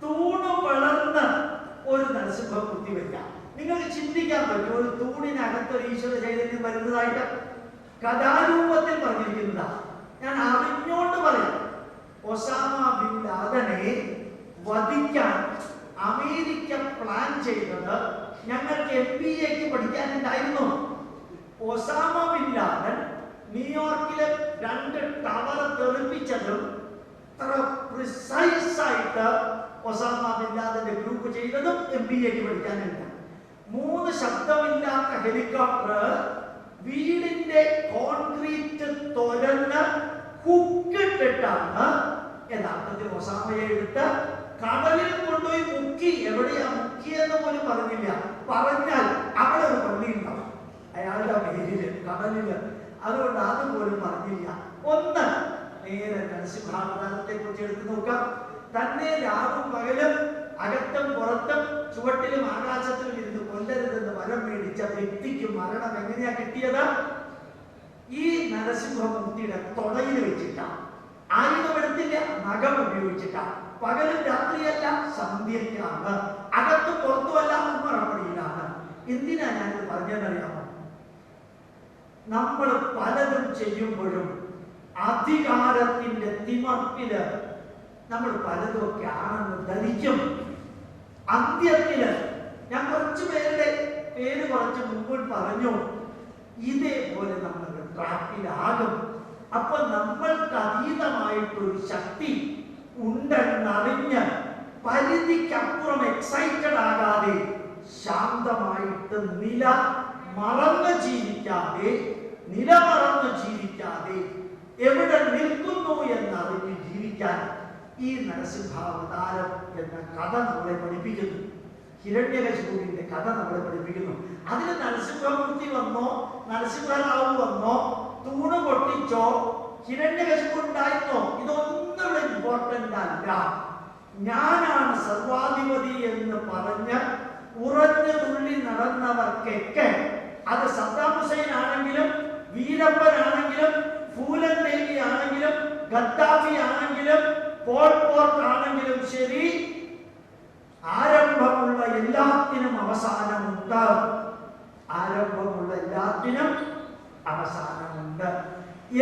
തൂണ് വളർന്ന് ഒരു നരസിംഹം കുത്തിവെക്കാം. നിങ്ങൾക്ക് ചിന്തിക്കാൻ പറ്റും ഒരു തൂണിനകത്ത് ഒരു ഈശ്വര ചൈതന്യം വരുന്നതായിട്ട്? കഥാരൂപത്തിൽ പറഞ്ഞിരിക്കുന്നതാ. ഞാൻ അറിഞ്ഞോണ്ട് പറയാം. ഒസാമ ബിൻ ലാദനെ വധിക്കാൻ അമേരിക്ക പ്ലാൻ ചെയ്തത് ഞങ്ങൾക്ക് MBAക്ക് പഠിക്കാനുണ്ടായിരുന്നു. ഒസാമ ബിൻ ലാദൻ ന്യൂയോർക്കിലെ 2 ടവർ തെറിപ്പിച്ചതും പ്രിസൈസ് ആയിട്ട് ഒസാമ ബിൻ ലാദന്റെ ഗ്രൂപ്പ് ചെയ്തതും MBAക്ക് പഠിക്കാനുണ്ട്. 3 ശബ്ദമില്ലാത്ത ഹെലികോപ്റ്റർ വീടിന്റെ കോൺക്രീറ്റ് തുരന്ന് ഹുക്കിട്ടിട്ടാണ് യഥാർത്ഥത്തിൽ ഒസാമയെ എടുത്ത് കടലിൽ കൊണ്ടുപോയി മുക്കി. എവിടെയാ മുക്കിയെന്ന് പോലും പറഞ്ഞില്ല. പറഞ്ഞാൽ അവിടെ ഒരു പള്ളി ഉണ്ടാവും അയാളുടെ പേരില്, കടലില്. അതുകൊണ്ട് അതുപോലും പറഞ്ഞില്ല. ഒന്ന് നേരെ നരസിംഹാവതാരത്തെ കുറിച്ച് എടുത്തു നോക്കാം. തന്നെ രാവും പകലും അകത്തും പുറത്തും ചുവട്ടിലും ആകാശത്തിലും ഇരുന്ന് കൊല്ലരുതെന്ന് വരം മേടിച്ച വ്യക്തിക്ക് മരണം എങ്ങനെയാ കിട്ടിയത്? ഈ നരസിംഹമൂർത്തിയുടെ തൊടയിൽ വെച്ചിട്ടാണ്. ആയുധമെടുത്തില്ല, നഖം ഉപയോഗിച്ചിട്ടാണ്. പകലും രാത്രിയല്ല, സന്ധ്യയ്ക്കാണ്. അകത്തും പുറത്തുമല്ല, മറപ്പടിയിലാണ്. എന്തിനാ ഞാനിത് പറഞ്ഞതെന്നറിയാമോ? നമ്മൾ പലതും ചെയ്യുമ്പോഴും അധികാരത്തിന്റെ തിമർപ്പില് നമ്മൾ പലതൊക്കെ ആണെന്ന് ധരിക്കും. അന്ത്യത്തില് ഞാൻ കുറച്ചു പേരുടെ പേര് കുറച്ച് മുൻപോട്ട് പറഞ്ഞു, ഇതേപോലെ നമ്മൾ ട്രാപ്പിലാകും. അപ്പൊ നമ്മൾക്ക് അതീതമായിട്ടൊരു ശക്തി ഉണ്ടെന്നറിഞ്ഞ് പരിധിക്കപ്പുറം എക്സൈറ്റഡ് ആകാതെ ശാന്തമായിട്ട് നില മറന്ന് ജീവിക്കാതെ എവിടെ നിൽക്കുന്നു എന്നറിഞ്ഞ് ജീവിക്കാൻ ഈ നരസിംഹാവതാരം എന്ന കഥ നമ്മളെ പഠിപ്പിക്കുന്നു. ഹിരണ്യകശിപുവിന്റെ കഥ നമ്മളെ പഠിപ്പിക്കുന്നു. അതിന് നരസിംഹമൂർത്തി വന്നോ, നരസിംഹറാവു വന്നോ, തൂണ് പൊട്ടിച്ചോ, ഹിരണ്യകശിപു ഉണ്ടായിരുന്നോ, ഇതൊന്നും ഇവിടെ ഇമ്പോർട്ടന്റ് അല്ല. ഞാനാണ് സർവാധിപതി എന്ന് പറഞ്ഞ് ഉറഞ്ഞു തുള്ളി നടന്നവർക്കൊക്കെ, അത് സദ്ദാം ഹുസൈൻ ആണെങ്കിലും വീരപ്പനാണെങ്കിലും ഫൂലൻ ദേവി ആണെങ്കിലും ഗദ്ദാഫി ആണെങ്കിലും പോൾ പോർട്ട് ആണെങ്കിലും ശരി, ആരംഭമുള്ള എല്ലാത്തിനും അവസാനമുണ്ട്. ആരംഭമുള്ള എല്ലാത്തിനും അവസാനമുണ്ട്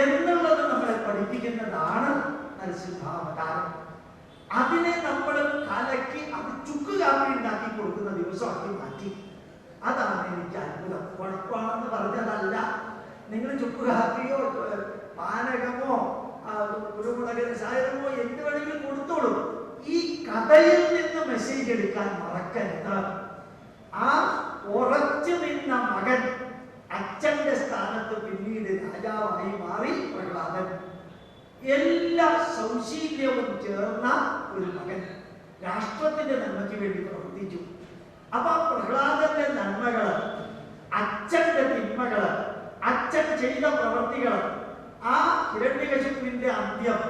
എന്നുള്ളത് നമ്മളെ പഠിപ്പിക്കുന്നതാണ് നരസിംഹാവതാരം. അതിനെ നമ്മൾ കലക്കി അത് ചുക്ക് കാപ്പി ഉണ്ടാക്കി കൊടുക്കുന്ന ദിവസമാക്കി മാറ്റി. അതാണ് എനിക്ക് അത്ഭുതം. കുഴപ്പമാണെന്ന് പറഞ്ഞതല്ല. നിങ്ങൾ ചുക്ക് കാപ്പിയോ പാനകമോ കുരുമുളക് രസായനമോ എന്ത് വേണമെങ്കിലും കൊടുത്തോളൂ. ഈ കഥയിൽ നിന്ന് മെസ്സേജ് എടുക്കാൻ മറക്കരുത്. ആ ഉറച്ചു നിന്ന മകൻ അച്ഛന്റെ സ്ഥാനത്ത് പിന്നീട് രാജാവായി മാറി പ്രഹ്ലാദൻ. എല്ലാ സൗശീല്യവും ചേർന്ന ഒരു മകൻ രാഷ്ട്രത്തിന്റെ നന്മയ്ക്ക് വേണ്ടി പ്രവർത്തിച്ചു. അപ്പൊ പ്രഹ്ലാദന്റെ നന്മകള്, അച്ഛന്റെ തിന്മകള്, അച്ഛൻ ചെയ്ത പ്രവൃത്തികള്, ആ ഹിരണ്യകശിപുവിന്റെ അന്ത്യം,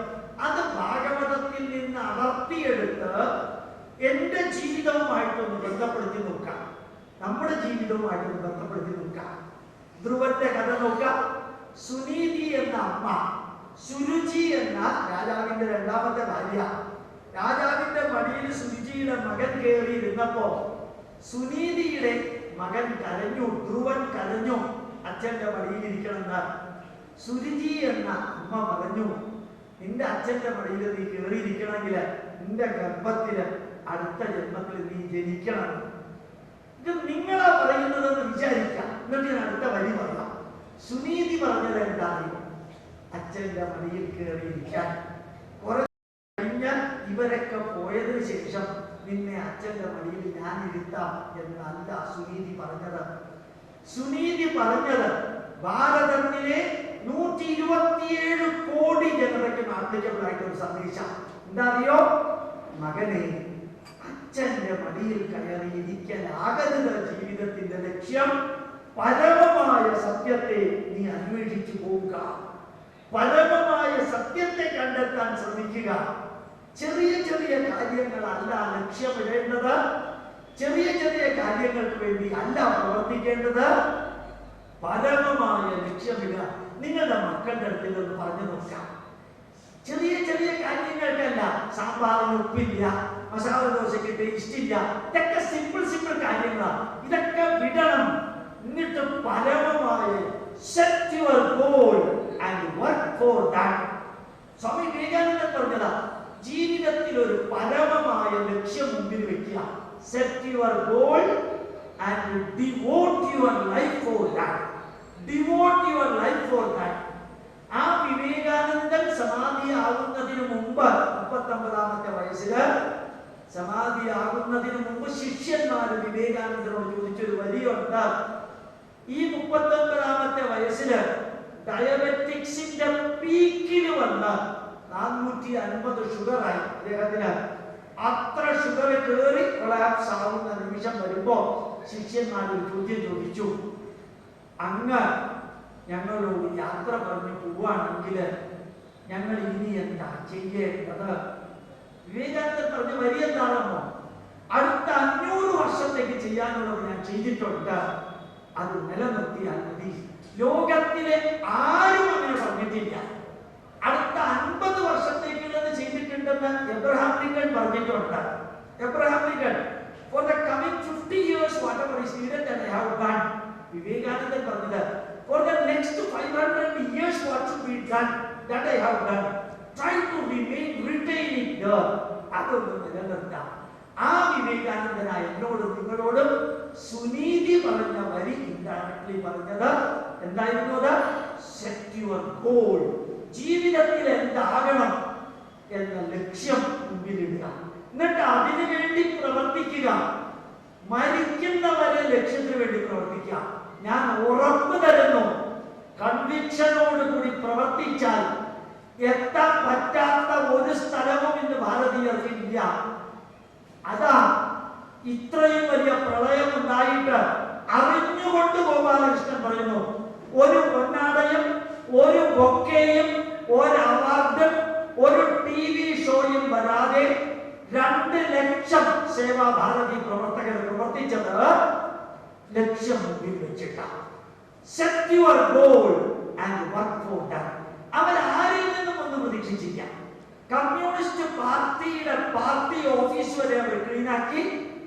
അത് ഭാഗവതത്തിൽ നിന്ന് അടർത്തിയെടുത്ത് എന്റെ ജീവിതവുമായിട്ടൊന്ന് ബന്ധപ്പെടുത്തി നോക്കാം. നമ്മുടെ ജീവിതവുമായിട്ടൊന്ന് ബന്ധപ്പെടുത്തി നോക്കാം. ധ്രുവന്റെ കഥ നോക്കാം. സുനീതി എന്ന അമ്മ, സുരുചി എന്ന രാജാവിന്റെ രണ്ടാമത്തെ ഭാര്യ, രാജാവിന്റെ മടിയിൽ സുരുചിയുടെ മകൻ കയറി ഇരുന്നപ്പോ സുനീതിയുടെ മകൻ കരഞ്ഞു, ധ്രുവൻ കരഞ്ഞു, അച്ഛന്റെ മടിയിൽ ഇരിക്കണമെന്ന്. സുരുചി എന്ന അമ്മ പറഞ്ഞു, നിന്റെ അച്ഛന്റെ മടിയിൽ നീ കയറിയിരിക്കണമെങ്കിൽ നിന്റെ ഗർഭത്തില് അടുത്ത ജന്മത്തിൽ നീ ജനിക്കണം. ഇത് നിങ്ങളാ പറയുന്നതെന്ന് വിചാരിക്കാം. എന്നിട്ട് ഞാൻ അടുത്ത വരി പറയാം. സുനീതി പറഞ്ഞത് എന്താണ്? അച്ഛന്റെ മടിയിൽ കയറിയിരിക്കാൻ. കുറെ കഴിഞ്ഞാൽ ഇവരൊക്കെ പോയതിനു ശേഷം നിന്നെ അച്ഛന്റെ മടിയിൽ ഞാൻ ഇരുത്താം എന്നല്ല സുനീതി പറഞ്ഞത്. സുനീതി പറഞ്ഞത് ഭാരതത്തിലെ 127 കോടി ജനതയ്ക്ക് ആപ്ലിക്കബിൾ ആയിട്ട് ഒരു സന്ദേശം. എന്താ അറിയോ? മകനെ, അച്ഛന്റെ മടിയിൽ കയറിയിരിക്കലാകരുത് ജീവിതത്തിന്റെ ലക്ഷ്യം. പരമമായ സത്യത്തെ നീ അന്വേഷിച്ചു പോവുക. പരമമായ സത്യത്തെ കണ്ടെത്താൻ ശ്രമിക്കുക. ചെറിയ ചെറിയ കാര്യങ്ങളല്ല ലക്ഷ്യമിടേണ്ടത്. ചെറിയ ചെറിയ കാര്യങ്ങൾക്ക് വേണ്ടി അല്ല പ്രവർത്തിക്കേണ്ടത്. പരമമായ ലക്ഷ്യമിടുക. നിങ്ങളുടെ മക്കളുടെ അടുത്തിൽ ഒന്ന് പറഞ്ഞു നോക്കാം. ചെറിയ ചെറിയ കാര്യങ്ങൾക്കല്ല. സാമ്പാറിന് ഉപ്പില്ല, മസാല ദോശയ്ക്ക് ടേസ്റ്റ് ഇല്ല, ഇതൊക്കെ സിമ്പിൾ സിമ്പിൾ കാര്യങ്ങളാണ്. ഇതൊക്കെ വിടണം. എന്നിട്ട് പരമമായ set your goal and work for that. സ്വാമി വിവേകാനന്ദൻ പറഞ്ഞതാ, ജീവിതത്തിൽ ഒരു പരമമായ ലക്ഷ്യം മുമ്പിൽ വെക്കുക. Set your goal and devote your life for that. Devote your life for that. ആ വിവേകാനന്ദൻ സമാധിയാകുന്നതിന് മുമ്പ് 39ാമത്തെ വയസ്സില് സമാധിയാകുന്നതിന് മുമ്പ് ശിഷ്യന്മാര് വിവേകാനന്ദനോട് ചോദിച്ചൊരു വരിയുണ്ട്. ഈ 39ാമത്തെ വയസ്സില് ഡയബറ്റിക്സിന്റെ പീക്കിന് വന്ന് 450 ഷുഗറായി അദ്ദേഹത്തിന്. അത്ര ഷുഗർ കയറി കൊളാപ്സ് ആവുന്ന നിമിഷം വരുമ്പോ ശിഷ്യന്മാർ ചോദ്യം ചോദിച്ചു, അങ്ങ് ഞങ്ങളോട് യാത്ര പറഞ്ഞു പോവാണെങ്കിൽ ഞങ്ങൾ ഇനി എന്താ ചെയ്യേണ്ടത്? വിവേകാനന്ദൻ പറഞ്ഞ വരി എന്താണെന്നോ? അടുത്ത 500 വർഷത്തേക്ക് ചെയ്യാനുള്ളത് ഞാൻ ചെയ്തിട്ടുണ്ട്, അത് നിലനിർത്തിയാൽ മതി. ലോകത്തിലെ ആരും അങ്ങനെ പറഞ്ഞിട്ടില്ല. അടുത്ത 50 വർഷത്തേക്കുള്ളത് ചെയ്തിട്ടുണ്ടെന്ന് എബ്രഹാം ലിങ്കൺ പറഞ്ഞിട്ടുണ്ട്. Abraham Lincoln, for the coming 50 years whatever is needed that I have done. വിവേകാനന്ദൻ പറഞ്ഞത്, for the next 500 years what should be done that I have done. Try to retain it there. അതൊന്ന് നിലനിർത്താം. ആ വിവേകാനന്ദനായ എന്നോടും നിങ്ങളോടും സുനീതി പറഞ്ഞ വരി indirectly പറഞ്ഞത് എന്തായിരുന്നു? അത് സെറ്റ് യുവർ ഗോൾ. ജീവിതത്തിൽ എന്താകണം എന്ന ലക്ഷ്യം മുമ്പിലിടുക. എന്നിട്ട് അതിനു വേണ്ടി പ്രവർത്തിക്കുക. മരിക്കുന്നവരെ ലക്ഷ്യത്തിന് വേണ്ടി പ്രവർത്തിക്കുക. ഞാൻ ഉറപ്പ് തരുന്നു, കൺവിക്ഷനോട് കൂടി പ്രവർത്തിച്ചാൽ എത്താൻ പറ്റാത്ത ഒരു സ്ഥലവും ഇന്ന് ഭാരത ഇല്ല. അതാ ഇത്രയും വലിയ പ്രളയം ഉണ്ടായിട്ട് അറിഞ്ഞുകൊണ്ട് ഗോപാലകൃഷ്ണൻ പറയുന്നു, ഒരു പൊന്നാടയും ഒരു ബൊക്കെയും ഒരു അവാർഡും ഒരു TV ഷോയും വരാതെ 2 ലക്ഷം സേവാഭാരതി പ്രവർത്തകർ പ്രവർത്തിച്ചത് ലക്ഷ്യം മുമ്പിൽ വെച്ചിട്ടാണ്. Set your goal and work for that. അവരാരിൽ നിന്നും ഒന്നും പ്രതീക്ഷിച്ചില്ല. കമ്മ്യൂണിസ്റ്റ് പാർട്ടിയുടെ പാർട്ടി ഓഫീസ് വരെ അവർ ക്ലീനാക്കി,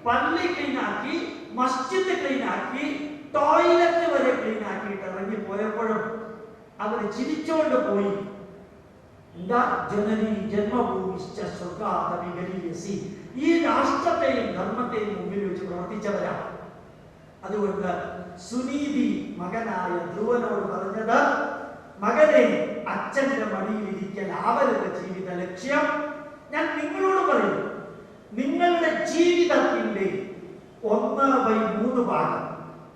പള്ളി ക്ലീനാക്കി, മസ്ജിദ് ക്ലീനാക്കി, ടോയ്ലറ്റ് വരെ ക്ലീനാക്കിയിട്ട് ഇറങ്ങി പോയപ്പോഴും അവർ ചിരിച്ചോണ്ട് പോയി. എന്താ? ജനനി ജന്മഭൂമിശ്ച സ്വർഗ്ഗാദവിഗരീയസി. ഈ രാഷ്ട്രത്തെയും ധർമ്മത്തെയും മുമ്പിൽ വെച്ച് പ്രവർത്തിച്ചവരാണ്. അതുകൊണ്ട് സുനീതി മകനായ ധ്രുവനോട് പറഞ്ഞത്, മകനെ, അച്ഛന്റെ മടിയിലിരിക്കൽ ആവരുത് ജീവിത ലക്ഷ്യം. ഞാൻ നിങ്ങളോട് പറയുന്നു, നിങ്ങളുടെ ജീവിതത്തിന്റെ 1/3 ഭാഗം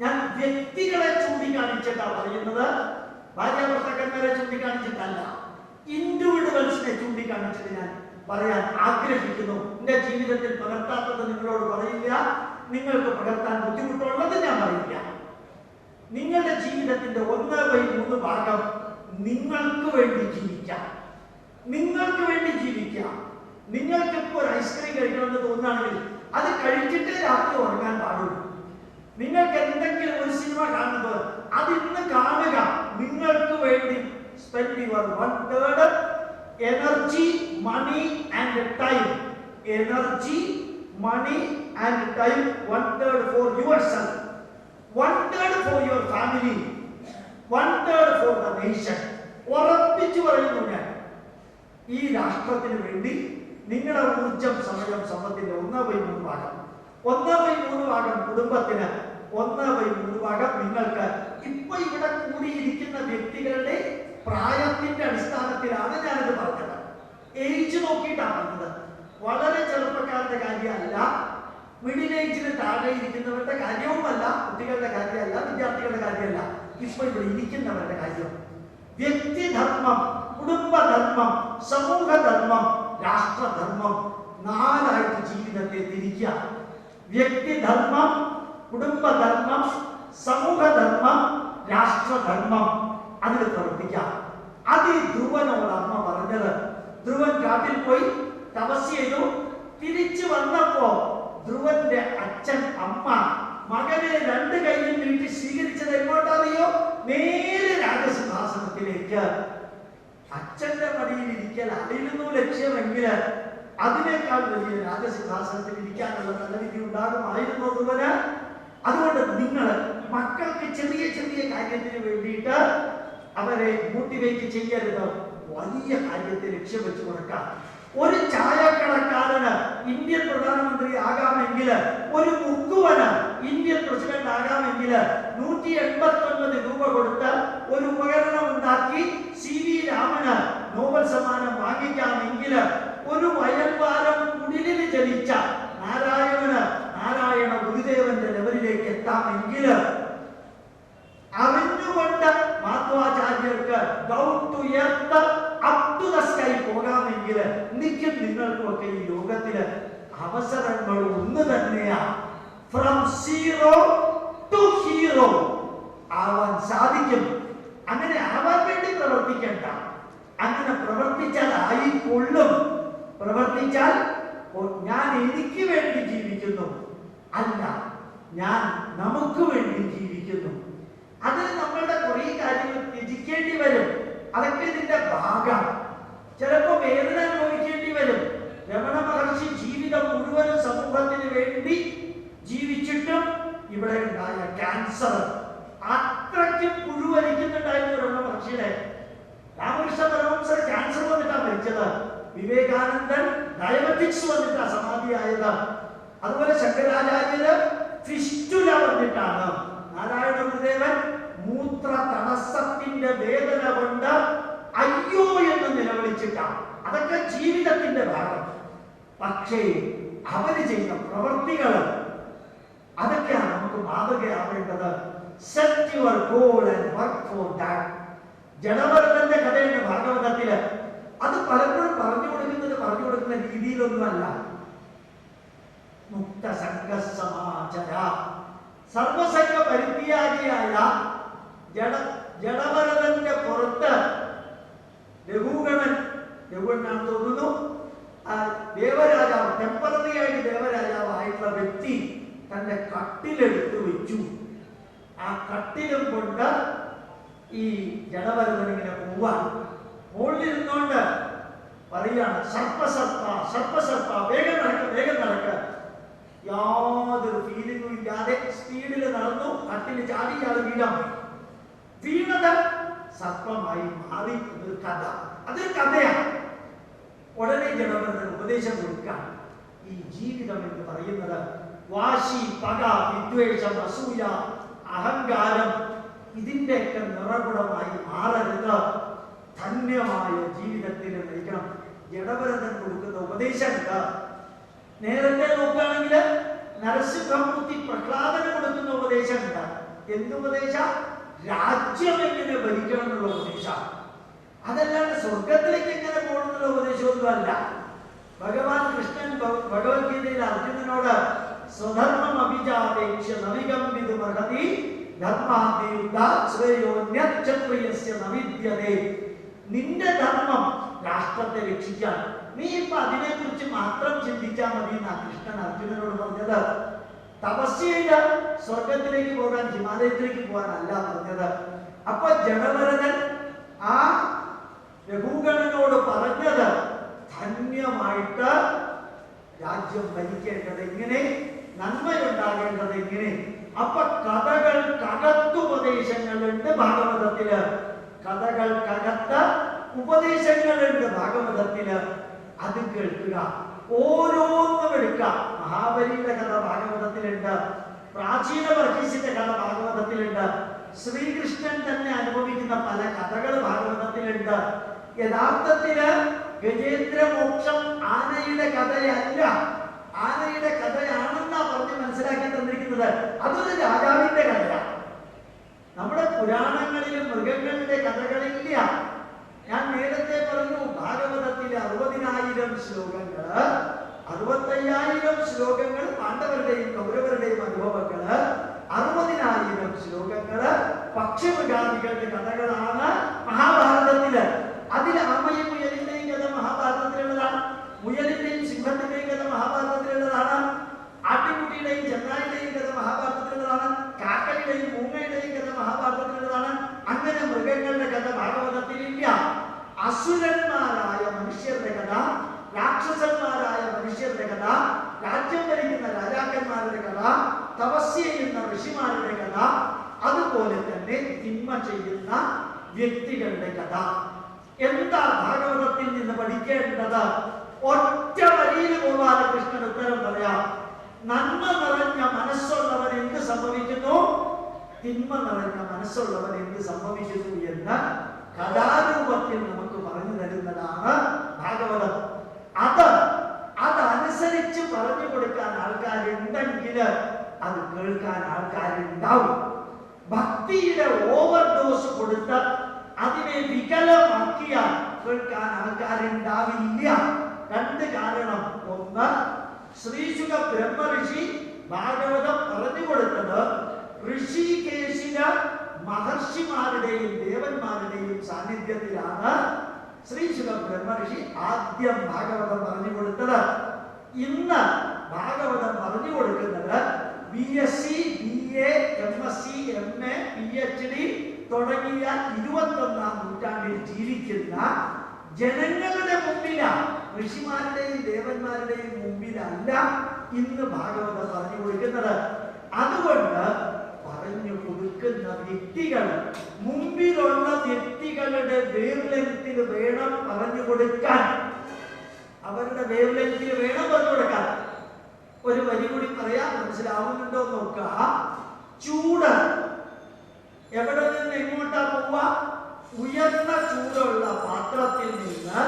ഞാൻ വ്യക്തികളെ ചൂണ്ടിക്കാണിച്ചിട്ടാ പറയുന്നത്, ഭാര്യാഭർത്താക്കന്മാരെ ചൂണ്ടിക്കാണിച്ചിട്ടല്ല, ഇൻഡിവിജ്വൽസിനെ ചൂണ്ടിക്കാണിച്ചിട്ട് ഞാൻ പറയാൻ ആഗ്രഹിക്കുന്നു. എന്റെ ജീവിതത്തിൽ പകർത്താത്തത് നിങ്ങളോട് പറയില്ല, നിങ്ങൾക്ക് പകർത്താൻ ബുദ്ധിമുട്ടുള്ളത് ഞാൻ പറയില്ല. നിങ്ങളുടെ ജീവിതത്തിന്റെ 1/3 ഭാഗം നിങ്ങൾക്ക് വേണ്ടി ജീവിക്കാം. നിങ്ങൾക്ക് വേണ്ടി ജീവിക്കാം. നിങ്ങൾക്ക് ഇപ്പോൾ ഒരു ഐസ്ക്രീം കഴിക്കണമെന്ന് തോന്നുകയാണെങ്കിൽ അത് കഴിച്ചിട്ടേ രാത്രി ഉറങ്ങാൻ പാടുള്ളൂ. നിങ്ങൾക്ക് എന്തെങ്കിലും ഒരു സിനിമ കാണുമ്പോൾ അത് ഇന്ന് കാണുക. നിങ്ങൾക്ക് വേണ്ടി spend your 1/3 energy, money and time. Energy, money and time 1/3 for yourself, 1/3 for your family, 1/3 for the nation. ഉറപ്പിച്ചു പറയുന്നു ഞാൻ, ഈ രാഷ്ട്രത്തിന് വേണ്ടി നിങ്ങളുടെ ഊർജം, സമയം, സമ്പത്തിന്റെ 1/3 ഭാഗം, 1/3 ഭാഗം കുടുംബത്തിന്, 1/3 ഭാഗം നിങ്ങൾക്ക്. ഇപ്പൊ ഇവിടെ കൂടിയിരിക്കുന്ന വ്യക്തികളുടെ പ്രായത്തിന്റെ അടിസ്ഥാനത്തിലാണ് ഞാനിത് പറഞ്ഞത്. ഏജ് നോക്കിയിട്ടാണ് പറഞ്ഞത്. വളരെ ചെറുപ്പക്കാരുടെ കാര്യമല്ല, മിഡിൽ ഏജിന് താഴെ ഇരിക്കുന്നവരുടെ കാര്യവുമല്ല, കുട്ടികളുടെ കാര്യമല്ല, വിദ്യാർത്ഥികളുടെ കാര്യമല്ല, ഇപ്പൊ ഇവിടെ ഇരിക്കുന്നവരുടെ കാര്യം. വ്യക്തിധർമ്മം, കുടുംബധർമ്മം, സമൂഹധർമ്മം, രാഷ്ട്രധർമ്മം, 4ആയിട്ട് ജീവിതത്തെ തിരിക്കുക. വ്യക്തിധർമ്മം, കുടുംബധർമ്മം, സമൂഹധർമ്മം, രാഷ്ട്രധർമ്മം, അതിൽ പ്രവർത്തിക്കാം. അത് ഈ ധ്രുവനോട് അമ്മ പറഞ്ഞത്. ധ്രുവൻ കാട്ടിൽ പോയി തപസ് ചെയ്തു. തിരിച്ചു വന്നപ്പോ ധ്രുവന്റെ അച്ഛൻ, അമ്മ മകനെ 2 കൈയും നീട്ടി സ്വീകരിച്ചത് എങ്ങോട്ടറിയോ? നേരെ രാജസിംഹാസനത്തിലേക്ക്. അച്ഛന്റെ മടിയിൽ ഇരിക്കൽ ആയിരുന്നു ലക്ഷ്യമെങ്കിൽ അതിനേക്കാൾ വലിയ രാജസിംഹാസനത്തിൽ ഇരിക്കാനുള്ള നല്ല വിധി ഉണ്ടാകുമായിരുന്നു ധ്രുവന്. അതുകൊണ്ട് നിങ്ങൾ മക്കൾക്ക് ചെറിയ ചെറിയ കാര്യത്തിന് വേണ്ടിയിട്ട് അവരെ മോട്ടിവേറ്റ് ചെയ്യരുത്. വലിയ കാര്യത്തെ ലക്ഷ്യം വെച്ച് കൊടുക്കാം. ഒരു ചായക്കടക്കാരന് ഇന്ത്യൻ പ്രധാനമന്ത്രി ആകാമെങ്കിൽ, ഒരു മുക്കുവന് ഇന്ത്യൻ പ്രസിഡന്റ് ആകാമെങ്കിൽ 189 രൂപ കൊടുത്ത് ഒരു ഉപകരണം ഉണ്ടാക്കി CV രാമന് നോബൽ സമ്മാനം വാങ്ങിക്കാമെങ്കിൽ, ഒരു വയൽവാരം കുടിലിൽ ജനിച്ച നാരായണന് നാരായണ ഗുരുദേവന്റെ ലെവലിലേക്ക് എത്താമെങ്കിൽ, അറിഞ്ഞുകൊണ്ട് മാധവാചാര്യർക്ക് down to earth up to the sky പോകാമെങ്കിൽ, എനിക്കും നിങ്ങൾക്കും ഒക്കെ ഈ ലോകത്തില് അവസരങ്ങൾ ഒന്ന് തന്നെയാ. ഫ്രം സീറോ ടു ഹീറോ ആവാൻ സാധിക്കും. അങ്ങനെ ആവാൻ വേണ്ടി പ്രവർത്തിക്കണ്ട. അങ്ങനെ പ്രവർത്തിച്ചാൽ ആയിക്കൊള്ളും. പ്രവർത്തിച്ചാൽ ഞാൻ എനിക്ക് വേണ്ടി ജീവിക്കുന്നു, അല്ല ഞാൻ നമുക്ക് വേണ്ടി ജീവിക്കുന്നു. അതിന് നമ്മളുടെ കുറെ കാര്യങ്ങൾ ത്യജിക്കേണ്ടി വരും. അതൊക്കെ ഇതിന്റെ ഭാഗം. ചിലപ്പോ വേദന അനുഭവിക്കേണ്ടി വരും. രമണ മഹർഷി ജീവിതം മുഴുവനും സമൂഹത്തിന് വേണ്ടി ജീവിച്ചിട്ടും ഇവിടെ ഉണ്ടായ ക്യാൻസർ അത്രയ്ക്ക് പുഴുവരിക്കുന്നുണ്ടായിരുന്നു രമണ മഹർഷിയുടെ. രാമകൃഷ്ണ പരമഹംസർ ക്യാൻസർ വന്നിട്ടാണ് മരിച്ചത്. വിവേകാനന്ദൻ ഡയബറ്റിക്സ് വന്നിട്ടാണ് സമാധിയായത്. അതുപോലെ ശങ്കരാചാര്യര് ഫിസ്റ്റുല വന്നിട്ടാണ്. നാരായണ ഗുരുദേവൻ മൂത്ര തടസ്സത്തിന്റെ വേദന കൊണ്ട് അയ്യോ എന്ന് നിലവിളിച്ചിട്ടാണ്. അതൊക്കെ ജീവിതത്തിന്റെ ഭാഗം. പക്ഷേ അവര് ചെയ്യുന്ന പ്രവൃത്തികൾ അതൊക്കെയാണ് നമുക്ക് മാതൃകയാവേണ്ടത്. Set your goal and work for that. ജഡഭരതന്റെ കഥയുടെ ഭാഗവതത്തില് അത് പലപ്പോഴും പറഞ്ഞു കൊടുക്കുന്ന രീതിയിലൊന്നുമല്ല. മുക്തസംഗസമാചര. സർവസംഗ പരിത്യാഗിയായ ജഡഭരതന്റെ പുറത്ത് രഘുഗണൻ തോന്നുന്നു ദേവരാജാവ്, ടെമ്പററി ആയിട്ട് ദേവരാജാവായിട്ടുള്ള വ്യക്തി തന്റെ കട്ടിലെടുത്ത് വെച്ചു. ആ കട്ടിലും കൊണ്ട് ഈ ജഡഭരതൻ ഇങ്ങനെ പോവാൻ മുകളിലിരുന്നോണ്ട് പറയാണ്, സർപ്പ വേഗം നടക്ക. യാതൊരു ഫീലിംഗും ഇല്ലാതെ സ്പീഡിൽ നടന്നു. കട്ടിൽ ചാടി ഇയാൾ വീണത് സർപ്പമായി മാറി. എന്നൊരു കഥ, അതൊരു കഥയാണ്. ഉടനെ ജഡഭരതൻ ഉപദേശം കൊടുക്കാൻ, ഈ ജീവിതം എന്ന് പറയുന്നത് വാശി, പക, വിദ്വേഷം, അസൂയ, അഹങ്കാരം ഇതിന്റെയൊക്കെ നിറകുടമായി മാറരുത്. ധന്യമായ ജീവിതത്തിൽ നയിക്കണം. ജഡഭരതൻ കൊടുക്കുന്ന ഉപദേശമുണ്ട്. നേരത്തെ നോക്കുകയാണെങ്കിൽ നരസിംഹമൂർത്തി പ്രഹ്ലാദന് കൊടുക്കുന്ന ഉപദേശമുണ്ട്. എന്തുപദേശ? രാജ്യം എങ്ങനെ ഭരിക്കണം എന്നുള്ള ഉപദേശം. അതല്ലാണ്ട് സ്വർഗത്തിലേക്ക് എങ്ങനെ പോകണം എന്നുള്ള ഉപദേശമൊന്നും അല്ല. ഭഗവാൻ കൃഷ്ണൻ ഭഗവത്ഗീതയിൽ അർജുനനോട് സ്വധർമ്മം അഭിജാപേക്ഷ നവികമ്പിതു മഹതി ധർമാദിയുദ്ധശ്രേയോന്യക്ഷത്രിയസ്യ നവിദ്യതേ. നിന്റെ ധർമ്മം രാഷ്ട്രത്തെ രക്ഷിക്കാൻ, നീ ഇപ്പൊ അതിനെ കുറിച്ച് മാത്രം ചിന്തിച്ചാൽ മതി എന്നാണ് കൃഷ്ണൻ അർജുനനോട് പറഞ്ഞത്. തപസ്യയില് സ്വർഗത്തിലേക്ക് പോകാൻ, ഹിമാലയത്തിലേക്ക് പോകാൻ അല്ല പറഞ്ഞത്. അപ്പൊ ജഡഭരതൻ ആ രഘുഗണനോട് പറഞ്ഞത് ധന്യമായിട്ട് രാജ്യം ഭരിക്കേണ്ടത് എങ്ങനെ, നന്മയുണ്ടാകേണ്ടത് എങ്ങനെ. അപ്പൊ കഥകൾക്കകത്തുപദേശങ്ങളുണ്ട് ഭാഗവതത്തില്, കഥകൾക്കകത്ത് ഉപദേശങ്ങളുണ്ട് ഭാഗവതത്തില്. അത് കേൾക്കുക, ഓരോന്നും എടുക്കുക. മഹാബലിയുടെ കഥ ഭാഗവതത്തിലുണ്ട്, പ്രാചീന വർഗീസിന്റെ കഥ ഭാഗവതത്തിലുണ്ട്, ശ്രീകൃഷ്ണൻ തന്നെ അനുഭവിക്കുന്ന പല കഥകൾ ഭാഗവതത്തിലുണ്ട്. യഥാർത്ഥത്തില് ഗജേന്ദ്രമോക്ഷം ആനയുടെ കഥയല്ല, ആനയുടെ കഥയാണെന്നാ പറഞ്ഞ് മനസ്സിലാക്കി തന്നിരിക്കുന്നത്. അതൊരു രാജാവിന്റെ കഥയാണ്. നമ്മുടെ പുരാണങ്ങളിലും മൃഗങ്ങളുടെ കഥകളില്ല. ഞാൻ നേരത്തെ പറഞ്ഞു, ഭാഗവതത്തിലെ 60,000 ശ്ലോകങ്ങള്, 65,000 ശ്ലോകങ്ങൾ പാണ്ഡവരുടെയും കൗരവരുടെയും അനുഭവങ്ങള്, 60,000 ശ്ലോകങ്ങള് പക്ഷിമൃഗാദികളുടെ കഥകളാണ് മഹാഭാരതത്തില്. അതിൽ ആമയും മുയലിന്റെയും കഥ മഹാഭാരതത്തിലുള്ളതാണ്, മുയലിന്റെയും സിംഹത്തിന്റെയും കഥ മഹാഭാരതത്തിലുള്ളതാണ്, ആട്ടിൻകുട്ടിയുടെയും ചെന്നായിയുടെയും കഥ മഹാഭാരതത്തിലുള്ളതാണ്, കാക്കയുടെയും മൂങ്ങയുടെയും കഥ മഹാഭാരതത്തിലുള്ളതാണ്. അങ്ങനെ മൃഗങ്ങളുടെ കഥ ഭാഗവതത്തിലില്ല. അസുരന്മാരായ മനുഷ്യരുടെ കഥ, രാക്ഷസന്മാരായ മനുഷ്യരുടെ കഥ, രാജ്യം ഭരിക്കുന്ന രാജാക്കന്മാരുടെ കഥ, തപസ്യ ചെയ്യുന്ന ഋഷിമാരുടെ കഥ, അതുപോലെ തന്നെ തിന്മ ചെയ്യുന്ന വ്യക്തികളുടെ കഥ. എന്താ ഭാഗവതത്തിൽ നിന്ന് പഠിക്കേണ്ടത്? ഒറ്റ വരിയിൽ പോകാതെ കൃഷ്ണൻ ഉത്തരം പറയാം. നന്മ നിറഞ്ഞ മനസ്സുള്ളവൻ എന്ത് സംഭവിക്കുന്നു, തിന്മ നിറഞ്ഞ മനസ്സുള്ളവൻ എന്ത് സംഭവിക്കുന്നു എന്ന് കഥാരൂപത്തിൽ നമുക്ക് പറഞ്ഞു തരുന്നതാണ് ഭാഗവതം. അതനുസരിച്ച് പറഞ്ഞു കൊടുക്കാൻ ആൾക്കാരുണ്ടെങ്കിൽ അത് കേൾക്കാൻ ആൾക്കാരുണ്ടാവും. ഭക്തിയുടെ ഓവർഡോസ് കൊടുത്ത് അതിനെ വികലമാക്കിയാൽ കേൾക്കാൻ ആൾക്കാരുണ്ടാവില്ല. രണ്ട് കാരണം. ഒന്ന്, ശ്രീശുക ബ്രഹ്മഋഷി ഭാഗവതം പറഞ്ഞു കൊടുത്തത് ഋഷികേശില മഹർഷിമാരുടെയും ദേവന്മാരുടെയും സാന്നിധ്യത്തിലാണ് ശ്രീശുക ബ്രഹ്മഋഷി ആദ്യം ഭാഗവതം പറഞ്ഞു കൊടുത്തത്. ഇന്ന് ഭാഗവതം പറഞ്ഞു കൊടുക്കുന്നത് BSc, BA, MSc, MA, PhD തുടങ്ങിയ 21ാം നൂറ്റാണ്ടിൽ ജീവിക്കുന്ന ജനങ്ങളുടെ മുമ്പിലാണ്, ഋഷിമാരുടെയും ദേവന്മാരുടെയും മുമ്പിലല്ല ഇന്ന് ഭാഗവതം പറഞ്ഞു കൊടുക്കുന്നത്. അതുകൊണ്ട് പറഞ്ഞു കൊടുക്കുന്ന വ്യക്തികൾ, മുമ്പിലുള്ള വ്യക്തികളുടെ വേവ്ലെങ്ത്തിൽ വേണം പറഞ്ഞു കൊടുക്കാൻ, അവരുടെ വേവ്ലെങ്ത്തിൽ വേണം പറഞ്ഞു കൊടുക്കാൻ. ഒരു വരി കൂടി പറയാം, മനസ്സിലാവുന്നുണ്ടോ നോക്കുക. ചൂട് എവിടെ നിന്ന് എങ്ങോട്ടാ പോവുക? ഉയർന്ന ചൂടുള്ള പാത്രത്തിൽ നിന്ന്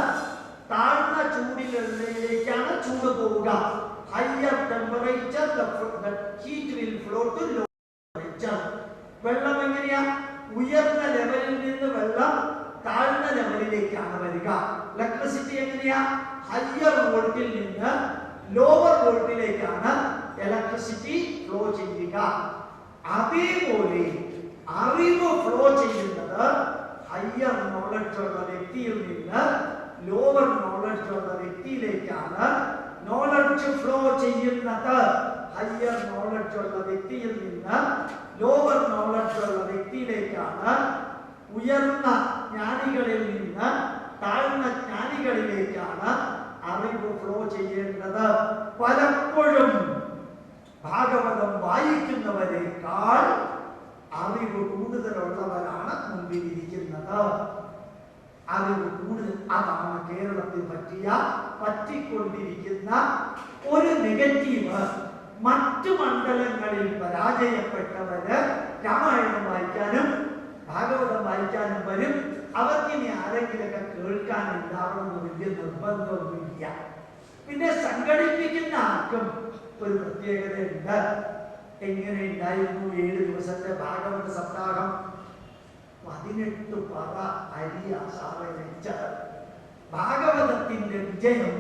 താഴ്ന്ന ചൂടിലേക്കാണ് ചൂട് പോവുക. Higher temperature the heat will flow to low temperature. വെള്ളം എങ്ങനെയാ? ഉയർന്ന ലെവലിൽ നിന്ന് വെള്ളം താഴ്ന്ന ലെവലിലേക്കാണ് വരിക. ഇലക്ട്രിസിറ്റി എങ്ങനെയാ? ഹയർ വോൾട്ടിൽ നിന്ന് ലോവർ വോൾട്ടിലേക്കാണ് ഇലക്ട്രിസിറ്റി ഫ്ലോ ചെയ്യുക. അതേപോലെ അറിവ് ഫ്ലോ ചെയ്യുന്നത് ഹയർ നോളജ് ഉള്ള വ്യക്തിയിൽ നിന്ന് ലോവർ നോളജ് ഉള്ള വ്യക്തിയിലേക്കാണ്. നോളജ് ഫ്ലോ ചെയ്യുന്നത് ഹയർ നോളജ് ഉള്ള വ്യക്തിയിൽ നിന്ന് ലോവർ നോളജ് ഉള്ള വ്യക്തിയിലേക്കാണ്. ഉയർന്ന ജ്ഞാനികളിൽ നിന്ന് താഴ്ന്ന ജ്ഞാനികളിലേക്കാണ് അറിവ് ഫ്ലോ ചെയ്യേണ്ടത്. പലപ്പോഴും ഭാഗവതം വായിക്കുന്നവരെക്കാൾ അറിവ് കൂടുതലുള്ളവരാണ് മുമ്പിലിരിക്കുന്നത്. അറിവ് കൂടുതൽ, അതാണ് കേരളത്തിൽ പറ്റിക്കൊണ്ടിരിക്കുന്ന ഒരു നെഗറ്റീവ്. മറ്റു മണ്ഡലങ്ങളിൽ പരാജയപ്പെട്ടവര് രാമായണം വായിക്കാനും ഭാഗവതം വായിക്കാനും വരും. അവർക്കിനി ആരെങ്കിലൊക്കെ കേൾക്കാനുണ്ടാവണമെന്ന് വലിയ നിർബന്ധമൊന്നുമില്ല. പിന്നെ സംഘടിപ്പിക്കുന്ന ആർക്കും ഒരു പ്രത്യേകതയുണ്ട്. എങ്ങനെ ഉണ്ടായിരുന്നു 7 ദിവസത്തെ ഭാഗവത സപ്താഹം? 18 പറ അരി ആസാറെ വെച്ച്. ഭാഗവതത്തിന്റെ വിജയം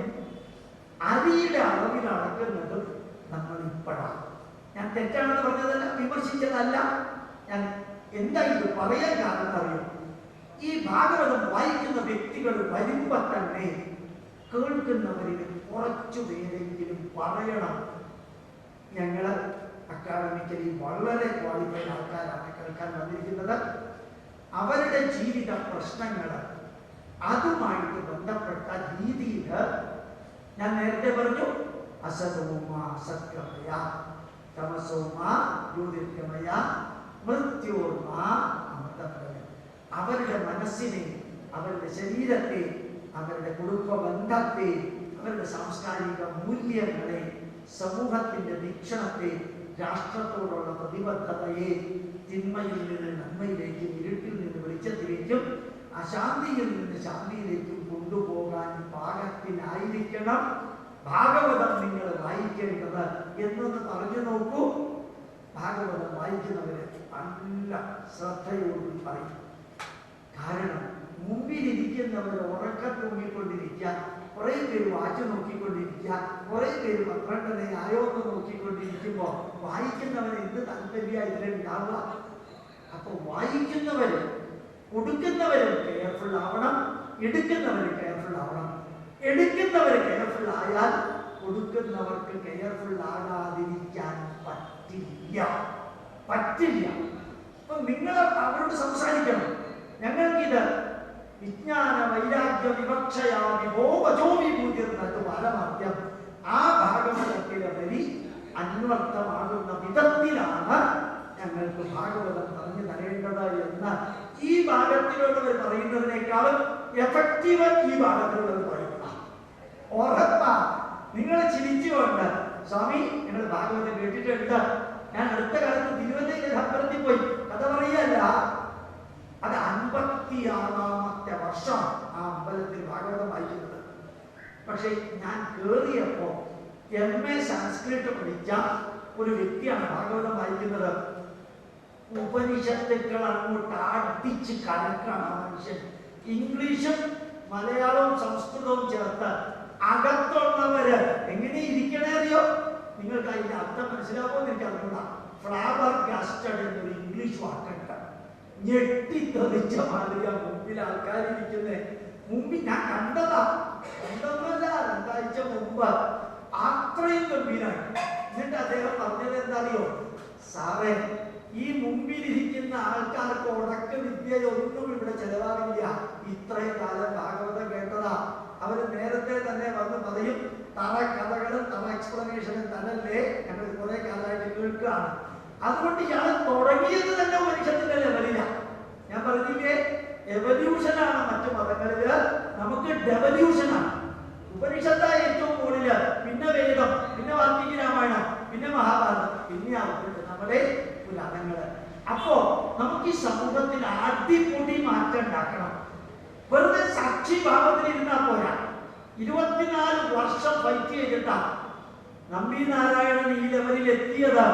അരിയുടെ അളവിൽ അളക്കുന്നത് നമ്മൾ ഇപ്പോഴാണ്. ഞാൻ തെറ്റാണെന്ന് പറഞ്ഞതല്ല, വിമർശിച്ചതല്ല. ഞാൻ എന്താ ഇത് പറയാൻ കാരണം അറിയും? ഈ ഭാഗവതം വായിക്കുന്ന വ്യക്തികൾ വരുമ്പോ തന്നെ കേൾക്കുന്നവരിൽ കുറച്ചു പേരെങ്കിലും പറയണം, ഞങ്ങള് അക്കാഡമിക്കലി വളരെ ക്വാളിഫൈഡ് ആൾക്കാരാണ് കേൾക്കാൻ വന്നിരിക്കുന്നത്. അവരുടെ ജീവിത പ്രശ്നങ്ങൾ അതുമായിട്ട് ബന്ധപ്പെട്ട രീതിയിൽ ഞാൻ നേരത്തെ പറഞ്ഞു, അസതോമ സത്യമയ തമസോമ ജ്യോതിർഗമയ മൃത്യോർമ അമൃതമയ. അവരുടെ മനസ്സിനെ, അവരുടെ ശരീരത്തെ, അവരുടെ കുടുംബ ബന്ധത്തെ, അവരുടെ സാംസ്കാരിക മൂല്യങ്ങളെ, സമൂഹത്തിന്റെ വീക്ഷണത്തെ, രാഷ്ട്രത്തോടുള്ള പ്രതിബദ്ധതയെ തിന്മയിൽ നിന്ന് നന്മയിലേക്കും ഇരുട്ടിൽ നിന്ന് വെളിച്ചത്തിലേക്കും അശാന്തിയിൽ നിന്ന് ശാന്തിയിലേക്കും കൊണ്ടുപോകാൻ പാകത്തിനായിരിക്കണം ഭാഗവതം നിങ്ങൾ വായിക്കേണ്ടത് എന്നൊന്ന് പറഞ്ഞു നോക്കൂ. ഭാഗവതം വായിക്കുന്നവര് നല്ല ശ്രദ്ധയോടുകൂടി പറയും. കാരണം മുമ്പിലിരിക്കുന്നവർ ഉറക്കത്തൂങ്ങിക്കൊണ്ടിരിക്കുക, കുറെ പേര് വാച്ച് നോക്കിക്കൊണ്ടിരിക്കുക, കുറെ പേര് 12 ആയോന്ന് നോക്കിക്കൊണ്ടിരിക്കുമ്പോ വായിക്കുന്നവന് എന്ത് താല്പര്യ ഇതിലുണ്ടാവുക? അപ്പൊ വായിക്കുന്നവര്, കൊടുക്കുന്നവരും കെയർഫുൾ ആവണം, എടുക്കുന്നവര് കെയർഫുൾ ആവണം. എടുക്കുന്നവര് കെയർഫുൾ ആയാൽ കൊടുക്കുന്നവർക്ക് കെയർഫുൾ ആകാതിരിക്കാൻ പറ്റില്ല. അപ്പൊ നിങ്ങൾ അവരോട് സംസാരിക്കണം. ഞങ്ങൾക്കിത് വിജ്ഞാന വൈരാഗ്യ വിവക്ഷയാ വിഭോവജോ വിഭൂതിർന്നത് പരമാദ്യം. ആ ഭാഗവതത്തിലെ വരി അന്വർത്ഥമാകുന്ന വിധത്തിലാണ് ഞങ്ങൾക്ക് ഭാഗവതം പറഞ്ഞു തരേണ്ടത് എന്ന് ഈ ഭാഗത്തിലുള്ളവർ പറയുന്നതിനേക്കാളും എഫക്റ്റീവ് ഈ ഭാഗത്തിലുള്ളവർ പറയുക. ഉറപ്പാ. നിങ്ങൾ ചിരിച്ചുകൊണ്ട് സ്വാമി ഞങ്ങൾ ഭാഗവതം കേട്ടിട്ടുണ്ട്. ഞാൻ അടുത്ത കാലത്ത് തിരുവല്ലയിലെ അമ്പലത്തിൽ പോയി കഥ പറയല്ല. അത് 56ാമത്തെ വർഷം ആ അമ്പലത്തിൽ ഭാഗവതം വായിക്കുന്നത്. പക്ഷെ ഞാൻ കേറിയപ്പോ MA സംസ്കൃതം പഠിച്ച ഒരു വ്യക്തിയാണ് ഭാഗവതം വായിക്കുന്നത്. ഉപനിഷത്തുക്കൾ അങ്ങോട്ട് അടിച്ച് കലക്കാണ് മനുഷ്യൻ. ഇംഗ്ലീഷും മലയാളവും സംസ്കൃതവും ചേർത്ത് അകത്തുള്ളവര് എങ്ങനെ ഇരിക്കണേ അറിയോ? നിങ്ങൾക്ക് അതിന്റെ അർത്ഥം മനസ്സിലാവുമെന്ന് എനിക്ക് അറിഞ്ഞൂടാ. ഫ്ലവർ കാസ്റ്റഡ് എന്നൊരു ഇംഗ്ലീഷ് വാക്കുണ്ട്. ഞെട്ടിത്തെറിച്ച മാതിരിയാ മുമ്പിൽ ആൾക്കാരിരിക്കുന്നേ. മുമ്പിൽ ഞാൻ കണ്ടതാ, കണ്ടൊന്നുമല്ല, 2 ആഴ്ച മുമ്പ്. അത്രയും ഗംഭീരായി. എന്നിട്ട് അദ്ദേഹം പറഞ്ഞത് എന്താറിയോ? സാറേ, ഈ മുമ്പിലിരിക്കുന്ന ആൾക്കാർക്ക് ഉടക്ക വിദ്യയൊന്നും ഇവിടെ ചെലവാകില്ല. ഇത്രയും കാലം ഭാഗവതം കേട്ടതാ. അവര് നേരത്തെ തന്നെ വന്ന് പറയും, തറ കഥകളും തറ എക്സ്പ്ലനേഷനും തന്നല്ലേ ഞങ്ങൾ കുറെ കാലമായിട്ട് കേൾക്കുകയാണ്. അതുകൊണ്ട് ഇയാൾ തുടങ്ങിയത് തന്നെ ഉപനിഷത്തിന്റെ ലെവലില്ല. ഞാൻ പറഞ്ഞില്ലേ, എവല്യൂഷനാണ് മറ്റു മതങ്ങളില്, നമുക്ക് ഡെവല്യൂഷനാണ്. ഉപനിഷത്താ ഏറ്റവും മുകളില്, പിന്നെ വേദം, പിന്നെ വാൽമീകി രാമായണം, പിന്നെ മഹാഭാരതം, പിന്നെ അവർക്ക് നമ്മുടെ പുരാണങ്ങള്. അപ്പോ നമുക്ക് ഈ സമൂഹത്തിൽ അടിപൊളി മാറ്റം ഉണ്ടാക്കണം. വെറുതെ സാക്ഷിഭാവത്തിൽ ഇരുന്നാൽ പോരാ. 24 വർഷം ഫൈറ്റ് ചെയ്തിട്ടാ നമ്പി നാരായണൻ ഈ ലെവലിൽ എത്തിയത്.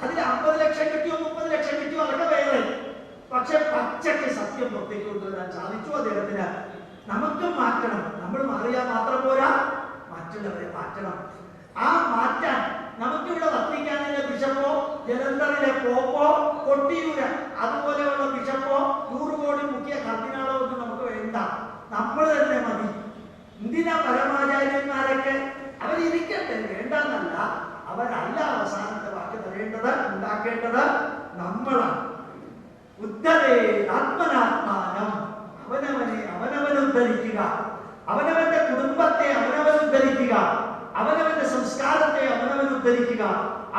അതിൽ 50 ലക്ഷം കിട്ടിയോ 30 ലക്ഷം കിട്ടിയോ അതൊക്കെ വേറെ. പക്ഷെ പച്ചക്ക് സത്യം പുറത്തേക്ക് കൊണ്ടുവരാൻ സാധിച്ചു അദ്ദേഹത്തിന്. നമുക്ക് മാറ്റണം. നമ്മൾ മാറിയാൽ മാത്രം പോരാ, മറ്റുള്ളവരെ മാറ്റണം. ആ മാറ്റാൻ നമുക്കിവിടെ വത്തിക്കാനിലെ ബിഷപ്പോ, ജലന്ധറിലെ പോപ്പോ, കൊട്ടിയൂര് അതുപോലെയുള്ള ബിഷപ്പോ, 100 കോടി മുഖ്യ കർദിനാളോ ഒന്നും നമുക്ക് വേണ്ട. നമ്മൾ തന്നെ മതി. എന്തിനാ പരമാചാര്യന്മാരൊക്കെ? അവരിരിക്കട്ടെ, വേണ്ടെന്നല്ല. അവരല്ല അവസാനത്തെ വാക്ക് തരേണ്ടത്, ഉണ്ടാക്കേണ്ടത് നമ്മളാണ്. ഉദ്ധരേ ആത്മനാത്മാനം. അവനവനെ അവനവൻ ഉദ്ധരിക്കുക, അവനവന്റെ കുടുംബത്തെ അവനവൻ ഉദ്ധരിക്കുക, അവനവന്റെ സംസ്കാരത്തെ അവനവൻ ഉദ്ധരിക്കുക,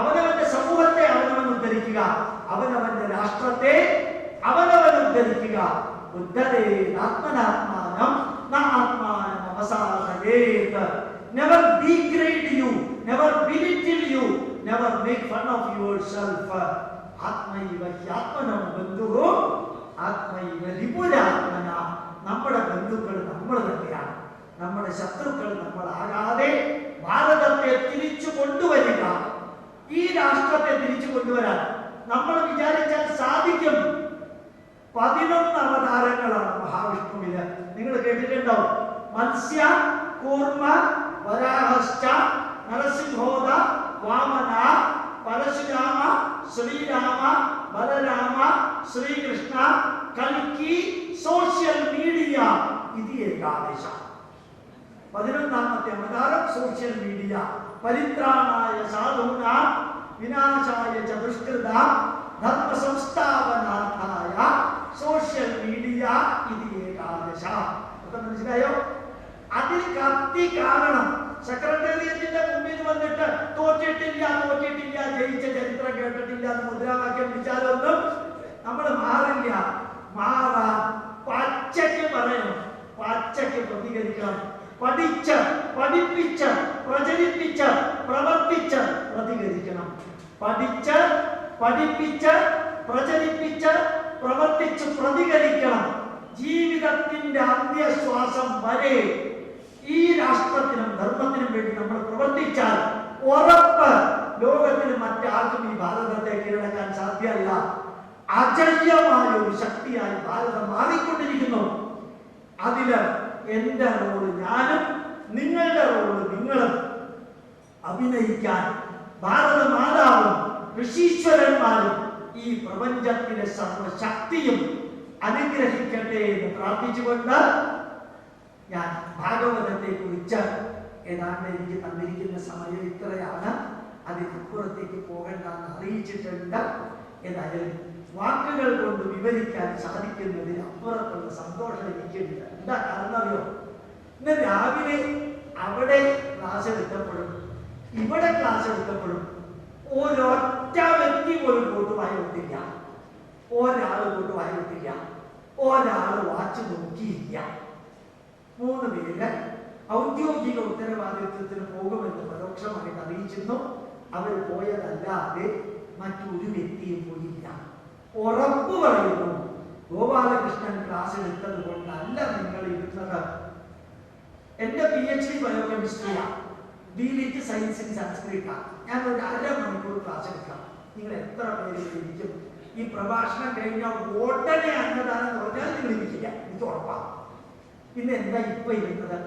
അവനവന്റെ സമൂഹത്തെ അവനവൻ ഉദ്ധരിക്കുക, അവനവന്റെ രാഷ്ട്രത്തെ അവനവൻ ഉദ്ധരിക്കുക. ഉദ്ധരേ ആത്മനാത്മാനം ന ആത്മാനം അവസാനയേത്. Never degrade you, never belittle you, never make fun of yourself. ആത്മൈവ ഹ്യാത്മനം ബന്ധുവോ ആത്മൈവ രിപുരാത്മന. നമ്മുടെ ബന്ധുക്കൾ നമ്മൾ തന്നെയാണ്. നമ്മുടെ ശത്രുക്കൾ നമ്മളാകാതെ ഭാരതത്തെ തിരിച്ചു കൊണ്ടുവരിക, ഈ രാഷ്ട്രത്തെ തിരിച്ചു കൊണ്ടുവരാൻ നമ്മൾ വിചാരിച്ചാൽ സാധിക്കും. 11 അവതാരങ്ങളാണ് മഹാവിഷ്ണുവിന്. നിങ്ങൾ കേട്ടിട്ടുണ്ടാവും. മത്സ്യ, കൂർമ്മ, വരാഹശ്ച, നരസിംഹോദ, വാമന, പരശുരാമ, ശ്രീരാമ, ബലരാമ, ശ്രീകൃഷ്ണ, കൽക്കി, സോഷ്യൽ മീഡിയ. ഇത് ഏകാദശ. 11ാമത്തെ അവതാരം സോഷ്യൽ മീഡിയ. പരിത്രാണായ സാധൂനാം വിനാശായ ച ദുഷ്കൃതാം ധർമ്മ സംസ്ഥാപനാർത്ഥായ സോഷ്യൽ മീഡിയ. ഇത് ഏകാദശ. മനസ്സിലായോ? അതിൽ കത്തി കാണണം. സെക്രട്ടേറിയറ്റിന്റെ മുമ്പിൽ വന്നിട്ട് തോറ്റിട്ടില്ല തോറ്റിട്ടില്ല, ജയിച്ച ചരിത്രം കേട്ടിട്ടില്ല എന്ന് മുദ്രാവാക്യം വിളിച്ചാലൊന്നും നമ്മൾ മാറില്ല. മാറാൻ പച്ചയ്ക്ക് പറയണം, പച്ചയ്ക്ക് പ്രതികരിക്കണം. പഠിച്ച്, പഠിപ്പിച്ച്, പ്രചരിപ്പിച്ച്, പ്രവർത്തിച്ച് പ്രതികരിക്കണം. പഠിച്ച്, പഠിപ്പിച്ച്, പ്രചരിപ്പിച്ച്, പ്രവർത്തിച്ച് പ്രതികരിക്കണം. ജീവിതത്തിന്റെ അന്ത്യശ്വാസം വരെ ഈ രാഷ്ട്രത്തിനും ധർമ്മത്തിനും വേണ്ടി നമ്മൾ പ്രവർത്തിച്ചാൽ ഉറപ്പ് ലോകത്തിന് മറ്റാർക്കും ഈ ഭാരതത്തെ കീഴടക്കാൻ സാധ്യമല്ല. അജയ്യമായ ഒരു ശക്തിയായി ഭാരതം മാറിക്കൊണ്ടിരിക്കുന്നു. അതില് എന്റെ റോള് ഞാനും, നിങ്ങളുടെ റോള് നിങ്ങളും അഭിനയിക്കാൻ ഭാരത മാതാവും ഋഷീശ്വരന്മാരും ഈ പ്രപഞ്ചത്തിലെ സർവശക്തിയും അനുഗ്രഹിക്കട്ടെ എന്ന് പ്രാർത്ഥിച്ചുകൊണ്ട് ഞാൻ ഭാഗവതത്തെ കുറിച്ച് ഏതാണ്ട് എനിക്ക് തന്നിരിക്കുന്ന സമയം ഇത്രയാണ്. അതിനപ്പുറത്തേക്ക് പോകണ്ടെന്ന് അറിയിച്ചിട്ടുണ്ട്. ഏതായാലും വാക്കുകൾ കൊണ്ട് വിവരിക്കാൻ സാധിക്കുന്നതിൽ അപ്പുറത്തുള്ള സന്തോഷം എനിക്കുണ്ട്. എന്താ കാരണം അറിയോ? ഇന്ന് രാവിലെ അവിടെ ക്ലാസ് എടുത്തപ്പോഴും ഇവിടെ ക്ലാസ് എടുത്തപ്പോഴും ഒരൊറ്റ വ്യക്തി പോലും കൂട്ടുവായി ഒട്ടില്ല. ഒരാൾ കൂട്ടുവായി ഒട്ടില്ല. ഒരാൾ വാച്ച് നോക്കിയില്ല. 3 പേര് ഔദ്യോഗിക ഉത്തരവാദിത്വത്തിന് പോകുമെന്ന് പരോക്ഷമായിട്ട് അറിയിച്ചിരുന്നു. അവർ പോയതല്ലാതെ മറ്റൊരു വ്യക്തിയും പോയില്ല. ഉറപ്പ് പറയുന്നു, ഗോപാലകൃഷ്ണൻ ക്ലാസ് എടുത്തത് കൊണ്ടല്ല നിങ്ങൾ ഇരുന്നത്. എന്റെ PhD ബയോകെമിസ്ട്രിയാണ്, ഡിലിറ്റ് സയൻസ് ഇൻ സംസ്കൃത. ഞാൻ ഒരു 1/2 മണിക്കൂർ ക്ലാസ് എടുക്കാം. നിങ്ങൾ എത്ര പേര് ഇരിക്കും? ഈ പ്രഭാഷണം കഴിഞ്ഞാൽ ഉടനെ അന്നദാനം പറഞ്ഞാൽ നിങ്ങൾ ഇരിക്കില്ല, എനിക്ക് ഉറപ്പാണ്. പിന്നെ എന്താ ഇപ്പൊ ഇരുന്നത്?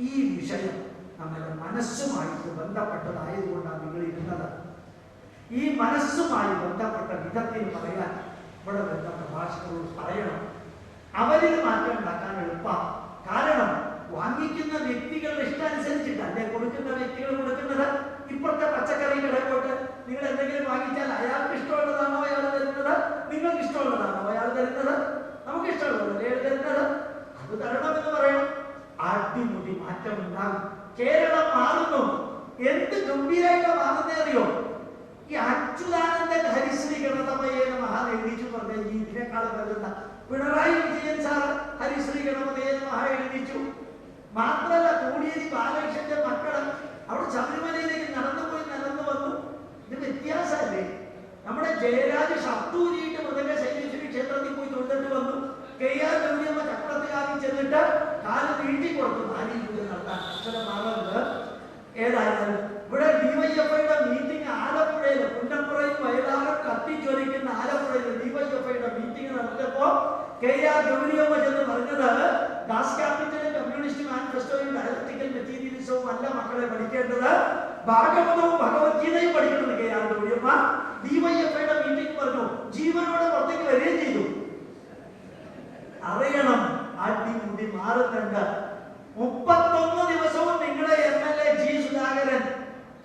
ഈ വിഷയം നമ്മുടെ മനസ്സുമായിട്ട് ബന്ധപ്പെട്ടതായതുകൊണ്ടാണ് നിങ്ങൾ ഇരുന്നത്. ഈ മനസ്സുമായി ബന്ധപ്പെട്ട വിധത്തിൽ പറയാൻ ഇവിടെ ബന്ധ പ്രഭാഷകരോട് പറയണം. അവരിൽ മാറ്റം ഉണ്ടാക്കാൻ എളുപ്പം. കാരണം വാങ്ങിക്കുന്ന വ്യക്തികളുടെ ഇഷ്ടാനുസരിച്ചിട്ടല്ലേ കൊടുക്കുന്ന വ്യക്തികൾ കൊടുക്കുന്നത്. ഇപ്പോഴത്തെ പച്ചക്കറി കടയിൽ പോയിട്ട് നിങ്ങൾ എന്തെങ്കിലും വാങ്ങിച്ചാൽ അയാൾക്ക് ഇഷ്ടമുള്ളതാണോ അയാൾ തരുന്നത്? നിങ്ങൾക്ക് ഇഷ്ടമുള്ളതാണോ അയാൾ തരുന്നത്? നമുക്ക് ഇഷ്ടമുള്ളതല്ലേ അയാൾ തരുന്നത്? അത് തരണമെന്ന് പറയണം. അടിമുടി മാറ്റം ഉണ്ടാകും. കേരളം മാറുന്നു. എന്ത് ഗംഭീരമായിട്ട് മാറുന്നേ അറിയോ? ഈ അച്യുതാനന്ദൻ ഹരിശ്രീ ഗണപതയെ നമഃ എഴുതിച്ചു പറഞ്ഞ ഈ ഇതിനേക്കാളും വരുന്ന പിണറായി വിജയൻ സാർ ഹരിശ്രീ ഗണപതയെ നമഃ എഴുതിച്ചു. മാത്രമല്ല, കോടിയേരി ബാലകൃഷ്ണന്റെ മക്കള് അവിടെ ശബരിമലയിലേക്ക് നടന്നു വന്നു. ഇത് വ്യത്യാസമല്ലേ? നമ്മുടെ ജയരാജ് ഷർട്ടൂരിയിട്ട് മൃദംഗശൈലേശ്വരി ക്ഷേത്രത്തിൽ പോയി തൊഴുതിട്ട് വന്നു. KR ഗൗരിയമ്മ ചക്രത്തുകാരിൽ ചെന്നിട്ട് കാല് നീട്ടി കൊടുത്തു. 4 പൂജ നടത്താൻ അക്ഷരമാകുന്നത്. ഏതായാലും ഇവിടെ DYFIയുടെ മീറ്റിംഗ് ആലപ്പുഴയിൽ, പുന്നപ്പുറയിൽ വയലാറ് കത്തിച്ചൊലിക്കുന്ന ആലപ്പുഴയിൽ DYFIയുടെ മീറ്റിംഗ് നടത്തിയപ്പോ KR ഗൗരിയമ്മ ചെന്ന് പറഞ്ഞത്, ദാസ് ക്യാപിറ്റലും കമ്മ്യൂണിസ്റ്റ് മാനിഫെസ്റ്റോയും ഡയലക്ടിക്കൽ മെറ്റീരിയലും ഫിസിക്സും അല്ല മക്കളെ പഠിക്കേണ്ടത്, ഭാഗവതവും ഭഗവത്ഗീതയും പഠിക്കണം. കേരള ഡിവൈഎഫ്ഐയുടെ മീറ്റിംഗ് പറഞ്ഞു, ജീവനോടെ പുറത്തേക്ക് വരികയും ചെയ്തു. അറിയണം, അടിമുടി മാറുന്നുണ്ട്. 31 ദിവസവും നിങ്ങളെ MLA ജി സുധാകരൻ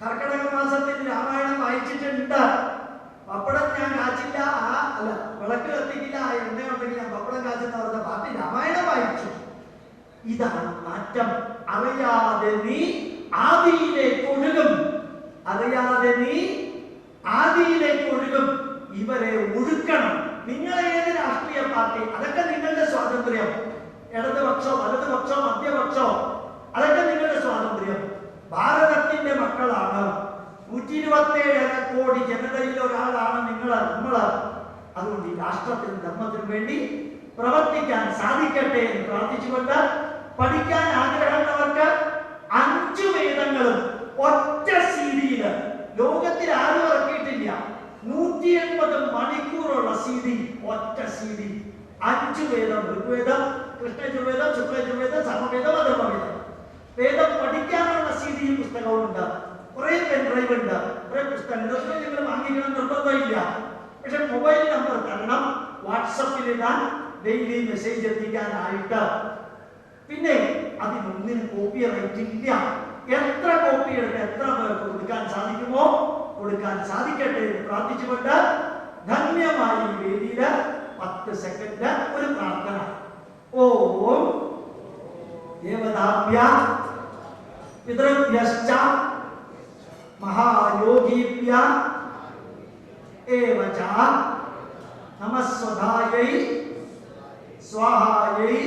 കർക്കിടക മാസത്തിൽ രാമായണം വായിച്ചിട്ടുണ്ട്. പപ്പടം ഞാൻ കാച്ചില്ല, അല്ല വിളക്ക് കത്തിക്കില്ല, എണ്ണ ഉണ്ടെങ്കിൽ ഞാൻ പപ്പടം കാച്ചെന്ന് പറഞ്ഞ പാർട്ടി രാമായണം വായിച്ചു. ഇതാണ് മാറ്റം. അറിയാതെ നീ ആദിയിലേക്ക് ഒഴുകും, അറിയാതെ നീ ആദിയിലേക്ക് ഒഴുകും. ഇവരെ ഒഴുക്കണം. നിങ്ങൾ ഏത് രാഷ്ട്രീയ പാർട്ടി, അതൊക്കെ നിങ്ങളുടെ സ്വാതന്ത്ര്യം. ഇടതുപക്ഷോ വലതുപക്ഷോ മധ്യപക്ഷോ, അതൊക്കെ നിങ്ങളുടെ സ്വാതന്ത്ര്യം. ഭാരതത്തിന്റെ മക്കളാണ്. 127 കോടി ജനതയിൽ ഒരാളാണ് നമ്മള്. അതുകൊണ്ട് ഈ രാഷ്ട്രത്തിനും ധർമ്മത്തിനും വേണ്ടി പ്രവർത്തിക്കാൻ സാധിക്കട്ടെ എന്ന് പ്രാർത്ഥിച്ചുകൊണ്ട്, പഠിക്കാൻ ആഗ്രഹമുള്ളവർക്ക് 5 വേദങ്ങളും ഒറ്റ CD-യിൽ ലോകത്തിൽ ആരും ഇറക്കിയിട്ടില്ല. 180 മണിക്കൂറുള്ള CD, ഒറ്റ CD. 5 വേദം, ഋഗ്വേദം, കൃഷ്ണയജുർവേദം, ശുക്ലയജുർവേദം, സമവേദം, അധർവവേദം. വേദം പഠിക്കാനുള്ള CD പുസ്തകവും ഉണ്ട്. കുറെ പെൻഡ്രൈവ് ഉണ്ട്, കുറെ പുസ്തകങ്ങൾ. നിങ്ങൾ വാങ്ങിക്കണം നിർബന്ധമില്ല. പക്ഷെ മൊബൈൽ നമ്പർ തരണം, വാട്സപ്പിൽ ഇടാൻ, ഡെയിലി മെസ്സേജ് എത്തിക്കാനായിട്ട്. പിന്നെ അതിനൊന്നിനും കോപ്പി റൈറ്റ് ഇല്ല. എത്ര കോപ്പി എടുത്ത് എത്ര പേർക്ക് കൊടുക്കാൻ സാധിക്കുമോ കൊടുക്കാൻ സാധിക്കട്ടെ എന്ന് പ്രാർത്ഥിച്ചുകൊണ്ട്, ധന്യമായ ഈ വേദിയില് 10 സെക്കൻഡ് ഒരു പ്രാർത്ഥന. ഓം ദേവതാഭ്യ പിതൃഭ്യശ്ച മഹായോഗീഭ്യ ഏവച നമസ്വധായൈ സ്വാഹായൈ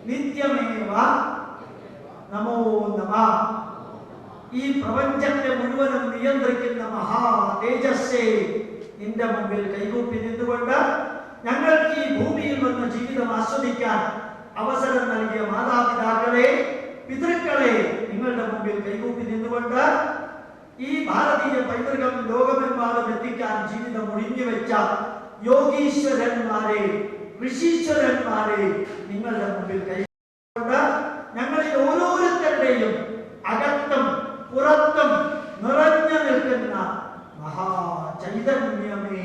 നിത്യമേവ നമോ നമഃ. ഈ പ്രപഞ്ചത്തെ മുഴുവനും നിയന്ത്രിക്കുന്ന മഹാ തേജസ്സേ, നിന്റെ മുമ്പിൽ കൈകൂപ്പി നിന്നുകൊണ്ട് ഞങ്ങൾക്ക് ഈ ഭൂമിയിൽ വന്ന ജീവിതം ആസ്വദിക്കാൻ അവസരം നൽകിയ മാതാപിതാക്കളെ, പിതൃക്കളെ, നിങ്ങളുടെ മുമ്പിൽ കൈകൂപ്പി നിന്നുകൊണ്ട് ഈ ഭാരതീയ പൈതൃകം ലോകമെമ്പാടും എത്തിക്കാൻ ജീവിതം ഒഴിഞ്ഞു വെച്ച യോഗീശ്വരന്മാരെ, ഋഷീശ്വരന്മാരെ നിങ്ങളുടെ മുമ്പിൽ കൈകൊണ്ട്, ഞങ്ങളിൽ ഓരോരുത്തരുടെയും അകത്തും പുറത്തും നിറഞ്ഞു നിൽക്കുന്ന മഹാചൈതന്യമേ,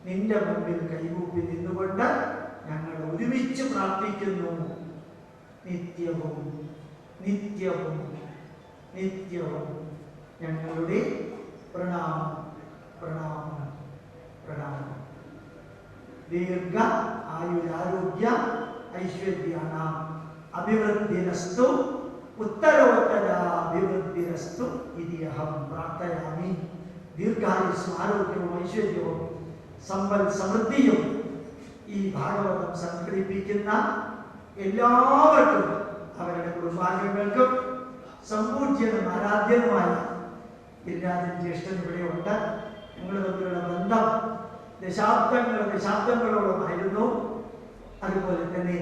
നിന്റെ മുമ്പിൽ കൈകൂപ്പി നിന്നുകൊണ്ട് ഞങ്ങൾ ഒരുമിച്ച് പ്രാർത്ഥിക്കുന്നു. നിത്യവും നിത്യവും നിത്യവും ഞങ്ങളുടെ പ്രണാമം പ്രണാമം പ്രണാമം. ദീർഘ ആയുരാരോഗ്യ ഐശ്വര്യാണാം അഭിവൃദ്ധിരസ്തു ഉത്തരോത്തരാഭിവൃദ്ധിരസ്തു ഇതി അഹം പ്രാർത്ഥയാമി. ദീർഘായുസ്സും ആരോഗ്യവും ഐശ്വര്യവും സമ്പൽ സമൃദ്ധിയും ഈ ഭാഗവതം സംഘടിപ്പിക്കുന്ന എല്ലാവർക്കും, അവരുടെ കുടുംബാംഗങ്ങൾക്കും, സമ്പൂജ്യനും ആരാധ്യനുമായ ഗിരിരാജൻ ജ്യേഷ്ഠൻ ഇവിടെയുണ്ട്. ഞങ്ങൾ തമ്മിലുള്ള ബന്ധം ദശാബ്ദങ്ങളോളമായിരുന്നു. അതുപോലെ തന്നെ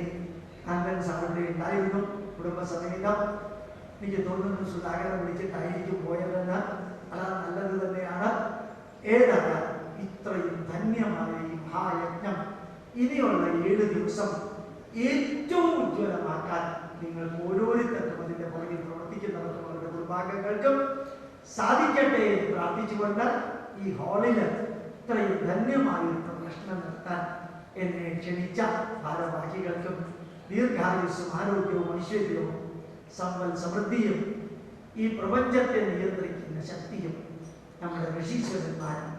അന്തൻ സാറിവിടെ ഉണ്ടായിരുന്നു കുടുംബസമേതം. എനിക്ക് തോന്നുന്നു സുധാകരൻ വിളിച്ചിട്ടായിരിക്കും പോയതെന്ന്. അത് നല്ലത് തന്നെയാണ്. ഏതാണ് ഇത്രയും ധന്യമായ ഈ മഹായജ്ഞം ഇനിയുള്ള 7 ദിവസം ഏറ്റവും ഉജ്ജ്വലമാക്കാൻ നിങ്ങൾക്ക് ഓരോരുത്തർക്കും, അതിന്റെ പുറകിൽ പ്രവർത്തിക്കുന്നവർക്കും, അവരുടെ കുടുംബാംഗങ്ങൾക്കും സാധിക്കട്ടെ എന്ന് പ്രാർത്ഥിച്ചുകൊണ്ട്, ഈ ഹാളില് ഇത്രയും ധന്യമായൊരു പ്രശ്നം നടത്താൻ എന്നെ ക്ഷണിച്ച ഭാരവാഹികൾക്കും ദീർഘായുസ്സും ആരോഗ്യവും ഐശ്വര്യവും സമ്പൽ സമൃദ്ധിയും ഈ പ്രപഞ്ചത്തെ നിയന്ത്രിക്കുന്ന ശക്തിയും നമ്മുടെ ഋഷീശ്വരന്മാരും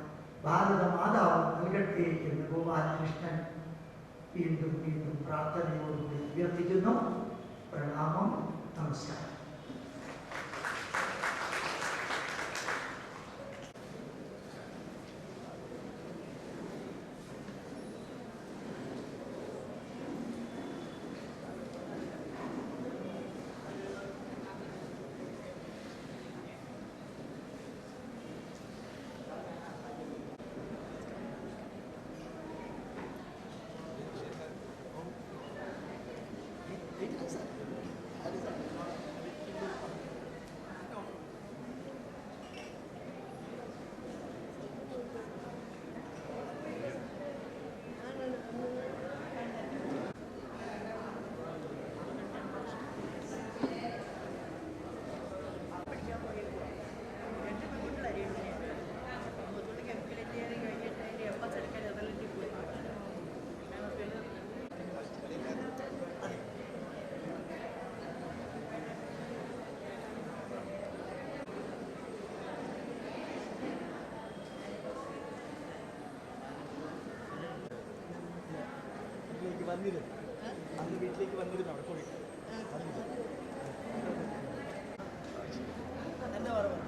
ഭാരത മാതാവ് നൽകട്ടെ എന്ന് ഗോപാലകൃഷ്ണൻ വീണ്ടും വീണ്ടും പ്രാർത്ഥനയോടുകൂടി അഭ്യർത്ഥിക്കുന്നു. പ്രണാമം, നമസ്കാരം. വന്നിരുന്നു അന്ന് വീട്ടിലേക്ക് വന്നിരുന്നു അവിടെ പോയി എന്താ പറയുക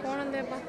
ഫോൺ എന്താ